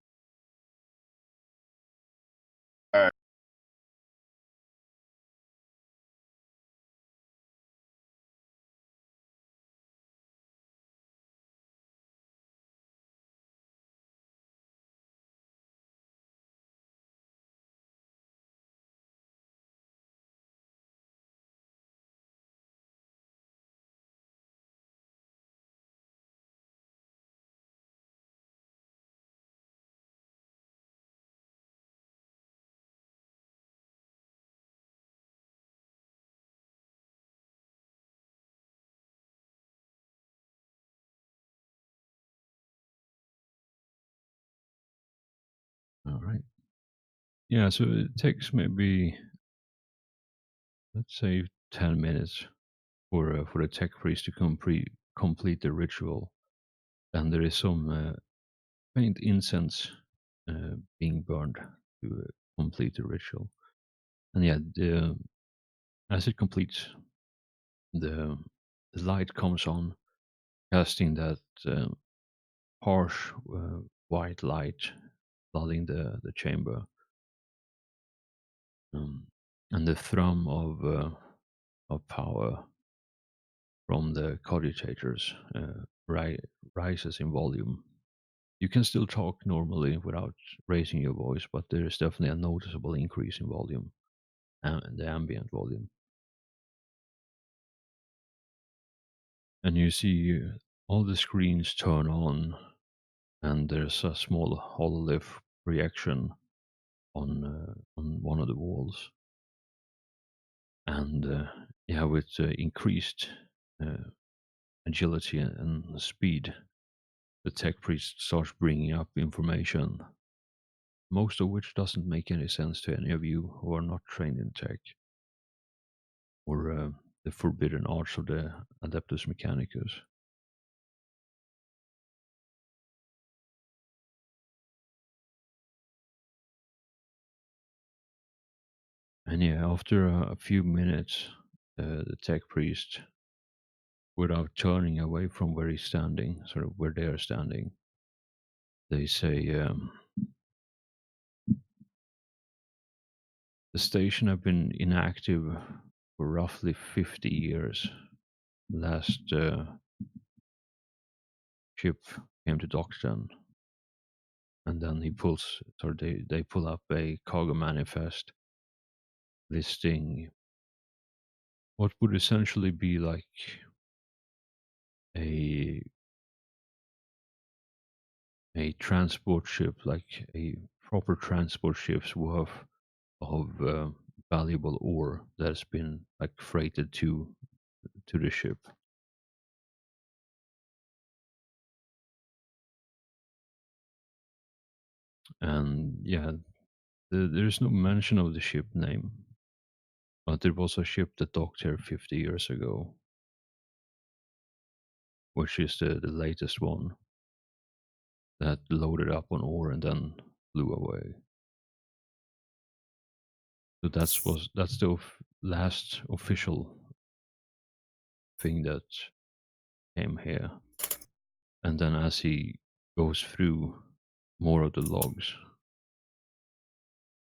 All right. Yeah, so it takes maybe, let's say, 10 minutes for the tech priest to complete the ritual, and there is some faint incense being burned to complete the ritual. And yeah, as it completes, the light comes on, casting that harsh white light, flooding the chamber. And the thrum of power from the cogitators rises in volume. You can still talk normally without raising your voice, but there is definitely a noticeable increase in volume, the ambient volume. And you see all the screens turn on, and there's a small hololith reaction on one of the walls. And yeah, with increased agility and speed, the tech priest starts bringing up information, most of which doesn't make any sense to any of you who are not trained in tech or the forbidden arts of the Adeptus Mechanicus. And yeah, after a few minutes, the tech priest, without turning away from where he's standing, sort of where they are standing, they say, the station have been inactive for roughly 50 years. Last ship came to Dockton, and then they pull up a cargo manifest listing what would essentially be like a transport ship, like a proper transport ship's worth of valuable ore that's been like freighted to the ship. And yeah, there's no mention of the ship name, but there was a ship that docked here 50 years ago, which is the latest one that loaded up on ore and then flew away. So that's the last official thing that came here. And then as he goes through more of the logs,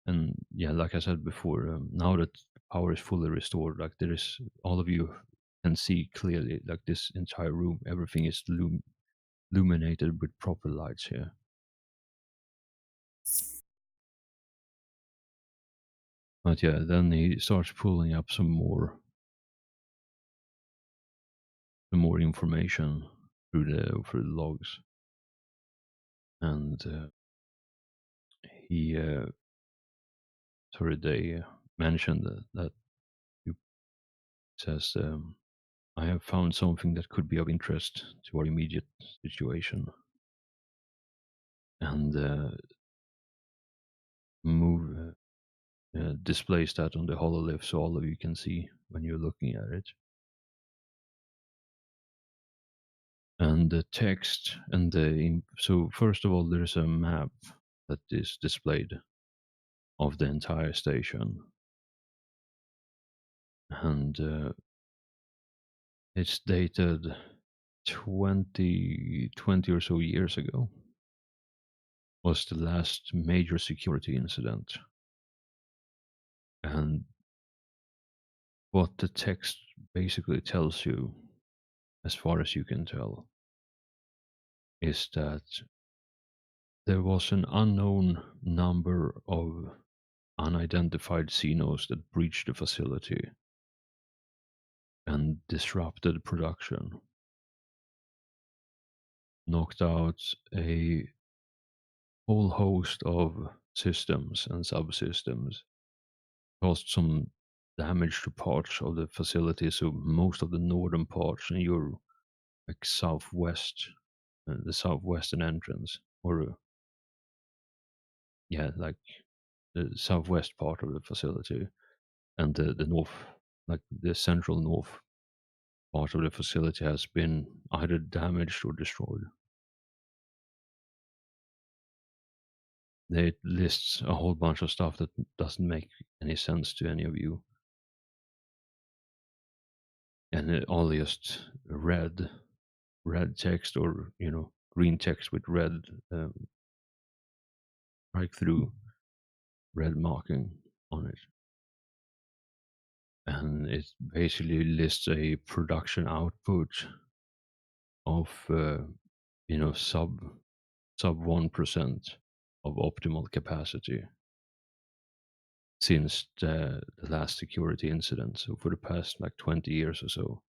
and yeah, like I said before, now that power is fully restored, like there is, all of you can see clearly, like this entire room, everything is illuminated with proper lights here. But yeah, then he starts pulling up some more information through the logs, and they mentioned that he says, I have found something that could be of interest to our immediate situation, and displays that on the hololith so all of you can see when you're looking at it. And the text and so first of all, there's a map that is displayed of the entire station, and it's dated 20 or so years ago. Was the last major security incident. And what the text basically tells you, as far as you can tell, is that there was an unknown number of unidentified Xenos that breached the facility and disrupted production, knocked out a whole host of systems and subsystems, caused some damage to parts of the facility, so most of the northern parts in your like southwest, the southwestern entrance, or yeah, like the southwest part of the facility, and the north, like the central north part of the facility has been either damaged or destroyed. It lists a whole bunch of stuff that doesn't make any sense to any of you, and it all just red text, or green text with red right through red marking on it. And it basically lists a production output of sub 1% of optimal capacity since the last security incident. So for the past like 20 years or so,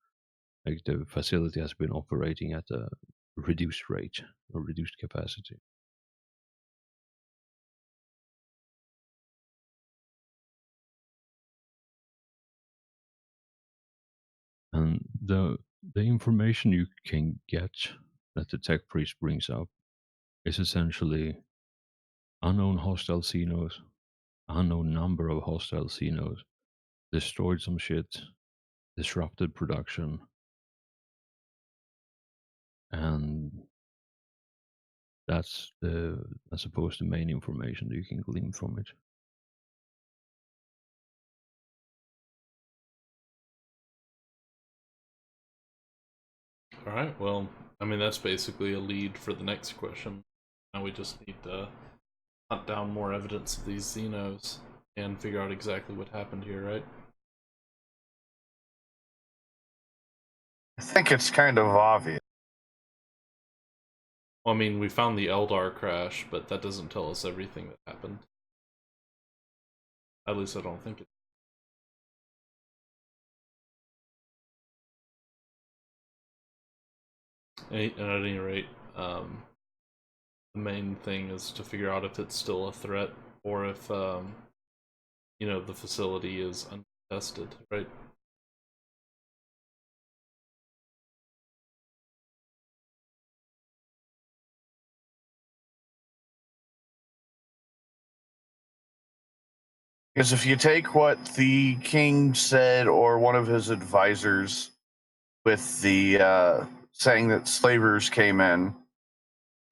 like the facility has been operating at a reduced rate or reduced capacity. And the information you can get that the tech priest brings up is essentially unknown hostile Xenos, unknown number of hostile Xenos, destroyed some shit, disrupted production, and that's I suppose the main information that you can glean from it. All right. Well, I mean, that's basically a lead for the next question. Now we just need to hunt down more evidence of these Xenos and figure out exactly what happened here, right? I think it's kind of obvious. Well, I mean, we found the Eldar crash, but that doesn't tell us everything that happened. At least I don't think it. At any rate, the main thing is to figure out if it's still a threat or if, the facility is untested, right? Because if you take what the king said or one of his advisors with the saying that slavers came in,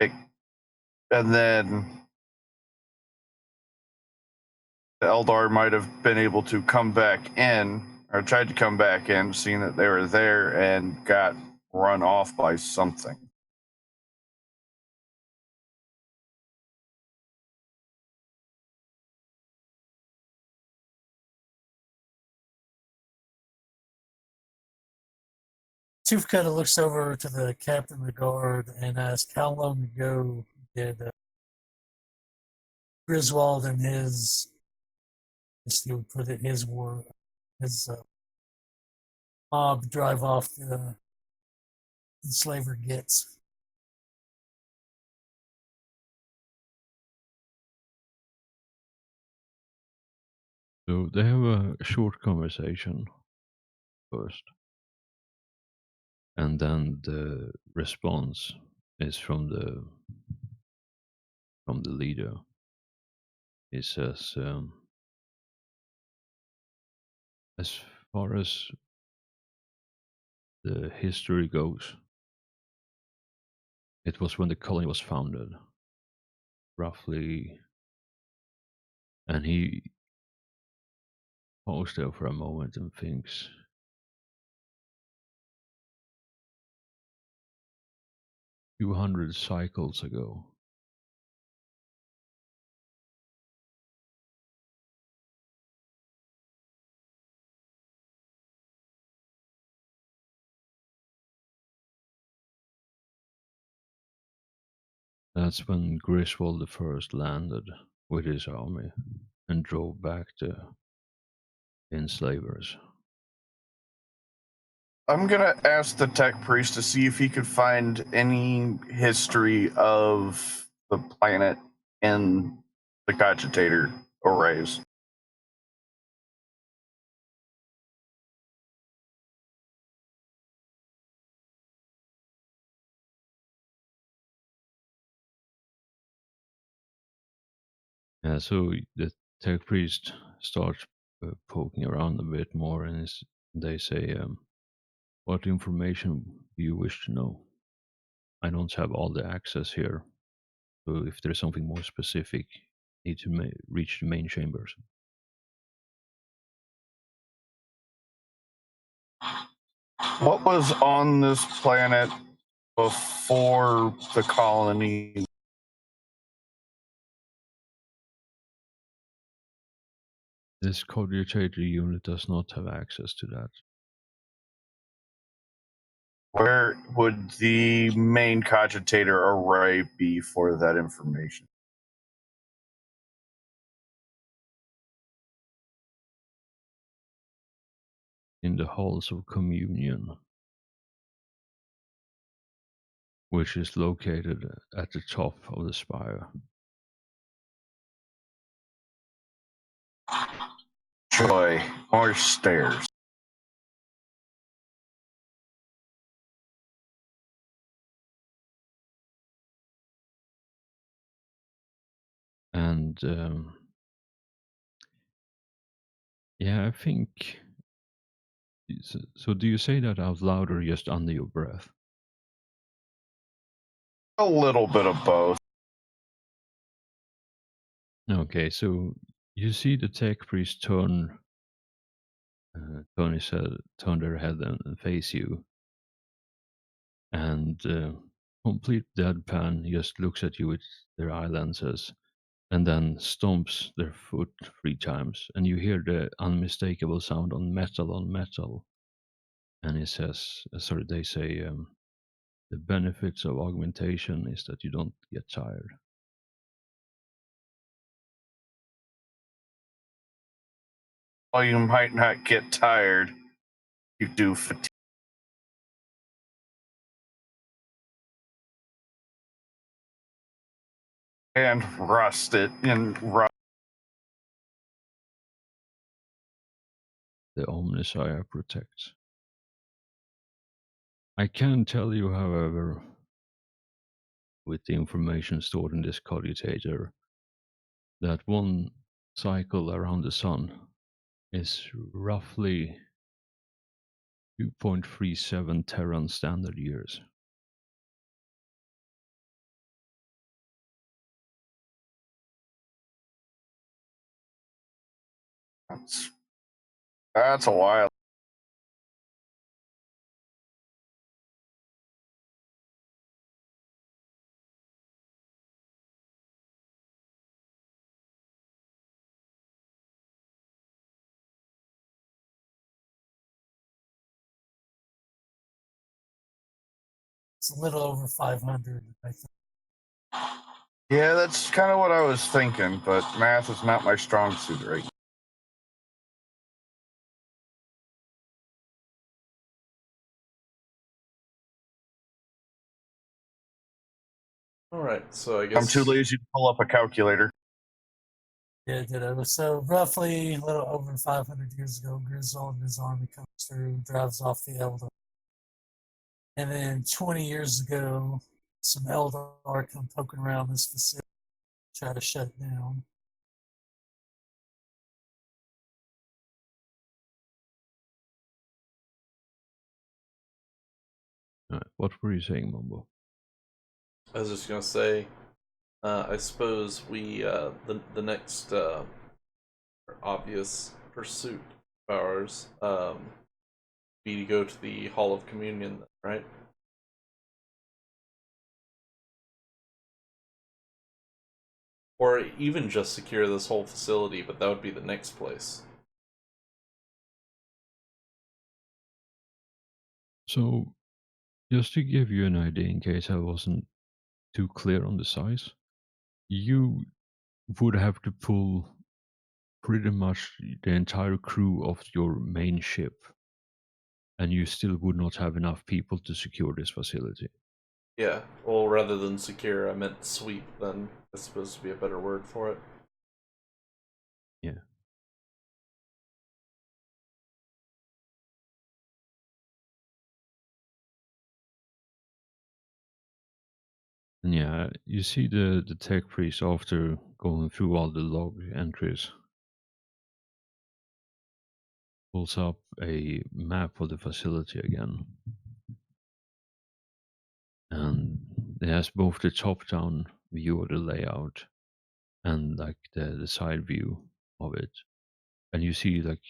and then the Eldar might have been able to come back in, or tried to come back in, seeing that they were there, and got run off by something. Chief kind of looks over to the captain of the guard and asks, "How long ago did Griswold and his, as he would put it, his mob drive off the enslaver Gets?" So they have a short conversation first, and then the response is from the leader. He says, as far as the history goes, it was when the colony was founded, roughly, and he paused there for a moment and thinks, 200 cycles ago. That's when Griswold the First landed with his army and drove back the enslavers. I'm gonna ask the tech priest to see if he could find any history of the planet in the cogitator arrays. Yeah, so the tech priest starts poking around a bit more, and they say, "What information do you wish to know? I don't have all the access here, so if there's something more specific, need to reach the main chambers." What was on this planet before the colony? This cogitator unit does not have access to that. Where would the main cogitator array be for that information? In the halls of communion, which is located at the top of the spire. Joy, more stairs. And yeah, I think. So, do you say that out loud or just under your breath? A little bit of both. Okay, so you see the tech priest turn their head and face you, and complete deadpan just looks at you with their eye lenses, and then stomps their foot 3 times, and you hear the unmistakable sound on metal, and he says, they say, the benefits of augmentation is that you don't get tired. While you might not get tired, you do fatigue. And rust it and rust. The Omnissiah protects. I can tell you, however, with the information stored in this cogitator, that one cycle around the sun is roughly 2.37 Terran standard years. That's a while. It's a little over 500, I think. Yeah, that's kind of what I was thinking, but math is not my strong suit right now. All right, so I guess I'm too lazy to pull up a calculator. Yeah, ditto. So roughly a little over 500 years ago, Griswold and his army comes through, drives off the Eldar. And then 20 years ago, some Eldar come poking around this facility, try to shut it down. What were you saying, Mumbo? I was just gonna say, I suppose we the next obvious pursuit of ours be to go to the Hall of Communion, right? Or even just secure this whole facility, but that would be the next place. So, just to give you an idea, in case I wasn't too clear on the size, you would have to pull pretty much the entire crew of your main ship, and you still would not have enough people to secure this facility. Yeah, well, rather than secure, I meant sweep, then that's supposed to be a better word for it. Yeah. And yeah, you see the tech priest after going through all the log entries pulls up a map of the facility again. And it has both the top-down view of the layout and like the side view of it. And you see like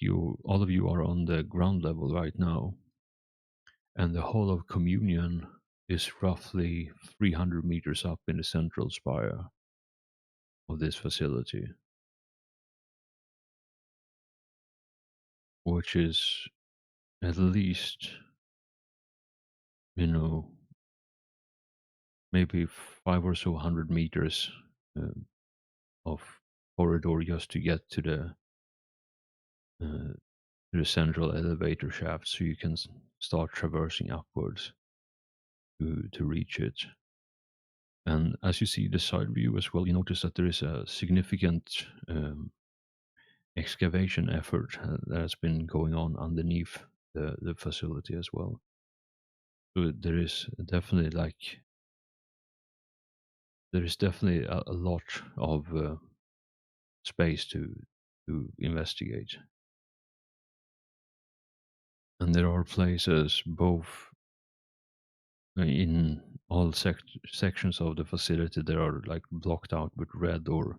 all of you are on the ground level right now. And the Hall of Communion is roughly 300 meters up in the central spire of this facility, which is at least, maybe 500 or so meters of corridor just to get to the central elevator shaft, so you can start traversing upwards to reach it. And as you see the side view as well, you notice that there is a significant excavation effort that has been going on underneath the facility as well. So there is definitely a lot of space to investigate. And there are places both in all sections of the facility that are like blocked out with red or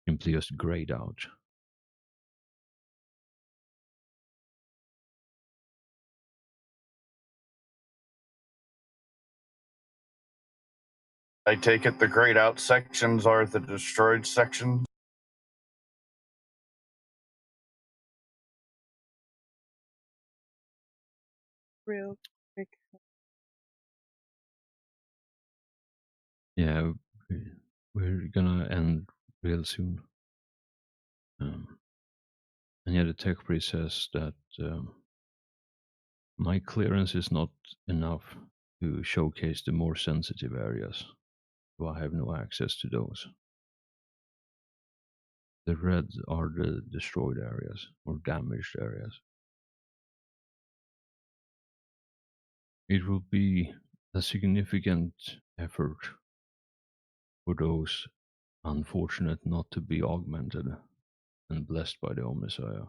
simply just grayed out. I take it the grayed out sections are the destroyed sections. Real quick. Yeah, we're gonna end real soon. And yeah, the tech priest says that my clearance is not enough to showcase the more sensitive areas, so I have no access to those. The red are the destroyed areas or damaged areas. It will be a significant effort for those unfortunate not to be augmented and blessed by the Omnissiah.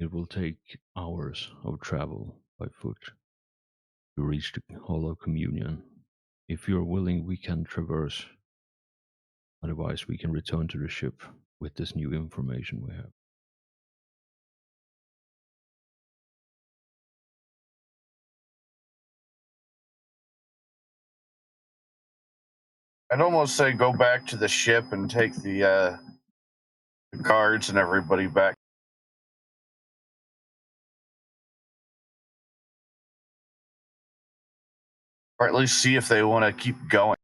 It will take hours of travel by foot to reach the Hall of Communion. If you're willing, we can traverse. Otherwise, we can return to the ship with this new information we have. I'd almost say go back to the ship and take the guards and everybody back. or at least see if they want to keep going.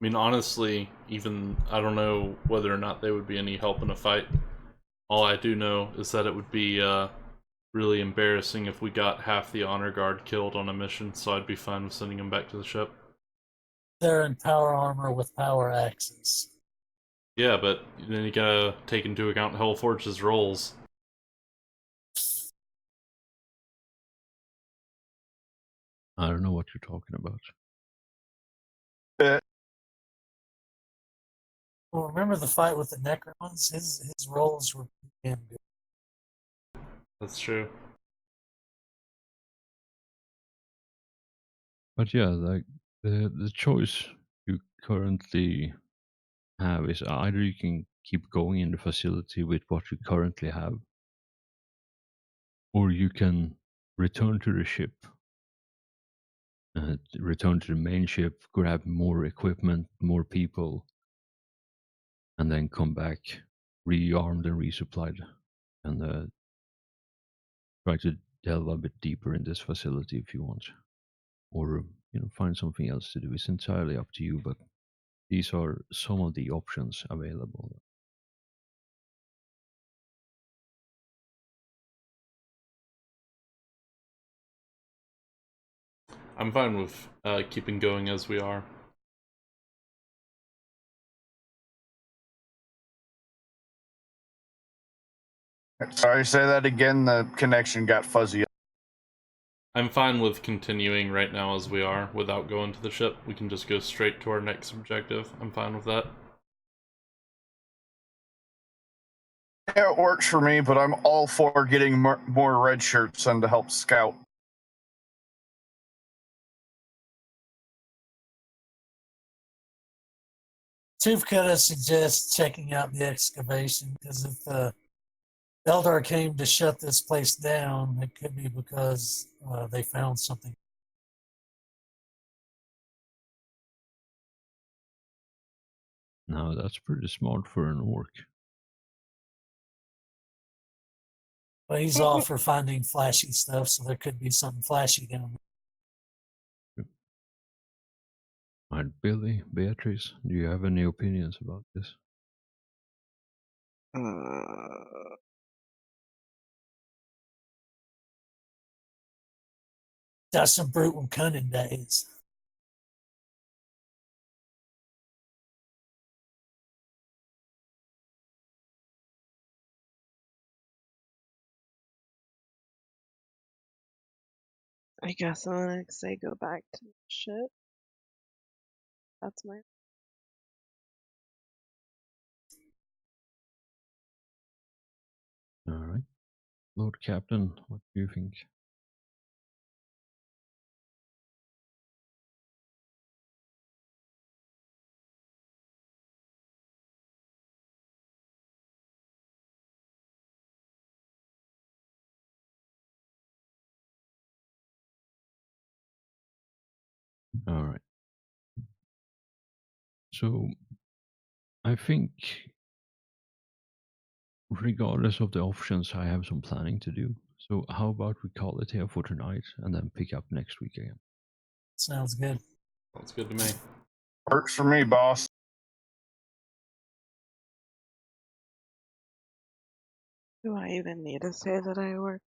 I mean, honestly, even I don't know whether or not they would be any help in a fight. All I do know is that it would be really embarrassing if we got half the honor guard killed on a mission, so I'd be fine with sending them back to the ship. They're in power armor with power axes. Yeah, but then you gotta take into account Hellforge's roles. I don't know what you're talking about. Well, remember the fight with the Necrons? His roles were damn good. That's true. But yeah, like the choice you currently have is either you can keep going in the facility with what you currently have, or you can return to the ship, return to the main ship, grab more equipment, more people, and then come back rearmed and resupplied, and try to delve a bit deeper in this facility if you want, or find something else to do. It's entirely up to you, but these are some of the options available. I'm fine with keeping going as we are. Sorry, say that again. The connection got fuzzy. I'm fine with continuing right now as we are without going to the ship. We can just go straight to our next objective. I'm fine with that. Yeah, it works for me, but I'm all for getting more red shirts and to help scout. Tuvkota suggests checking out the excavation because if the Eldar came to shut this place down, it could be because they found something. Now that's pretty smart for an orc. But he's all for finding flashy stuff, so there could be something flashy down there. Alright, Billy, Beatrice, do you have any opinions about this? That's some brutal cunning, that is. I guess I'm gonna say go back to the ship. That's my. Alright. Lord Captain, what do you think? Alright. So, I think, regardless of the options, I have some planning to do. So, how about we call it here for tonight and then pick up next week again? Sounds good. Sounds good to me. Works for me, boss. Do I even need to say that I work?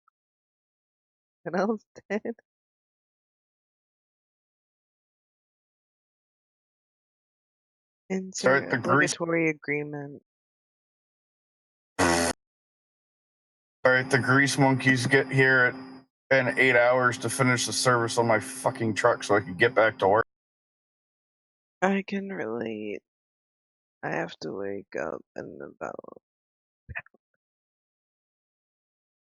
What else did? Insert The grease. obligatory agreement. Alright, the grease monkeys get here in 8 hours to finish the service on my fucking truck so I can get back to work. I can relate. I have to wake up in about